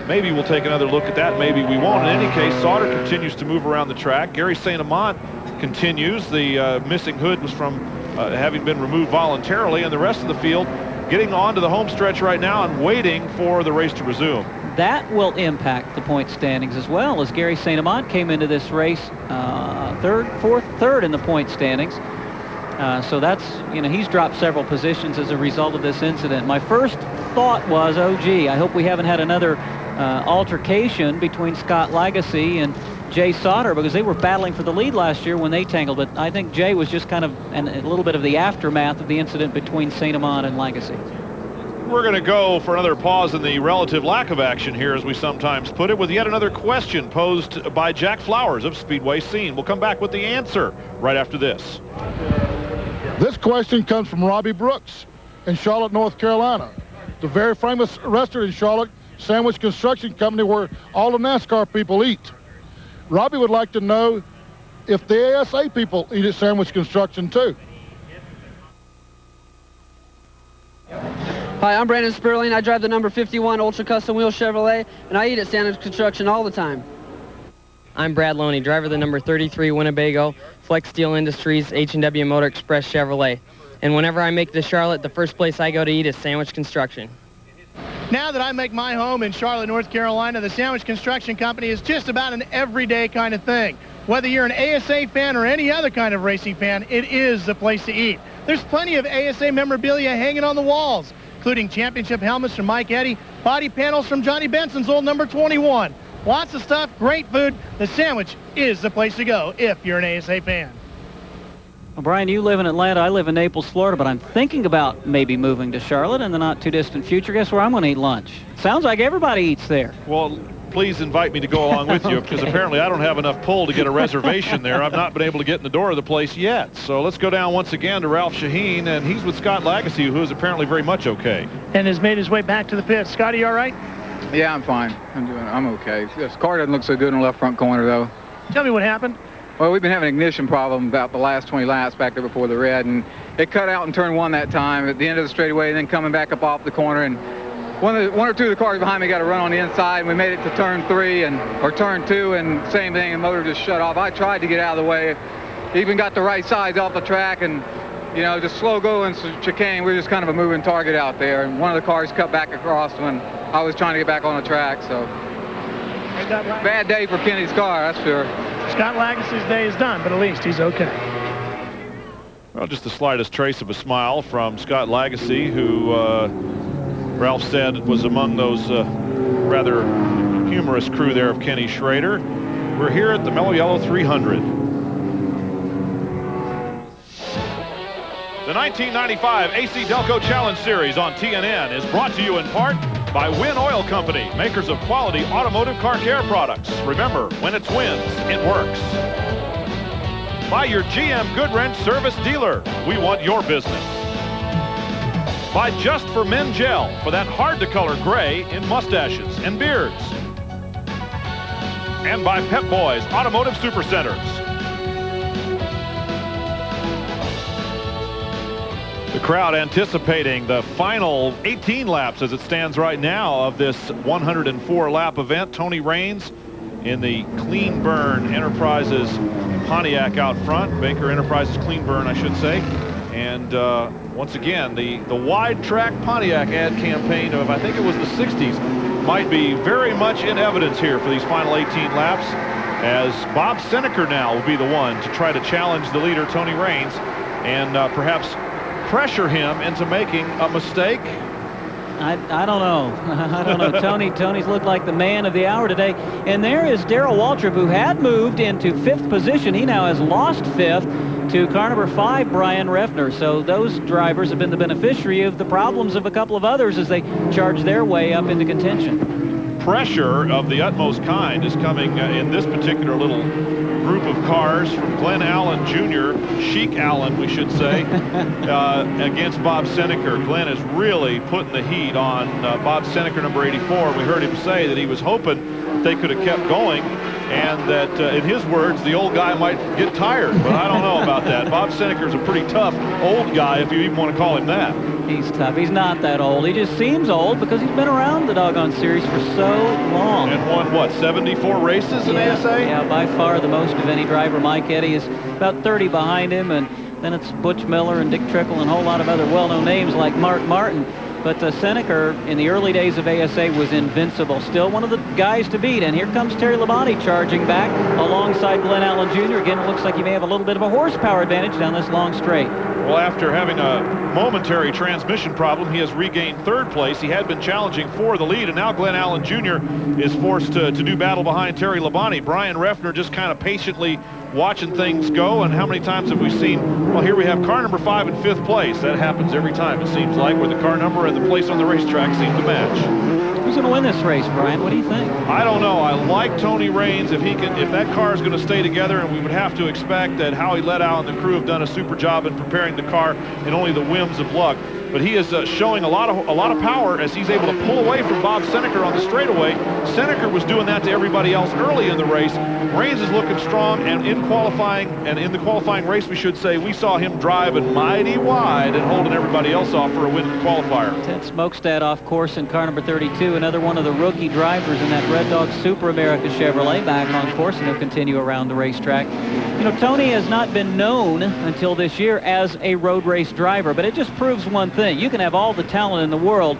Maybe we'll take another look at that. Maybe we won't. In any case, Sauter continues to move around the track. Gary St. Amant continues. The missing hood was from having been removed voluntarily, and the rest of the field getting on to the home stretch right now and waiting for the race to resume. That will impact the point standings as well, as Gary St. Amant came into this race third in the point standings. So that's, he's dropped several positions as a result of this incident. My first thought was, oh, gee, I hope we haven't had another altercation between Scott Lagacy and Jay Sauter, because they were battling for the lead last year when they tangled. But I think Jay was just kind of a little bit of the aftermath of the incident between St. Amant and Lagacy. We're going to go for another pause in the relative lack of action here, as we sometimes put it, with yet another question posed by Jack Flowers of Speedway Scene. We'll come back with the answer right after this. This question comes from Robbie Brooks in Charlotte, North Carolina. The very famous restaurant in Charlotte, Sandwich Construction Company, where all the NASCAR people eat. Robbie would like to know if the ASA people eat at Sandwich Construction too. Hi, I'm Brandon Sperling. I drive the number 51 Ultra Custom Wheel Chevrolet, and I eat at Sandwich Construction all the time. I'm Brad Loney, driver of the number 33 Winnebago Flex Steel Industries H&W Motor Express Chevrolet. And whenever I make it to Charlotte, the first place I go to eat is Sandwich Construction. Now that I make my home in Charlotte, North Carolina, the Sandwich Construction Company is just about an everyday kind of thing. Whether you're an ASA fan or any other kind of racing fan, it is the place to eat. There's plenty of ASA memorabilia hanging on the walls, including championship helmets from Mike Eddy, body panels from Johnny Benson's old number 21. Lots of stuff, great food. The Sandwich is the place to go if you're an ASA fan. Well, Brian, you live in Atlanta. I live in Naples, Florida, but I'm thinking about maybe moving to Charlotte in the not-too-distant future. Guess where I'm going to eat lunch? Sounds like everybody eats there. Well, please invite me to go along with you, Okay. because apparently I don't have enough pull to get a reservation there. I've not been able to get in the door of the place yet. So let's go down once again to Ralph Shaheen, and he's with Scott Lagacy, who is apparently very much okay. And has made his way back to the pit. Scotty, all right? Yeah, I'm fine. I'm okay. This car doesn't look so good in the left front corner, though. Tell me what happened. Well, we've been having an ignition problem about the last 20 laps back there before the red, and it cut out in turn one that time at the end of the straightaway, and then coming back up off the corner. And one or two of the cars behind me got a run on the inside, and we made it to turn three or turn two, and same thing, the motor just shut off. I tried to get out of the way, even got the right sides off the track, and just slow going chicane. We were just kind of a moving target out there, and one of the cars cut back across when I was trying to get back on the track. So bad day for Kenny's car, that's sure. Scott Lagacy's day is done, but at least he's okay. Well, just the slightest trace of a smile from Scott Lagacy, who Ralph said was among those rather humorous crew there of Kenny Schrader. We're here at the Mello Yello 300. The 1995 AC-Delco Challenge Series on TNN is brought to you in part By Win Oil Company, makers of quality automotive car care products. Remember, when it's wins, it works. By your GM Goodwrench service dealer. We want your business. By Just for Men Gel, for that hard-to-color gray in mustaches and beards. And by Pep Boys Automotive Supercenters. The crowd anticipating the final 18 laps as it stands right now of this 104-lap event. Tony Raines in the Clean Burn Enterprises Pontiac out front. Baker Enterprises Clean Burn, I should say. And once again, the wide track Pontiac ad campaign of, I think it was the 60s, might be very much in evidence here for these final 18 laps, as Bob Seneker now will be the one to try to challenge the leader, Tony Raines, and perhaps pressure him into making a mistake. I don't know. I don't know. Tony's looked like the man of the hour today. And there is Darrell Waltrip, who had moved into 5th position. He now has lost 5th to car number 5, Brian Reffner. So those drivers have been the beneficiary of the problems of a couple of others as they charge their way up into contention. Pressure of the utmost kind is coming in this particular little group of cars from Glenn Allen Jr., Sheik Allen, we should say, against Bob Seneker. Glenn is really putting the heat on Bob Seneker, number 84. We heard him say that he was hoping they could have kept going, and that, in his words, the old guy might get tired. But I don't know about that. Bob Seneker's a pretty tough old guy, if you even want to call him that. He's tough. He's not that old. He just seems old because he's been around the doggone series for so long. And won, what, 74 races in ASA? Yeah, by far the most of any driver. Mike Eddy is about 30 behind him, and then it's Butch Miller and Dick Trickle and a whole lot of other well-known names like Mark Martin. But Seneker, in the early days of ASA, was invincible. Still one of the guys to beat. And here comes Terry Labonte charging back alongside Glenn Allen Jr. Again, it looks like he may have a little bit of a horsepower advantage down this long straight. Well, after having a momentary transmission problem, he has regained 3rd place. He had been challenging for the lead, and now Glenn Allen Jr. is forced to do battle behind Terry Labonte. Brian Reffner just kind of patiently watching things go. And how many times have we seen, well, here we have car number 5 in 5th place. That happens every time, it seems like, where the car number and the place on the racetrack seem to match. Who's going to win this race, Brian? What do you think? I don't know. I like Tony Raines. If that car is going to stay together, and we would have to expect that Howie Leddow and the crew have done a super job in preparing the car and only the whims of luck. But he is showing a lot of power as he's able to pull away from Bob Seneker on the straightaway. Seneker was doing that to everybody else early in the race. Raines is looking strong, and in the qualifying race, we should say, we saw him driving mighty wide and holding everybody else off for a win in the qualifier. Ted Smokestad off course in car number 32, another one of the rookie drivers in that Red Dog Super America Chevrolet back on course, and he'll continue around the racetrack. You know, Tony has not been known until this year as a road race driver, but it just proves one thing. You can have all the talent in the world,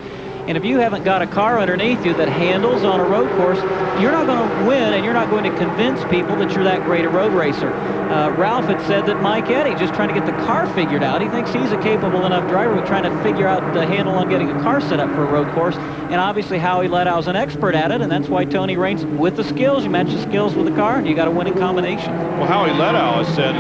and if you haven't got a car underneath you that handles on a road course, you're not going to win, and you're not going to convince people that you're that great a road racer. Ralph had said that Mike Eddy, just trying to get the car figured out, he thinks he's a capable enough driver with trying to figure out the handle on getting a car set up for a road course. And obviously Howie Leddow's an expert at it, and that's why Tony Raines, with the skills, you match the skills with the car, and you got a winning combination. Well, Howie Leddow has said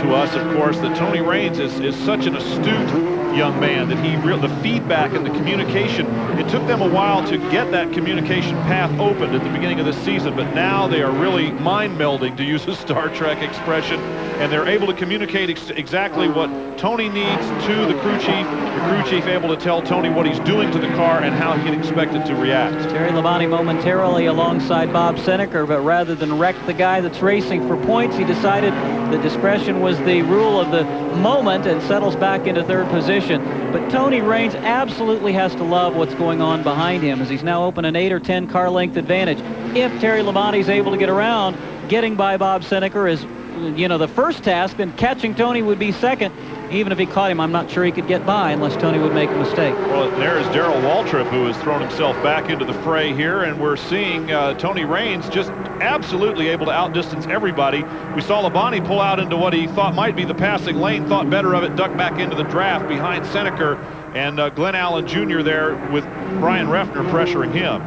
to us, of course, that Tony Raines is such an astute young man that the feedback and the communication, it took them a while to get that communication path opened at the beginning of the season, but now they are really mind melding, to use a Star Trek expression, and they're able to communicate exactly what Tony needs to the crew chief able to tell Tony what he's doing to the car and how he can expect it to react. Terry Labonte momentarily alongside Bob Seneker, but rather than wreck the guy that's racing for points, he decided that discretion was the rule of the moment and settles back into 3rd position. But Tony Raines absolutely has to love what's going on behind him, as he's now open an 8 or 10 car length advantage. If Terry Labonte's able to get around, getting by Bob Seneker is, you know, the first task, then catching Tony would be second. Even if he caught him, I'm not sure he could get by unless Tony would make a mistake. Well, there's Darrell Waltrip, who has thrown himself back into the fray here, and we're seeing Tony Raines just absolutely able to outdistance everybody. We saw Labonte pull out into what he thought might be the passing lane, thought better of it, ducked back into the draft behind Seneker, and Glenn Allen Jr. there with Brian Reffner pressuring him.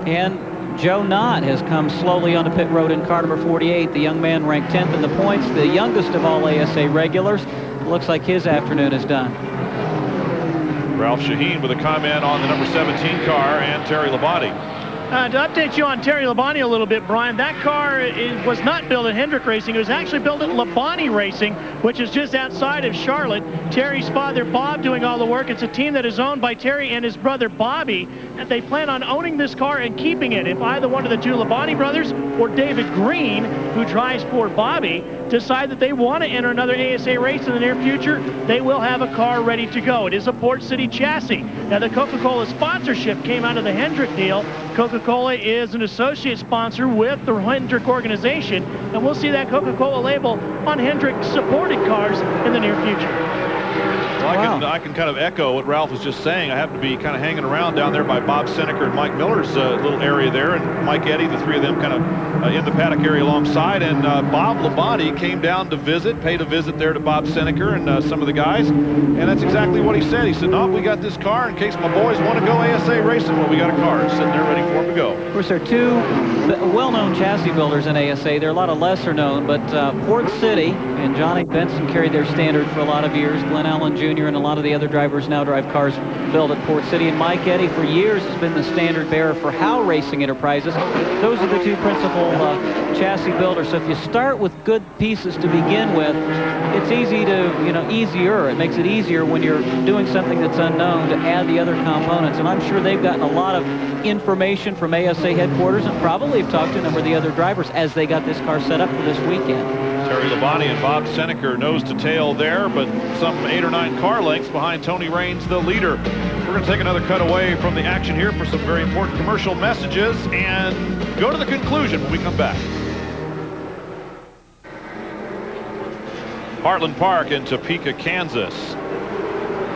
And Joe Knott has come slowly onto pit road in car number 48. The young man ranked 10th in the points, the youngest of all ASA regulars. Looks like his afternoon is done. Ralph Shaheen with a comment on the number 17 car and Terry Labonte. To update you on Terry Labonte a little bit, Brian, that car was not built at Hendrick Racing. It was actually built at Labonte Racing, which is just outside of Charlotte. Terry's father, Bob, doing all the work. It's a team that is owned by Terry and his brother, Bobby, and they plan on owning this car and keeping it. If either one of the two Labonte brothers or David Green, who drives for Bobby, decide that they want to enter another ASA race in the near future, they will have a car ready to go. It is a Port City chassis. Now, the Coca-Cola sponsorship came out of the Hendrick deal. Coca-Cola is an associate sponsor with the Hendrick organization, and we'll see that Coca-Cola label on Hendrick-supported cars in the near future. Well, I can kind of echo what Ralph was just saying. I happen to be kind of hanging around down there by Bob Seneker and Mike Miller's little area there, and Mike Eddy, the three of them kind of in the paddock area alongside. And Bob Labonte came down to visit, paid a visit there to Bob Seneker and some of the guys. And that's exactly what he said. He said, no, we got this car in case my boys want to go ASA racing. Well, we got a car sitting there ready for them to go. Of course, there are two well-known chassis builders in ASA. There are a lot of lesser known, but Port City and Johnny Benson carried their standard for a lot of years. Glenn Allen Jr. and a lot of the other drivers now drive cars built at Port City. And Mike Eddy, for years, has been the standard bearer for Howe Racing Enterprises. Those are the two principal chassis builders. So if you start with good pieces to begin with, it's easy to, easier. It makes it easier when you're doing something that's unknown to add the other components. And I'm sure they've gotten a lot of information from ASA headquarters and probably have talked to a number of the other drivers as they got this car set up for this weekend. Terry Labonte and Bob Seneker nose to tail there, but some 8 or 9 car lengths behind Tony Raines, the leader. We're going to take another cut away from the action here for some very important commercial messages and go to the conclusion when we come back. Heartland Park in Topeka, Kansas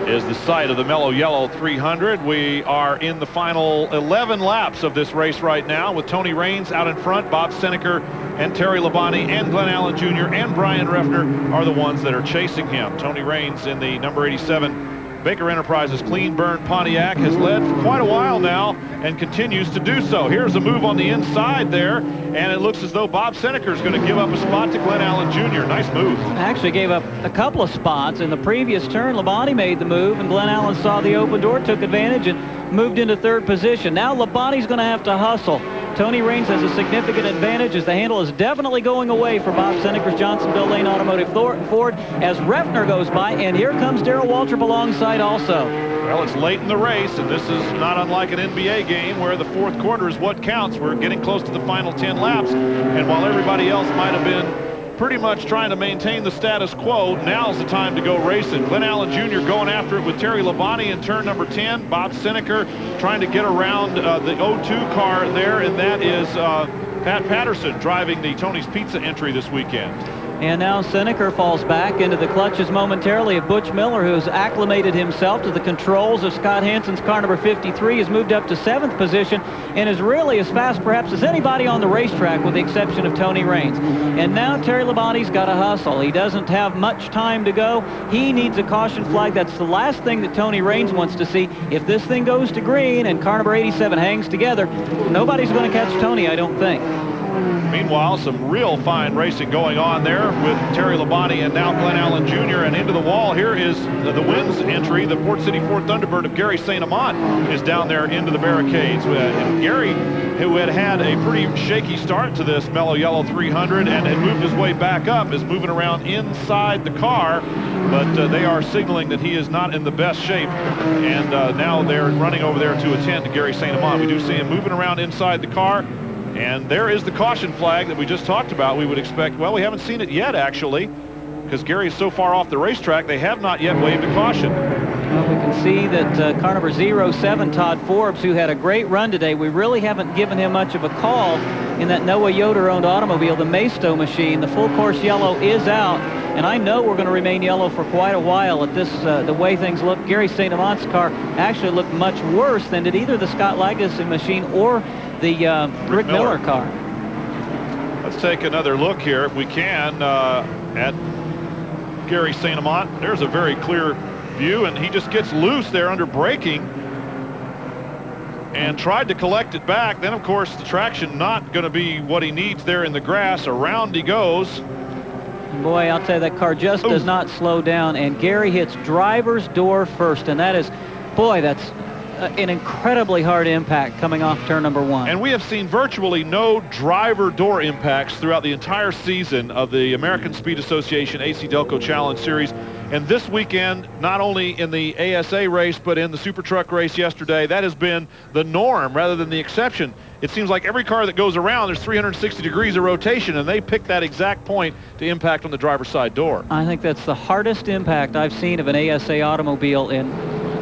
is the site of the Mello Yello 300. We are in the final 11 laps of this race right now with Tony Raines out in front. Bob Seneker and Terry Labonte and Glenn Allen Jr. and Brian Reffner are the ones that are chasing him. Tony Raines in the number 87 Baker Enterprises clean burn Pontiac has led for quite a while now and continues to do so. Here's a move on the inside there, and it looks as though Bob Seneker is going to give up a spot to Glenn Allen Jr. Nice move. Actually gave up a couple of spots. In the previous turn, Labonte made the move, and Glenn Allen saw the open door, took advantage, and moved into third position. Now Labonte's going to have to hustle. Tony Raines has a significant advantage as the handle is definitely going away for Bob Seneker's Johnsonville Lane Automotive Ford as Reffner goes by, and here comes Darrell Waltrip alongside also. Well, it's late in the race, and this is not unlike an NBA game where the fourth quarter is what counts. We're getting close to the final 10 laps, and while everybody else might have been pretty much trying to maintain the status quo, now's the time to go racing. Glenn Allen Jr. going after it with Terry Labonte in turn number 10. Bob Seneker trying to get around the 02 car there, and that is Pat Patterson driving the Tony's Pizza entry this weekend. And now Seneker falls back into the clutches momentarily of Butch Miller, who has acclimated himself to the controls of Scott Hansen's car number 53, has moved up to 7th position, and is really as fast perhaps as anybody on the racetrack with the exception of Tony Raines. And now Terry Labonte's got to hustle. He doesn't have much time to go. He needs a caution flag. That's the last thing that Tony Raines wants to see. If this thing goes to green and car number 87 hangs together, nobody's going to catch Tony, I don't think. Meanwhile, some real fine racing going on there with Terry Labonte and now Glenn Allen Jr. And into the wall, here is the Wins entry. The Port City Ford Thunderbird of Gary St. Amant is down there into the barricades. And Gary, who had a pretty shaky start to this Mello Yello 300 and had moved his way back up, is moving around inside the car. But they are signaling that he is not in the best shape. And now they're running over there to attend to Gary St. Amant. We do see him moving around inside the car. And there is the caution flag that we just talked about. We would expect, well, we haven't seen it yet, actually, because Gary is so far off the racetrack, they have not yet waved a caution. Well, we can see that car number 07, Todd Forbes, who had a great run today, we really haven't given him much of a call in that Noah Yoder-owned automobile, the Maisto machine. The full course yellow is out, and I know we're going to remain yellow for quite a while at this, the way things look. Gary St. Amant's car actually looked much worse than did either the Scott Lagesson machine or the Rick Miller car. Let's take another look here, if we can, at Gary St. Amant. There's a very clear view, and he just gets loose there under braking and tried to collect it back. Then, of course, the traction not going to be what he needs there in the grass. Around he goes. Boy, I'll tell you, that car just does not slow down, and Gary hits driver's door first, and that is boy, that's an incredibly hard impact coming off turn number 1. And we have seen virtually no driver door impacts throughout the entire season of the American Speed Association AC-Delco Challenge Series. And this weekend, not only in the ASA race, but in the Super Truck race yesterday, that has been the norm rather than the exception. It seems like every car that goes around, there's 360 degrees of rotation, and they pick that exact point to impact on the driver's side door. I think that's the hardest impact I've seen of an ASA automobile in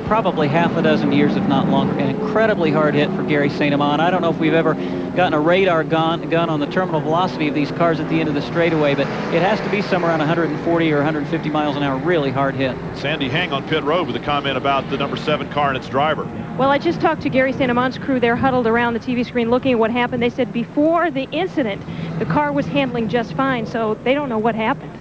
probably half a dozen years, if not longer. An incredibly hard hit for Gary St. Amant. I don't know if we've ever gotten a radar gun on the terminal velocity of these cars at the end of the straightaway, but it has to be somewhere around 140 or 150 miles an hour. Really hard hit. Sandy Hang on pit road with a comment about the number 7 car and its driver. Well, I just talked to Gary St. Amant's crew. They're huddled around the TV screen looking at what happened. They said before the incident, the car was handling just fine, so they don't know what happened.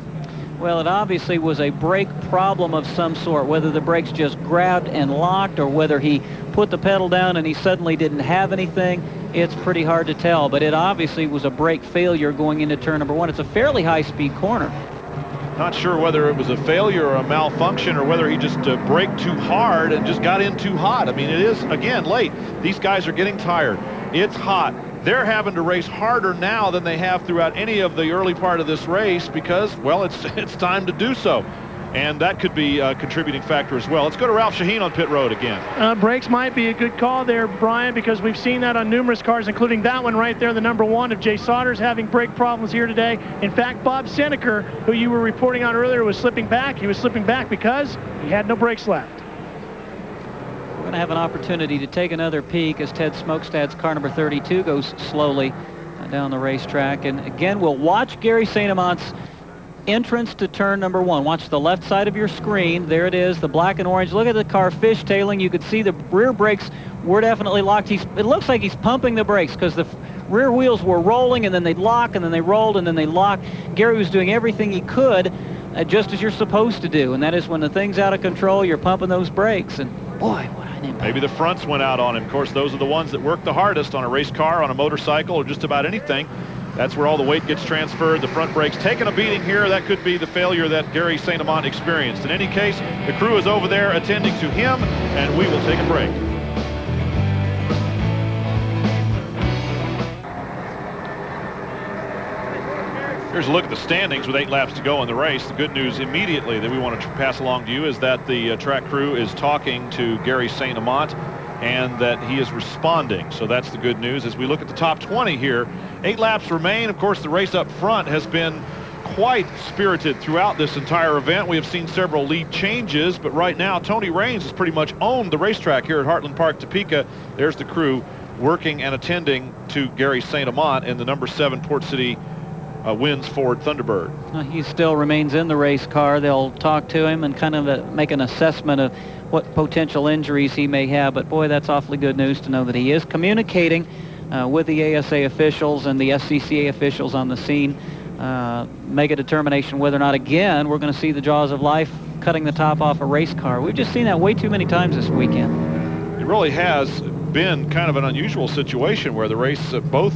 Well, it obviously was a brake problem of some sort, whether the brakes just grabbed and locked or whether he put the pedal down and he suddenly didn't have anything. It's pretty hard to tell, but it obviously was a brake failure going into turn number 1. It's a fairly high-speed corner. Not sure whether it was a failure or a malfunction or whether he just braked too hard and just got in too hot. I mean, it is, again, late. These guys are getting tired. It's hot. They're having to race harder now than they have throughout any of the early part of this race because, well, it's time to do so. And that could be a contributing factor as well. Let's go to Ralph Shaheen on pit road again. Brakes might be a good call there, Brian, because we've seen that on numerous cars, including that one right there, the number 1 of Jay Saunders having brake problems here today. In fact, Bob Seneker, who you were reporting on earlier, was slipping back. He was slipping back because he had no brakes left. We're going to have an opportunity to take another peek as Ted Smokestad's car number 32 goes slowly down the racetrack. And again, we'll watch Gary St. Amant's entrance to turn number 1. Watch the left side of your screen. There it is, the black and orange. Look at the car fishtailing. You could see the rear brakes were definitely locked. It looks like he's pumping the brakes because the rear wheels were rolling and then they'd lock and then they rolled and then they locked. Gary was doing everything he could just as you're supposed to do, and that is when the thing's out of control, you're pumping those brakes. And boy, what an impact. Maybe the fronts went out on him. Of course, those are the ones that work the hardest on a race car, on a motorcycle, or just about anything. That's where all the weight gets transferred. The front brakes taking a beating here. That could be the failure that Gary St. Amant experienced. In any case, the crew is over there attending to him, and we will take a break. Here's a look at the standings with 8 laps to go in the race. The good news immediately that we want to pass along to you is that the track crew is talking to Gary St. Amant and that he is responding. So that's the good news. As we look at the top 20 here, 8 laps remain. Of course, the race up front has been quite spirited throughout this entire event. We have seen several lead changes, but right now Tony Raines has pretty much owned the racetrack here at Heartland Park, Topeka. There's the crew working and attending to Gary St. Amant in the number 7 Port City Wins Ford Thunderbird. He still remains in the race car. They'll talk to him and kind of make an assessment of what potential injuries he may have. But boy, that's awfully good news to know that he is communicating with the ASA officials and the SCCA officials on the scene. Make a determination whether or not, again, we're going to see the jaws of life cutting the top off a race car. We've just seen that way too many times this weekend. It really has been kind of an unusual situation where the race, both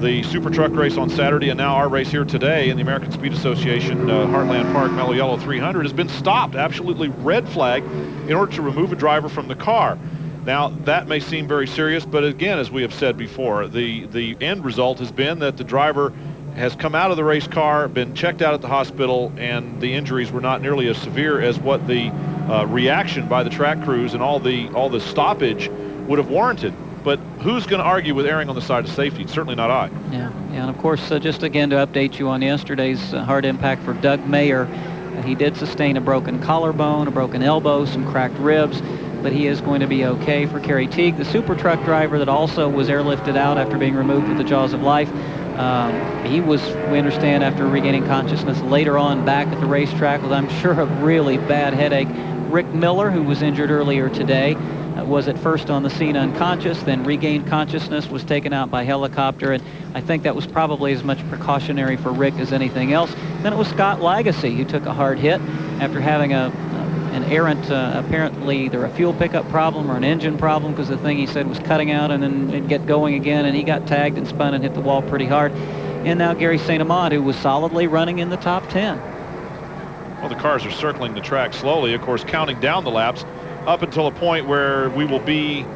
the Super Truck race on Saturday and now our race here today in the American Speed Association Heartland Park Mello Yello 300 has been stopped, absolutely red flagged, in order to remove a driver from the car. Now, that may seem very serious, but again, as we have said before, the end result has been that the driver has come out of the race car, been checked out at the hospital, and the injuries were not nearly as severe as what the reaction by the track crews and all the stoppage would have warranted. But who's going to argue with erring on the side of safety? Certainly not I. Yeah, and of course, just again to update you on yesterday's hard impact for Doug Mayer, he did sustain a broken collarbone, a broken elbow, some cracked ribs, but he is going to be okay. For Kerry Teague, the Super Truck driver that also was airlifted out after being removed with the jaws of life, he was, we understand, after regaining consciousness later on back at the racetrack with, I'm sure, a really bad headache. Rick Miller, who was injured earlier today, was at first on the scene unconscious, then regained consciousness, was taken out by helicopter, and I think that was probably as much precautionary for Rick as anything else. Then it was Scott Lagacy who took a hard hit after having an errant, apparently either a fuel pickup problem or an engine problem, because the thing he said was cutting out and then it'd get going again, and he got tagged and spun and hit the wall pretty hard. And now Gary St. Amant, who was solidly running in the top 10. Well, the cars are circling the track slowly, of course, counting down the laps up until a point where we will be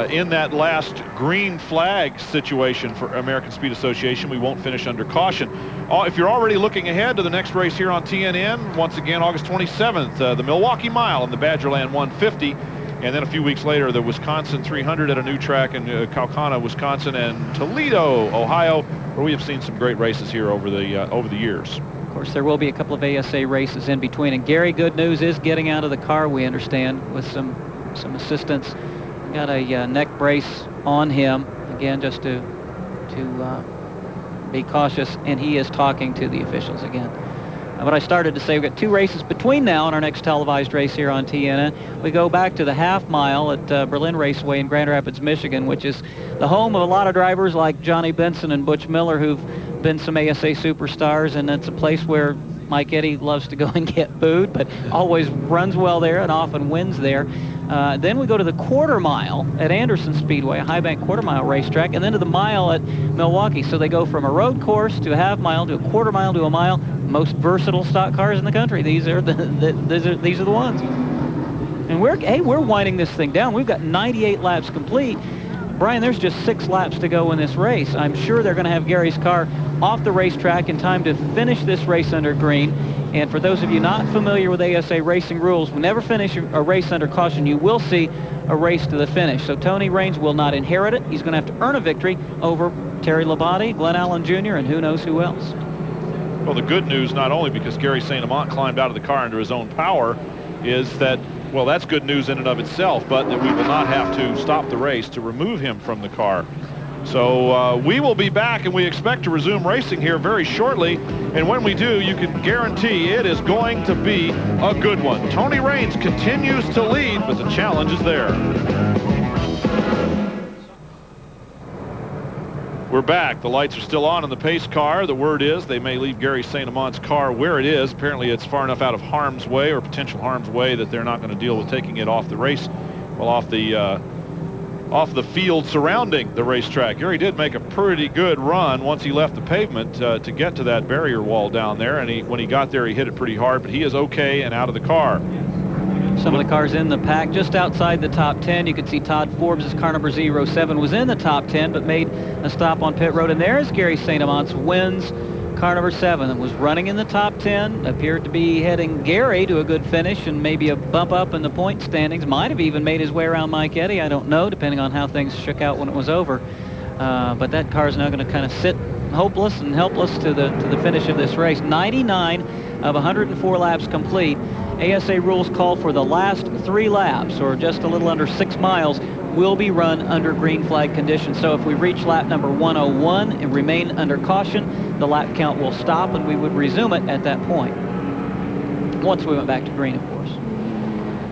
in that last green flag situation for American Speed Association. We won't finish under caution. If you're already looking ahead to the next race here on TNN, once again, August 27th, the Milwaukee Mile and the Badgerland 150. And then a few weeks later, the Wisconsin 300 at a new track in Kaukauna, Wisconsin, and Toledo, Ohio, where we have seen some great races here over the years. Of course, there will be a couple of ASA races in between. And Gary, good news, is getting out of the car, we understand, with some assistance. Got a neck brace on him, again, just to be cautious, and he is talking to the officials again. What I started to say, we've got 2 races between now and our next televised race here on TNN. We go back to the half mile at Berlin Raceway in Grand Rapids, Michigan, which is the home of a lot of drivers like Johnny Benson and Butch Miller, who've been some ASA superstars, and it's a place where Mike Eddy loves to go and get booed, but always runs well there and often wins there. Then we go to the quarter mile at Anderson Speedway, a high bank quarter mile racetrack, and then to the mile at Milwaukee. So they go from a road course to a half mile to a quarter mile to a mile. Most versatile stock cars in the country. These are the ones. And we're winding this thing down. We've got 98 laps complete. Brian, there's just 6 laps to go in this race. I'm sure they're going to have Gary's car off the racetrack in time to finish this race under green. And for those of you not familiar with ASA racing rules, whenever finish a race under caution, you will see a race to the finish. So Tony Raines will not inherit it. He's going to have to earn a victory over Terry Labate, Glenn Allen Jr., and who knows who else. Well, the good news, not only because Gary St. Amant climbed out of the car under his own power, is that, well, that's good news in and of itself, but that we will not have to stop the race to remove him from the car. So we will be back, and we expect to resume racing here very shortly. And when we do, you can guarantee it is going to be a good one. Tony Raines continues to lead, but the challenge is there. We're back. The lights are still on in the pace car. The word is they may leave Gary St. Amant's car where it is. Apparently it's far enough out of harm's way, or potential harm's way, that they're not going to deal with taking it off the race, well, off the field surrounding the racetrack. Gary did make a pretty good run once he left the pavement to get to that barrier wall down there, and when he got there, he hit it pretty hard, but he is okay and out of the car. Some of the cars in the pack just outside the top 10. You can see Todd Forbes' car number 07 was in the top 10, but made a stop on pit road. And there's Gary St. Amant's wins car number 7 that was running in the top 10. Appeared to be heading Gary to a good finish and maybe a bump up in the point standings. Might have even made his way around Mike Eddy. I don't know, depending on how things shook out when it was over. But that car is now going to kind of sit hopeless and helpless to the finish of this race. 99 of 104 laps complete. ASA rules call for the last 3 laps, or just a little under 6 miles, will be run under green flag conditions. So if we reach lap number 101 and remain under caution, the lap count will stop and we would resume it at that point, once we went back to green, of course.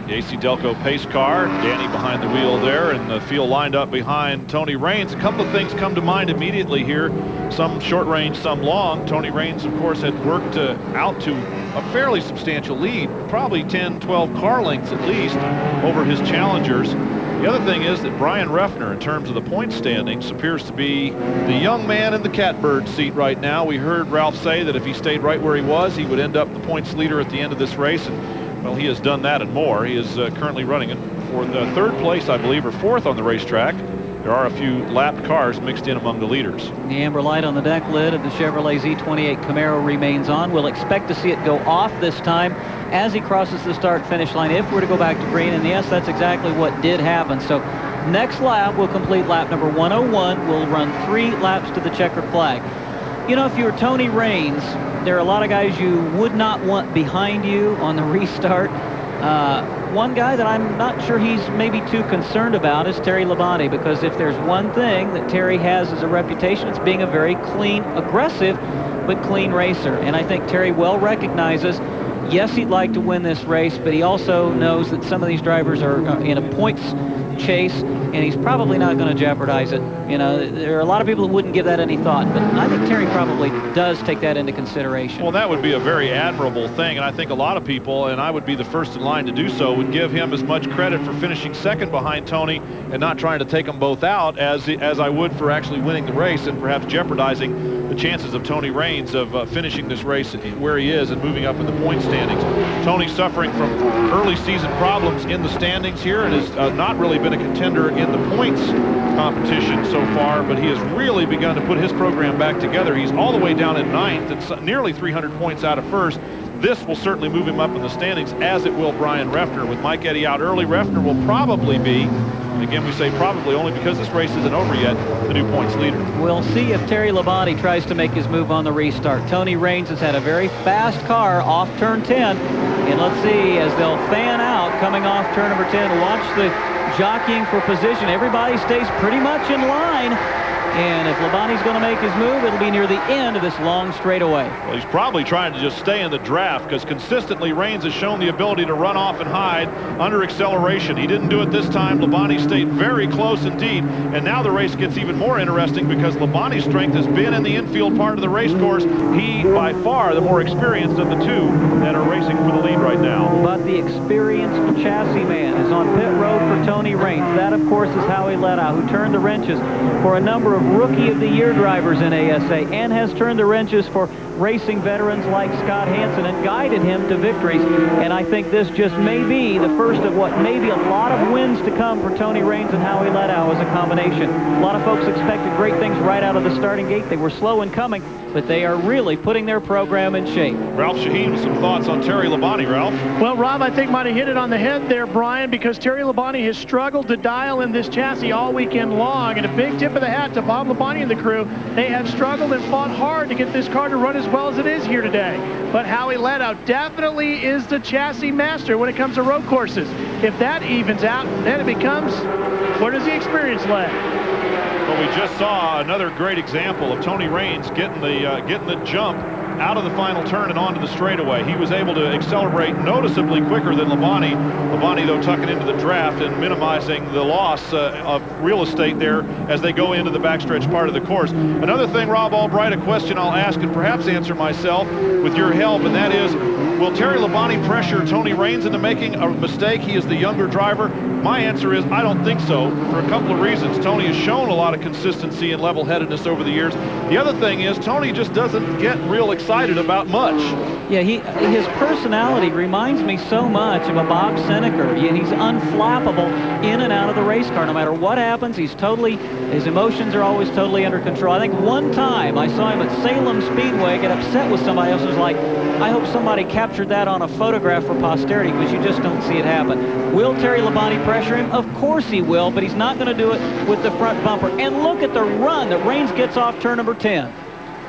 The AC-Delco pace car, Danny behind the wheel there, and the field lined up behind Tony Raines. A couple of things come to mind immediately here, some short range, some long. Tony Raines, of course, had worked out to a fairly substantial lead, probably 10, 12 car lengths at least, over his challengers. The other thing is that Brian Reffner, in terms of the point standings, appears to be the young man in the catbird seat right now. We heard Ralph say that if he stayed right where he was, he would end up the points leader at the end of this race. And, well, he has done that and more. He is currently running it for the 3rd place, I believe, or 4th on the racetrack. There are a few lapped cars mixed in among the leaders. The amber light on the deck lid of the Chevrolet Z28 Camaro remains on. We'll expect to see it go off this time as he crosses the start-finish line, if we're to go back to green. And yes, that's exactly what did happen. So next lap, we'll complete lap number 101. We'll run 3 laps to the checkered flag. You know, if you were Tony Raines, there are a lot of guys you would not want behind you on the restart. One guy that I'm not sure he's maybe too concerned about is Terry Labate, because if there's one thing that Terry has as a reputation, it's being a very clean, aggressive, but clean racer. And I think Terry well recognizes, yes, he'd like to win this race, but he also knows that some of these drivers are in a points chase, and he's probably not going to jeopardize it. You know, there are a lot of people that wouldn't give that any thought, but I think Terry probably does take that into consideration. Well, that would be a very admirable thing, and I think a lot of people, and I would be the first in line to do so, would give him as much credit for finishing 2nd behind Tony and not trying to take them both out as I would for actually winning the race and perhaps jeopardizing the chances of Tony Raines of finishing this race where he is and moving up in the point standings. Tony suffering from early season problems in the standings here and has not really been a contender in the points competition so far, but he has really begun to put his program back together. He's all the way down in 9th and nearly 300 points out of 1st. This will certainly move him up in the standings, as it will Brian Reffner. With Mike Eddy out early, Reffner will probably be, and again we say probably only because this race isn't over yet, the new points leader. We'll see if Terry Labonte tries to make his move on the restart. Tony Raines has had a very fast car off turn 10, and let's see as they'll fan out coming off turn number 10. Watch the jockeying for position. Everybody stays pretty much in line. And if Labonte's going to make his move, it'll be near the end of this long straightaway. Well, he's probably trying to just stay in the draft because consistently Raines has shown the ability to run off and hide under acceleration. He didn't do it this time. Labonte stayed very close indeed. And now the race gets even more interesting because Labonte's strength has been in the infield part of the race course. He, by far, the more experienced of the two that are racing for the lead right now. But the experienced chassis man is on pit road for Tony Raines. That, of course, is Howie Leddow, who turned the wrenches for a number of Rookie of the Year drivers in ASA and has turned the wrenches for racing veterans like Scott Hansen and guided him to victories. And I think this just may be the first of what may be a lot of wins to come for Tony Raines and Howie Leddow as a combination. A lot of folks expected great things right out of the starting gate. They were slow in coming, but they are really putting their program in shape. Ralph Shaheen with some thoughts on Terry Labonte, Ralph. Well, Rob, I think might have hit it on the head there, Brian, because Terry Labonte has struggled to dial in this chassis all weekend long. And a big tip of the hat to Bob Labonte and the crew. They have struggled and fought hard to get this car to run as well as it is here today. But Howie Leddow definitely is the chassis master when it comes to road courses. If that evens out, then it becomes, where does the experience lie? Well, we just saw another great example of Tony Raines getting the jump out of the final turn and onto the straightaway. He was able to accelerate noticeably quicker than Labonte. Labonte, though, tucking into the draft and minimizing the loss of real estate there as they go into the backstretch part of the course. Another thing, Rob Albright, a question I'll ask and perhaps answer myself with your help, and that is, will Terry Labonte pressure Tony Raines into making a mistake? He is the younger driver. My answer is I don't think so, for a couple of reasons. Tony has shown a lot of consistency and level-headedness over the years. The other thing is Tony just doesn't get real excited about much. Yeah, his personality reminds me so much of a Bob Seneker. He's unflappable in and out of the race car. No matter what happens, his emotions are always totally under control. I think one time I saw him at Salem Speedway get upset with somebody else. It was like, I hope somebody captured that on a photograph for posterity, because you just don't see it happen. Will Terry Labonte pressure him? Of course he will, but he's not going to do it with the front bumper. And look at the run that Raines gets off turn number 10.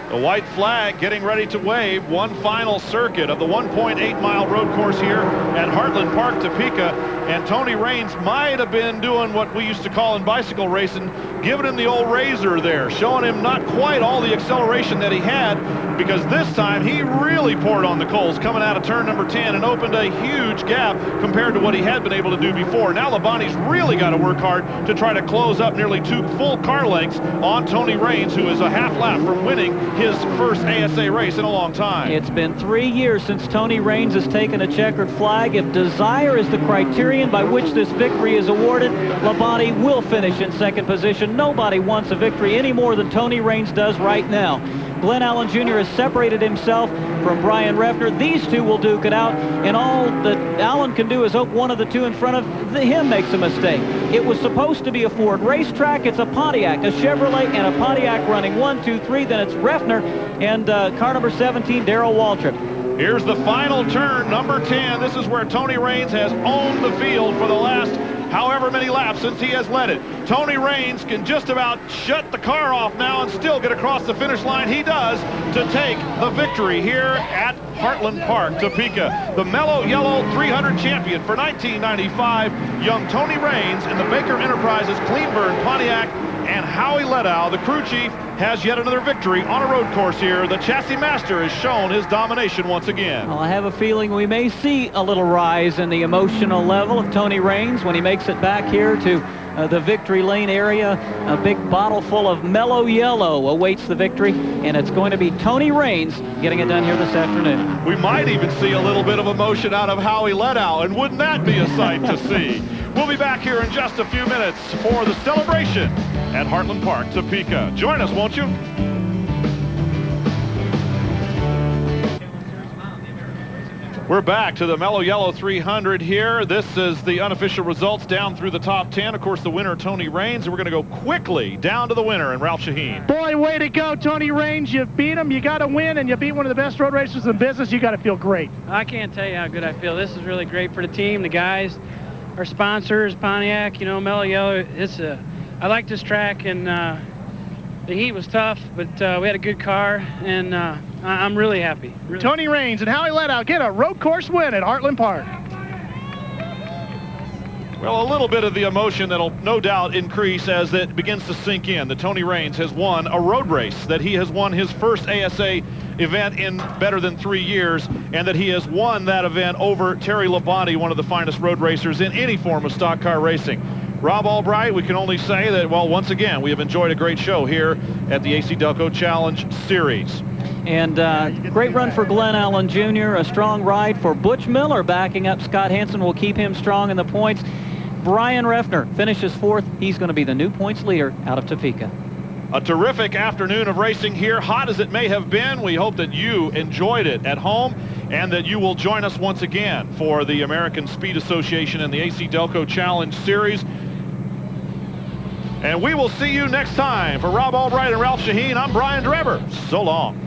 The white flag getting ready to wave. One final circuit of the 1.8-mile road course here at Heartland Park, Topeka. And Tony Raines might have been doing what we used to call in bicycle racing, giving him the old razor there, showing him not quite all the acceleration that he had, because this time he really poured on the coals coming out of turn number 10 and opened a huge gap compared to what he had been able to do before. Now Labonte's really got to work hard to try to close up nearly 2 full car lengths on Tony Raines, who is a half lap from winning his first ASA race in a long time. It's been 3 years since Tony Raines has taken a checkered flag. If desire is the criterion by which this victory is awarded, Labonte will finish in second position. Nobody wants a victory any more than Tony Raines does right now. Glenn Allen Jr. has separated himself from Brian Reffner. These two will duke it out, and all that Allen can do is hope one of the two in front of him makes a mistake. It was supposed to be a Ford racetrack. It's a Pontiac, a Chevrolet, and a Pontiac running 1, 2, 3. Then it's Reffner and car number 17, Darrell Waltrip. Here's the final turn, number 10. This is where Tony Raines has owned the field for the last however many laps since he has led it. Tony Raines can just about shut the car off now and still get across the finish line. He does, to take the victory here at Heartland Park, Topeka. The Mello Yello 300 champion for 1995, young Tony Raines in the Baker Enterprises Cleanburn Pontiac, and Howie Leddow, the crew chief, has yet another victory on a road course here. The chassis master has shown his domination once again. Well, I have a feeling we may see a little rise in the emotional level of Tony Raines when he makes it back here to the victory lane area. A big bottle full of Mello Yello awaits the victory, and it's going to be Tony Raines getting it done here this afternoon. We might even see a little bit of emotion out of Howie Leddow, and wouldn't that be a sight to see? We'll be back here in just a few minutes for the celebration at Heartland Park, Topeka. Join us, won't you? We're back to the Mello Yello 300 here. This is the unofficial results down through the top 10. Of course, the winner, Tony Raines. And we're going to go quickly down to the winner, and Ralph Shaheen. Boy, way to go, Tony Raines. You beat him. You got to win, and you beat one of the best road racers in business. You got to feel great. I can't tell you how good I feel. This is really great for the team, the guys, our sponsors, Pontiac, you know, Mello Yello. I like this track, and the heat was tough, but we had a good car, and I'm really happy. Really. Tony Raines and Howie Ledow get a road course win at Heartland Park. Well, a little bit of the emotion that'll no doubt increase as it begins to sink in that Tony Raines has won a road race, that he has won his first ASA event in better than 3 years, and that he has won that event over Terry Labonte, one of the finest road racers in any form of stock car racing. Rob Albright, we can only say that, well, once again, we have enjoyed a great show here at the AC-Delco Challenge Series. And great run for Glenn Allen Jr., a strong ride for Butch Miller backing up Scott Hansen will keep him strong in the points. Brian Reffner finishes 4th. He's going to be the new points leader out of Topeka. A terrific afternoon of racing here, hot as it may have been. We hope that you enjoyed it at home and that you will join us once again for the American Speed Association and the AC-Delco Challenge Series. And we will see you next time. For Rob Albright and Ralph Shaheen, I'm Brian Drever. So long.